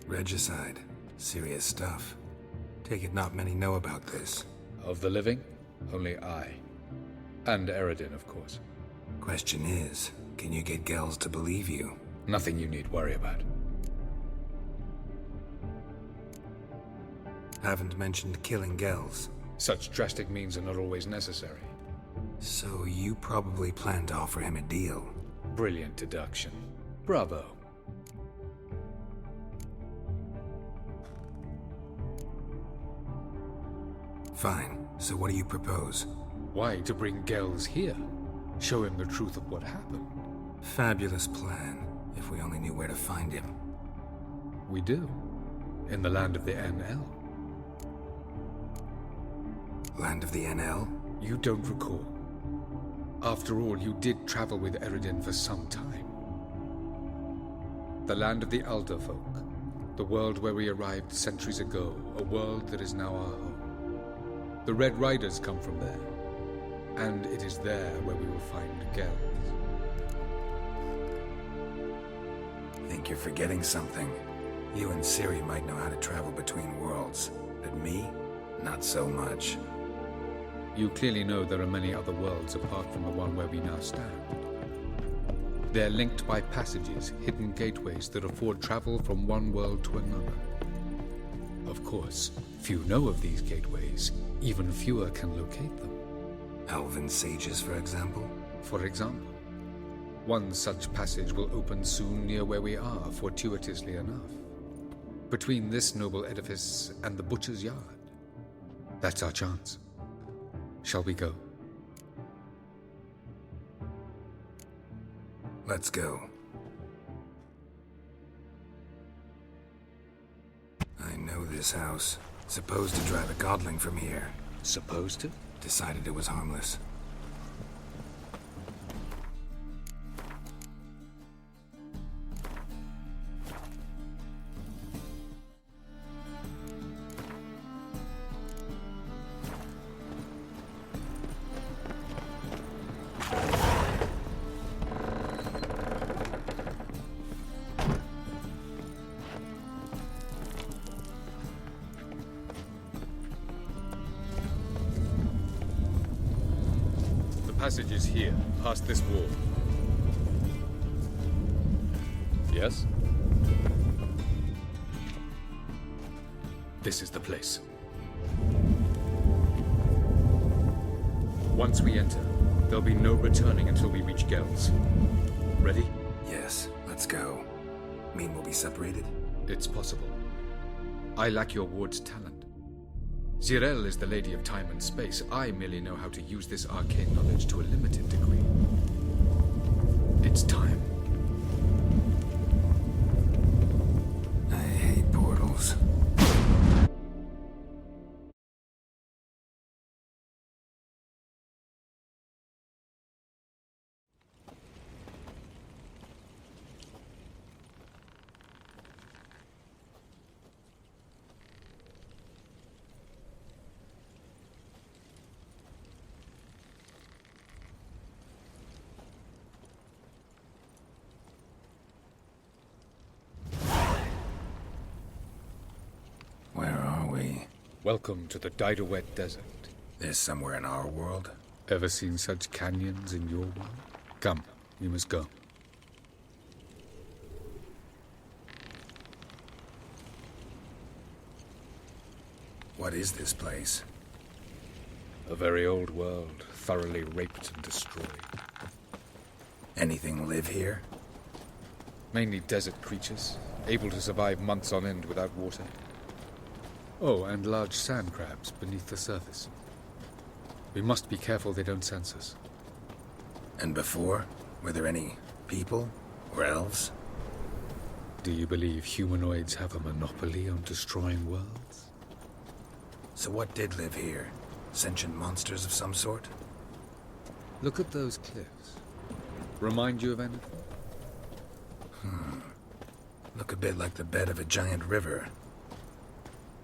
Regicide. Serious stuff. Take it not many know about this. Of the living, only I. And Eredin, of course. Question is, can you get Gels to believe you? Nothing you need worry about. Haven't mentioned killing Gels. Such drastic means are not always necessary. So you probably plan to offer him a deal. Brilliant deduction. Bravo. Fine. So what do you propose? Why, to bring Gels here. Show him the truth of what happened. Fabulous plan, if we only knew where to find him. We do. In the land of the NL. Land of the NL? You don't recall. After all, you did travel with Eredin for some time. The land of the Alder folk. The world where we arrived centuries ago. A world that is now our home. The Red Riders come from there. And it is there where we will find Gels. Think you're forgetting something. You and Ciri might know how to travel between worlds, but me, not so much. You clearly know there are many other worlds apart from the one where we now stand. They're linked by passages, hidden gateways that afford travel from one world to another. Of course, few know of these gateways. Even fewer can locate them. Elven sages, for example? For example. One such passage will open soon near where we are, fortuitously enough. Between this noble edifice and the butcher's yard. That's our chance. Shall we go? Let's go. I know this house. Supposed to drive a godling from here. Supposed to? Decided it was harmless. Passage is here, past this wall. Yes? This is the place. Once we enter, there'll be no returning until we reach Gels. Ready? Yes, let's go. Mean we'll be separated? It's possible. I lack your ward's talent. Zirel is the Lady of Time and Space. I merely know how to use this arcane knowledge to a limited degree. It's time. I hate portals. Welcome to the Daidaret Desert. This somewhere in our world? Ever seen such canyons in your world? Come, we must go. What is this place? A very old world, thoroughly raped and destroyed. Anything live here? Mainly desert creatures, able to survive months on end without water. Oh, and large sand crabs beneath the surface. We must be careful they don't sense us. And before? Were there any people? Or elves? Do you believe humanoids have a monopoly on destroying worlds? So what did live here? Sentient monsters of some sort? Look at those cliffs. Remind you of anything? Look a bit like the bed of a giant river.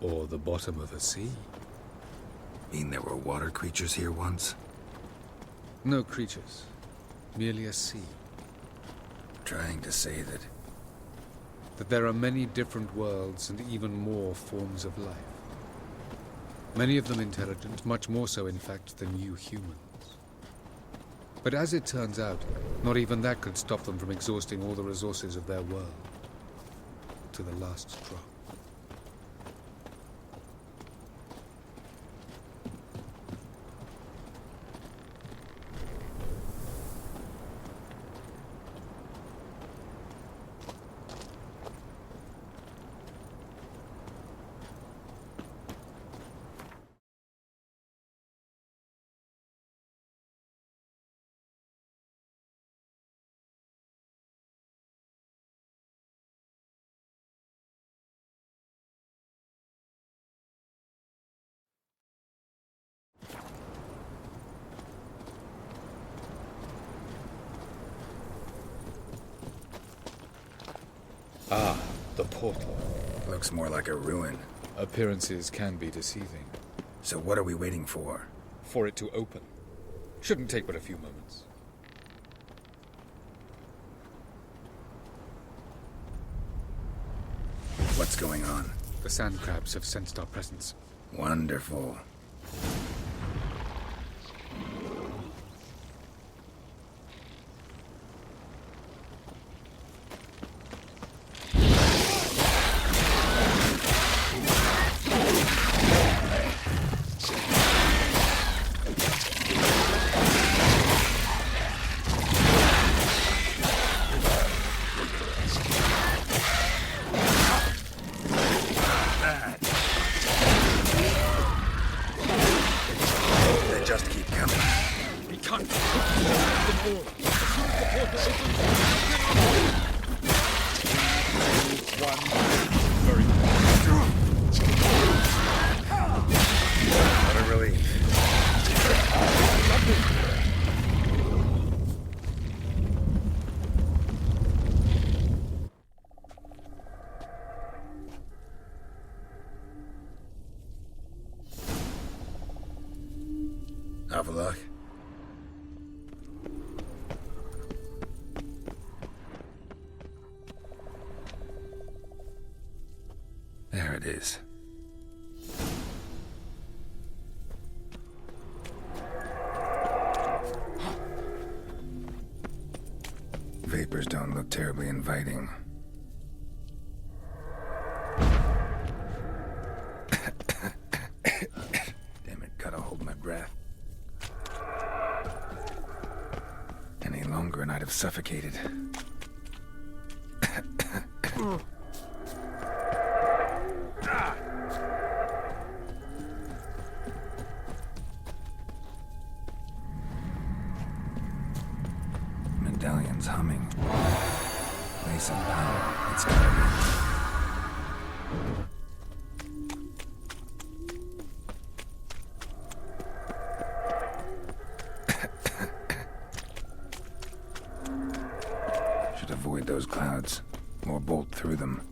Or the bottom of a sea. Mean there were water creatures here once? No creatures. Merely a sea. Trying to say that... that there are many different worlds and even more forms of life. Many of them intelligent, much more so in fact than you humans. But as it turns out, not even that could stop them from exhausting all the resources of their world. To the last drop. Ah, the portal. Looks more like a ruin. Appearances can be deceiving. So what are we waiting for? For it to open. Shouldn't take but a few moments. What's going on? The sand crabs have sensed our presence. Wonderful. Avallac'h? There it is. Vapors don't look terribly inviting. Damn it, gotta hold my breath. Any longer and I'd have suffocated. Medallion's humming. Place of power. It's gotta be. Should avoid those clouds, or bolt through them.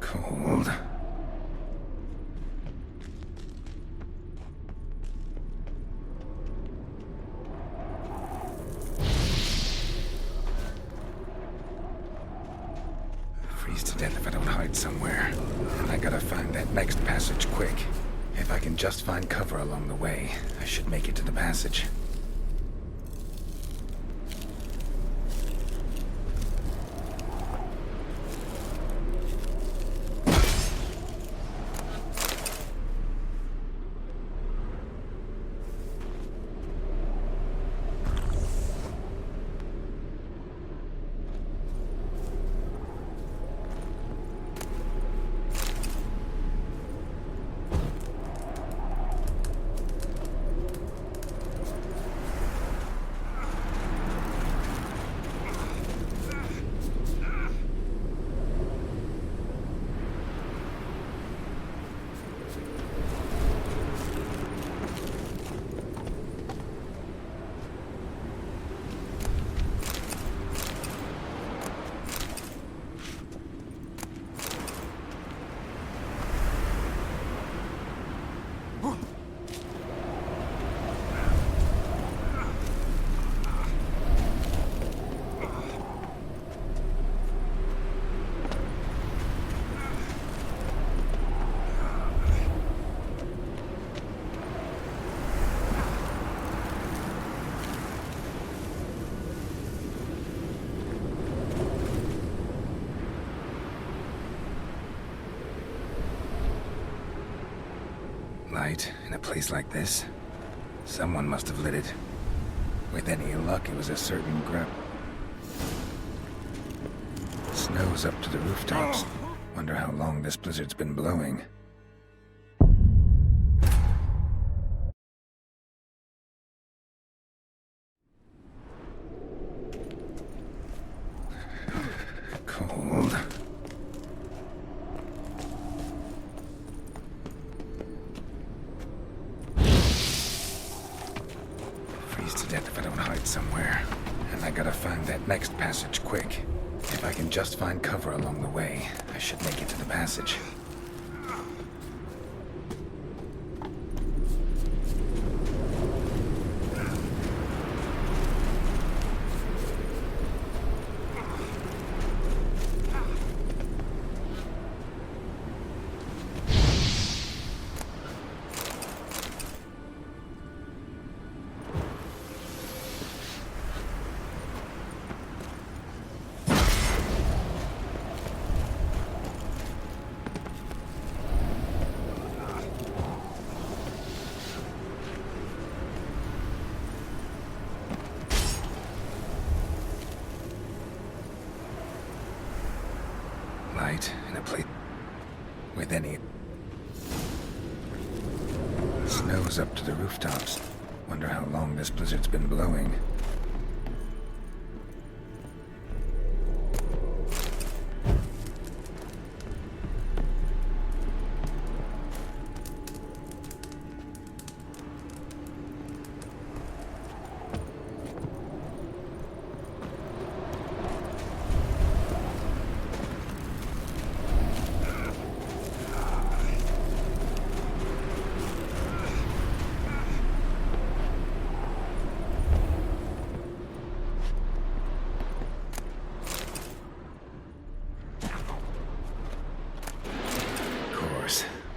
Cold. Freeze to death if I don't hide somewhere. And I gotta find that next passage quick. If I can just find cover along the way, I should make it to the passage. light in a place like this? Someone must have lit it. With any luck, it was a certain Snow's up to the rooftops. Wonder how long this blizzard's been blowing. Cold. Freeze to death if I don't hide somewhere. And I gotta find that next passage quick. If I can just find cover along the way, I should make it to the passage. Light in a place with any. Snow's up to the rooftops. Wonder how long this blizzard's been blowing.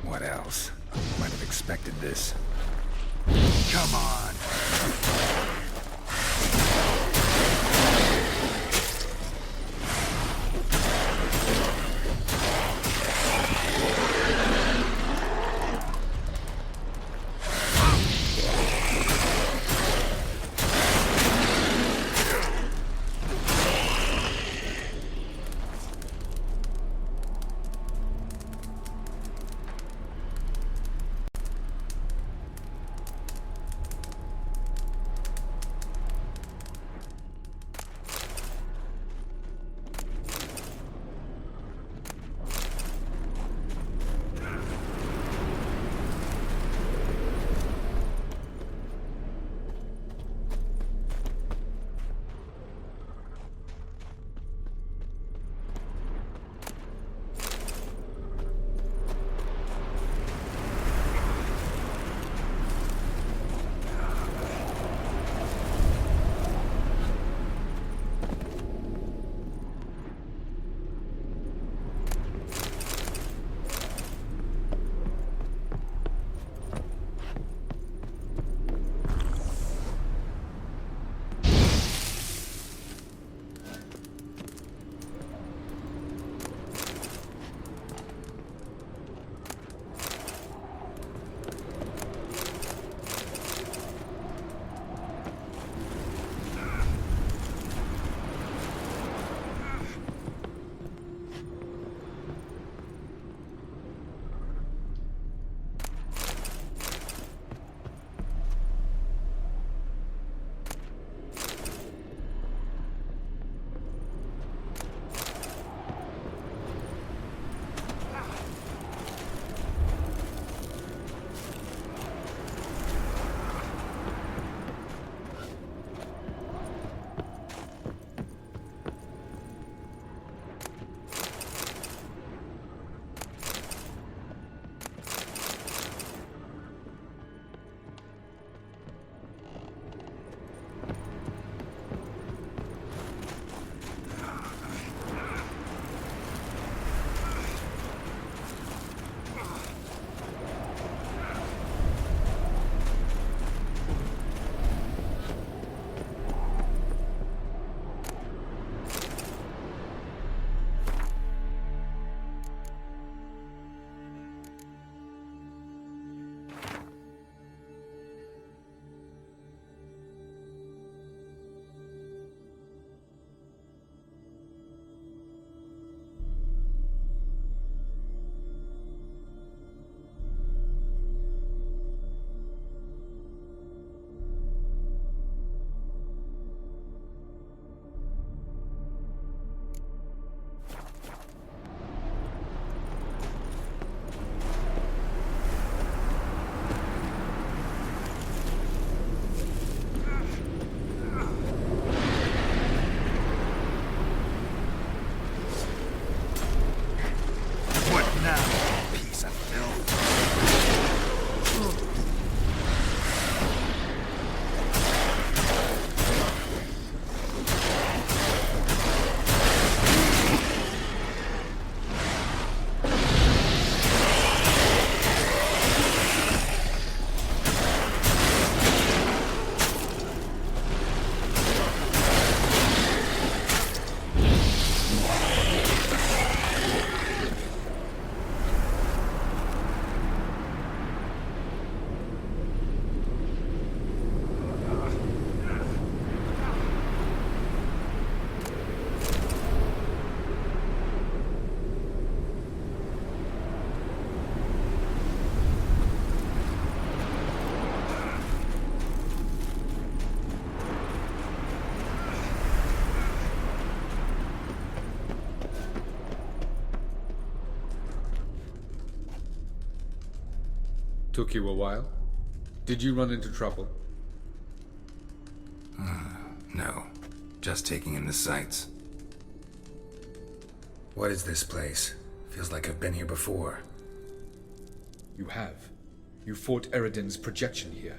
What else? Might have expected this. Come on! Took you a while? Did you run into trouble? No. Just taking in the sights. What is this place? Feels like I've been here before. You have. You fought Eredin's projection here.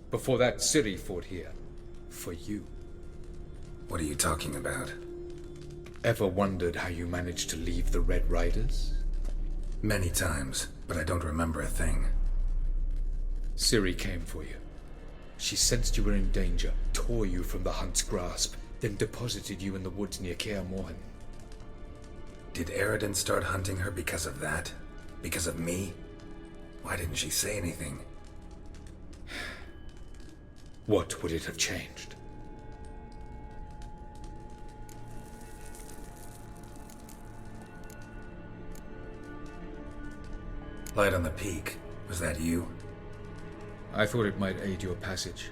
Before that, Ciri fought here. For you. What are you talking about? Ever wondered how you managed to leave the Red Riders? Many times, but I don't remember a thing. Ciri came for you. She sensed you were in danger, tore you from the Hunt's grasp, then deposited you in the woods near Kaer Morhen. Did Eredin start hunting her because of that? Because of me? Why didn't she say anything? What would it have changed? Light on the peak. Was that you? I thought it might aid your passage.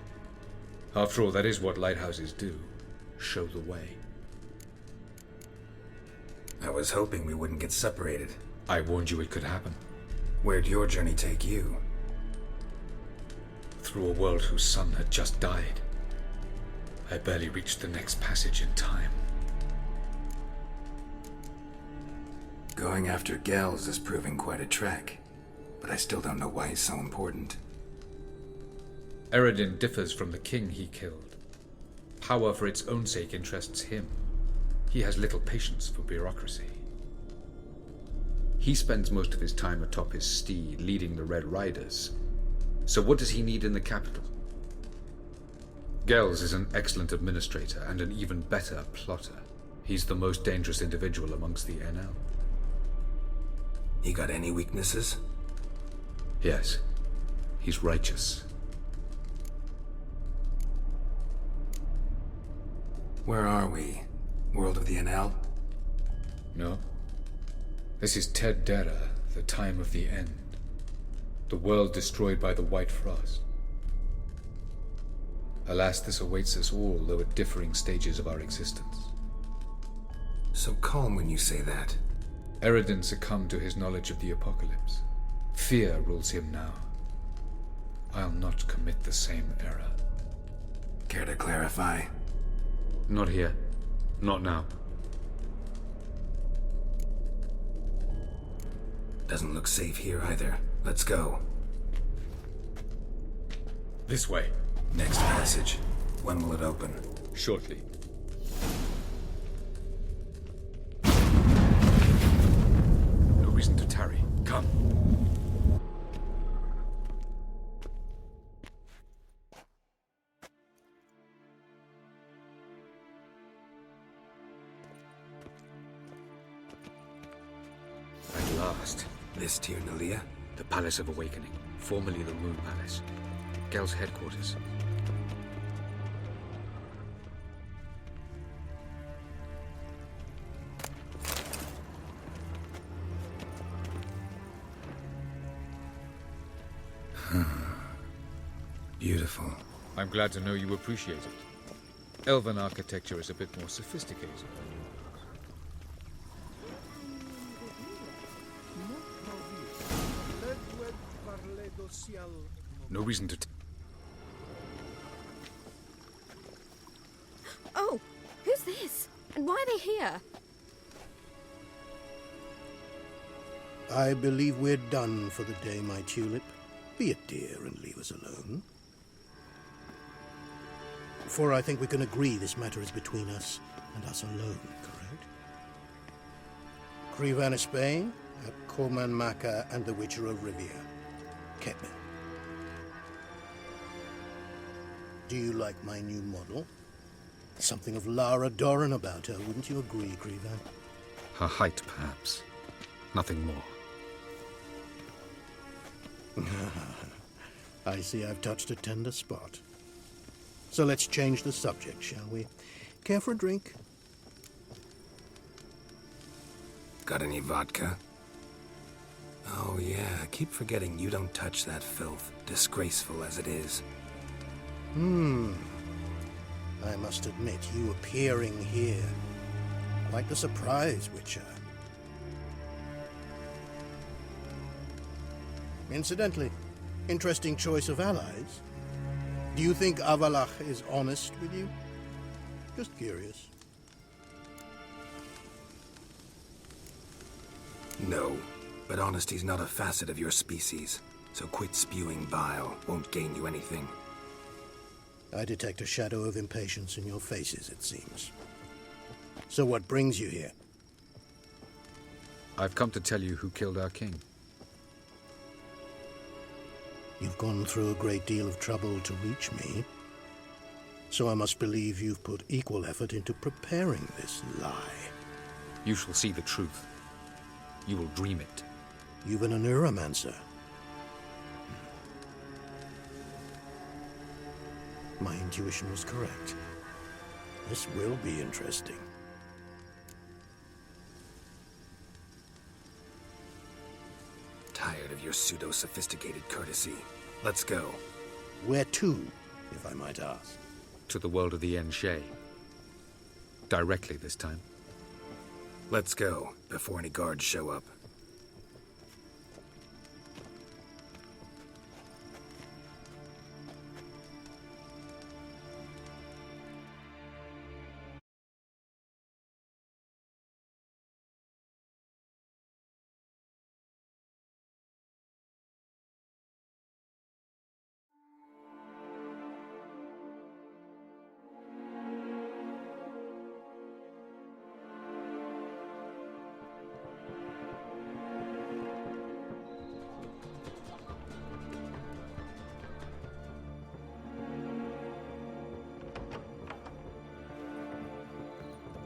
After all, that is what lighthouses do. Show the way. I was hoping we wouldn't get separated. I warned you it could happen. Where'd your journey take you? Through a world whose sun had just died. I barely reached the next passage in time. Going after Gels is proving quite a trek, but I still don't know why he's so important. Eredin differs from the king he killed. Power for its own sake interests him. He has little patience for bureaucracy. He spends most of his time atop his steed, leading the Red Riders. So what does he need in the capital? Gels is an excellent administrator and an even better plotter. He's the most dangerous individual amongst the NL. He got any weaknesses? Yes. He's righteous. Where are we? World of the NL? No. This is Ted Dera, the time of the end. The world destroyed by the White Frost. Alas, this awaits us all, though at differing stages of our existence. So calm when you say that. Eredin succumbed to his knowledge of the apocalypse. Fear rules him now. I'll not commit the same error. Care to clarify? Not here. Not now. Doesn't look safe here either. Let's go. This way. Next passage. When will it open? Shortly. No reason to tarry. Come. At last. This Tyr Nalia? The Palace of Awakening, formerly the Rune Palace. Gel's headquarters. Beautiful. I'm glad to know you appreciate it. Elven architecture is a bit more sophisticated. No reason to... Oh, who's this? And why are they here? I believe we're done for the day, my tulip. Be a dear and leave us alone. For I think we can agree this matter is between us and us alone, correct? Crevan Spain, at Corman Maka and the Witcher of Rivia. Ketman. Do you like my new model? Something of Lara Doran about her, wouldn't you agree, Crevan? Her height, perhaps. Nothing more. I see I've touched a tender spot. So let's change the subject, shall we? Care for a drink? Got any vodka? Oh yeah, I keep forgetting you don't touch that filth, disgraceful as it is. I must admit, you appearing here, quite the surprise, Witcher. Incidentally, Interesting choice of allies. Do you think Avalach is honest with you? Just curious. No, but honesty's not a facet of your species, so quit spewing bile. Won't gain you anything. I detect a shadow of impatience in your faces, it seems. So what brings you here? I've come to tell you who killed our king. You've gone through a great deal of trouble to reach me, so I must believe you've put equal effort into preparing this lie. You shall see the truth. You will dream it. You've been a neuromancer. My intuition was correct. This will be interesting. Tired of your pseudo-sophisticated courtesy. Let's go. Where to, if I might ask? To the world of the Enshe. Directly this time. Let's go, before any guards show up.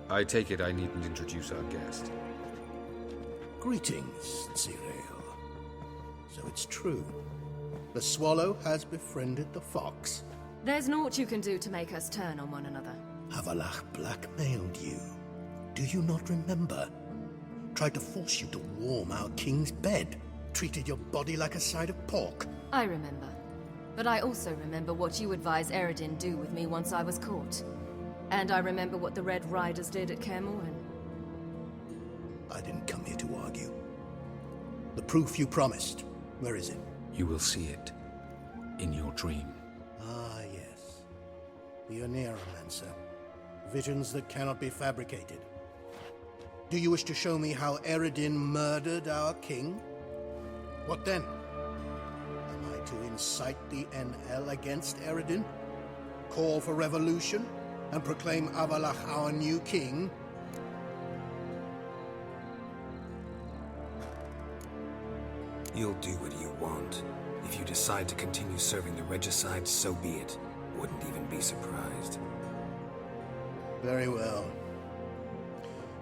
I take it I needn't introduce our guest. Greetings, Cyril. So it's true. The swallow has befriended the fox. There's naught you can do to make us turn on one another. Avalach blackmailed you. Do you not remember? Tried to force you to warm our king's bed. Treated your body like a side of pork. I remember. But I also remember what you advised Eredin do with me once I was caught. And I remember what the Red Riders did at Kaer Morhen. I didn't come here to argue. The proof you promised, where is it? You will see it in your dream. Ah, yes. The Oneiromancer. Visions that cannot be fabricated. Do you wish to show me how Eredin murdered our king? What then? Am I to incite the NL against Eredin? Call for revolution? And proclaim Avalach our new king? You'll do what you want. If you decide to continue serving the regicide, so be it. Wouldn't even be surprised. Very well.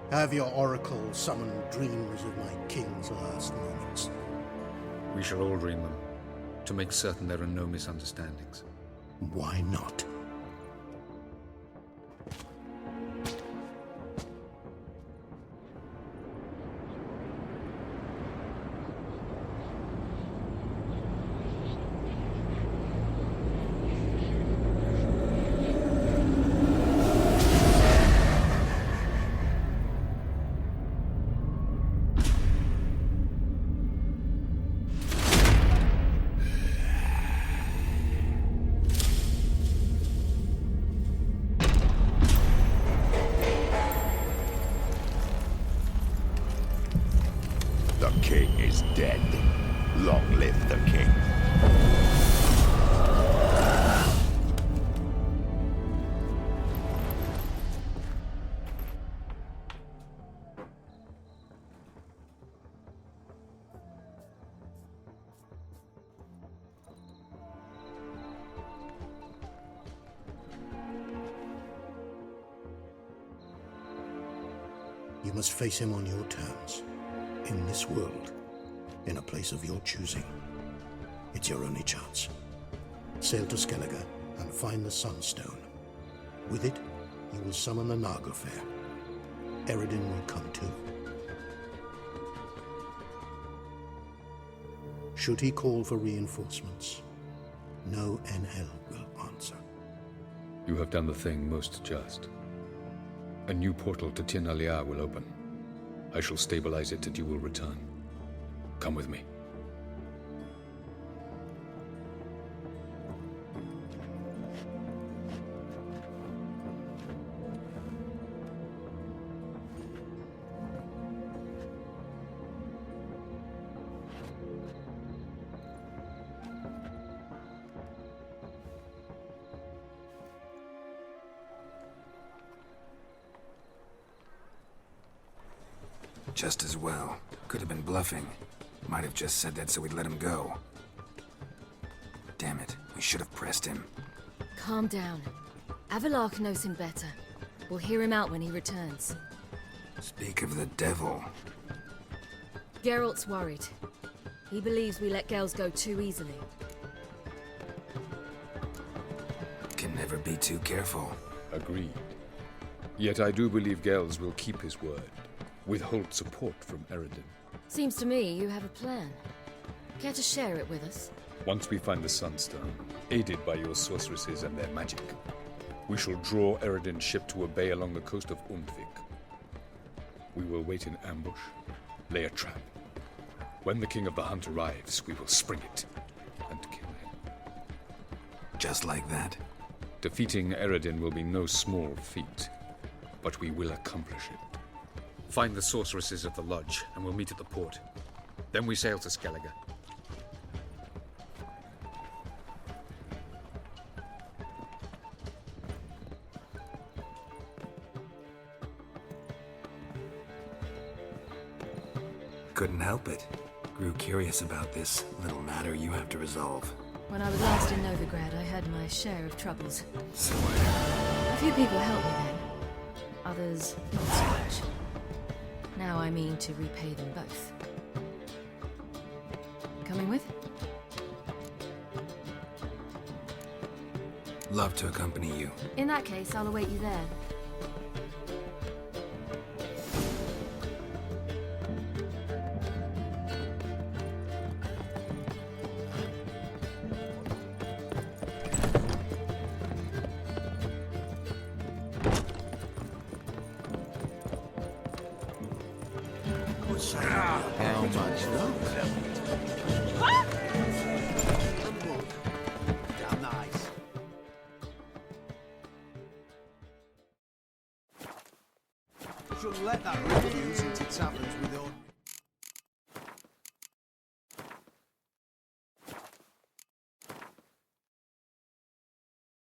Have your oracle summon dreams of my king's last moments. We shall all dream them, to make certain there are no misunderstandings. Why not? The king is dead. Long live the king. You must face him on your terms. In this world, in a place of your choosing. It's your only chance. Sail to Skellige and find the Sunstone. With it, you will summon the Naglfar. Eredin will come too. Should he call for reinforcements, no NL will answer. You have done the thing most just. A new portal to Tir na Liar will open. I shall stabilize it and you will return. Come with me. Just as well. Could have been bluffing. Might have just said that so we'd let him go. Damn it, we should have pressed him. Calm down. Avalok knows him better. We'll hear him out when he returns. Speak of the devil. Geralt's worried. He believes we let Gels go too easily. Can never be too careful. Agreed. Yet I do believe Gels will keep his word. Withhold support from Eredin. Seems to me you have a plan. Care to share it with us? Once we find the Sunstone, aided by your sorceresses and their magic, we shall draw Eredin's ship to a bay along the coast of Undvik. We will wait in ambush, lay a trap. When the King of the Hunt arrives, we will spring it and kill him. Just like that? Defeating Eredin will be no small feat, but we will accomplish it. Find the sorceresses of the lodge, and we'll meet at the port. Then we sail to Skellige. Couldn't help it. Grew curious about this little matter you have to resolve. When I was last in Novigrad, I had my share of troubles. So A few people helped me then. Others, not so much. Now I mean to repay them both. Coming with? Love to accompany you. In that case, I'll await you there. How much love? Damn nice. Shouldn't let that refuse into taverns with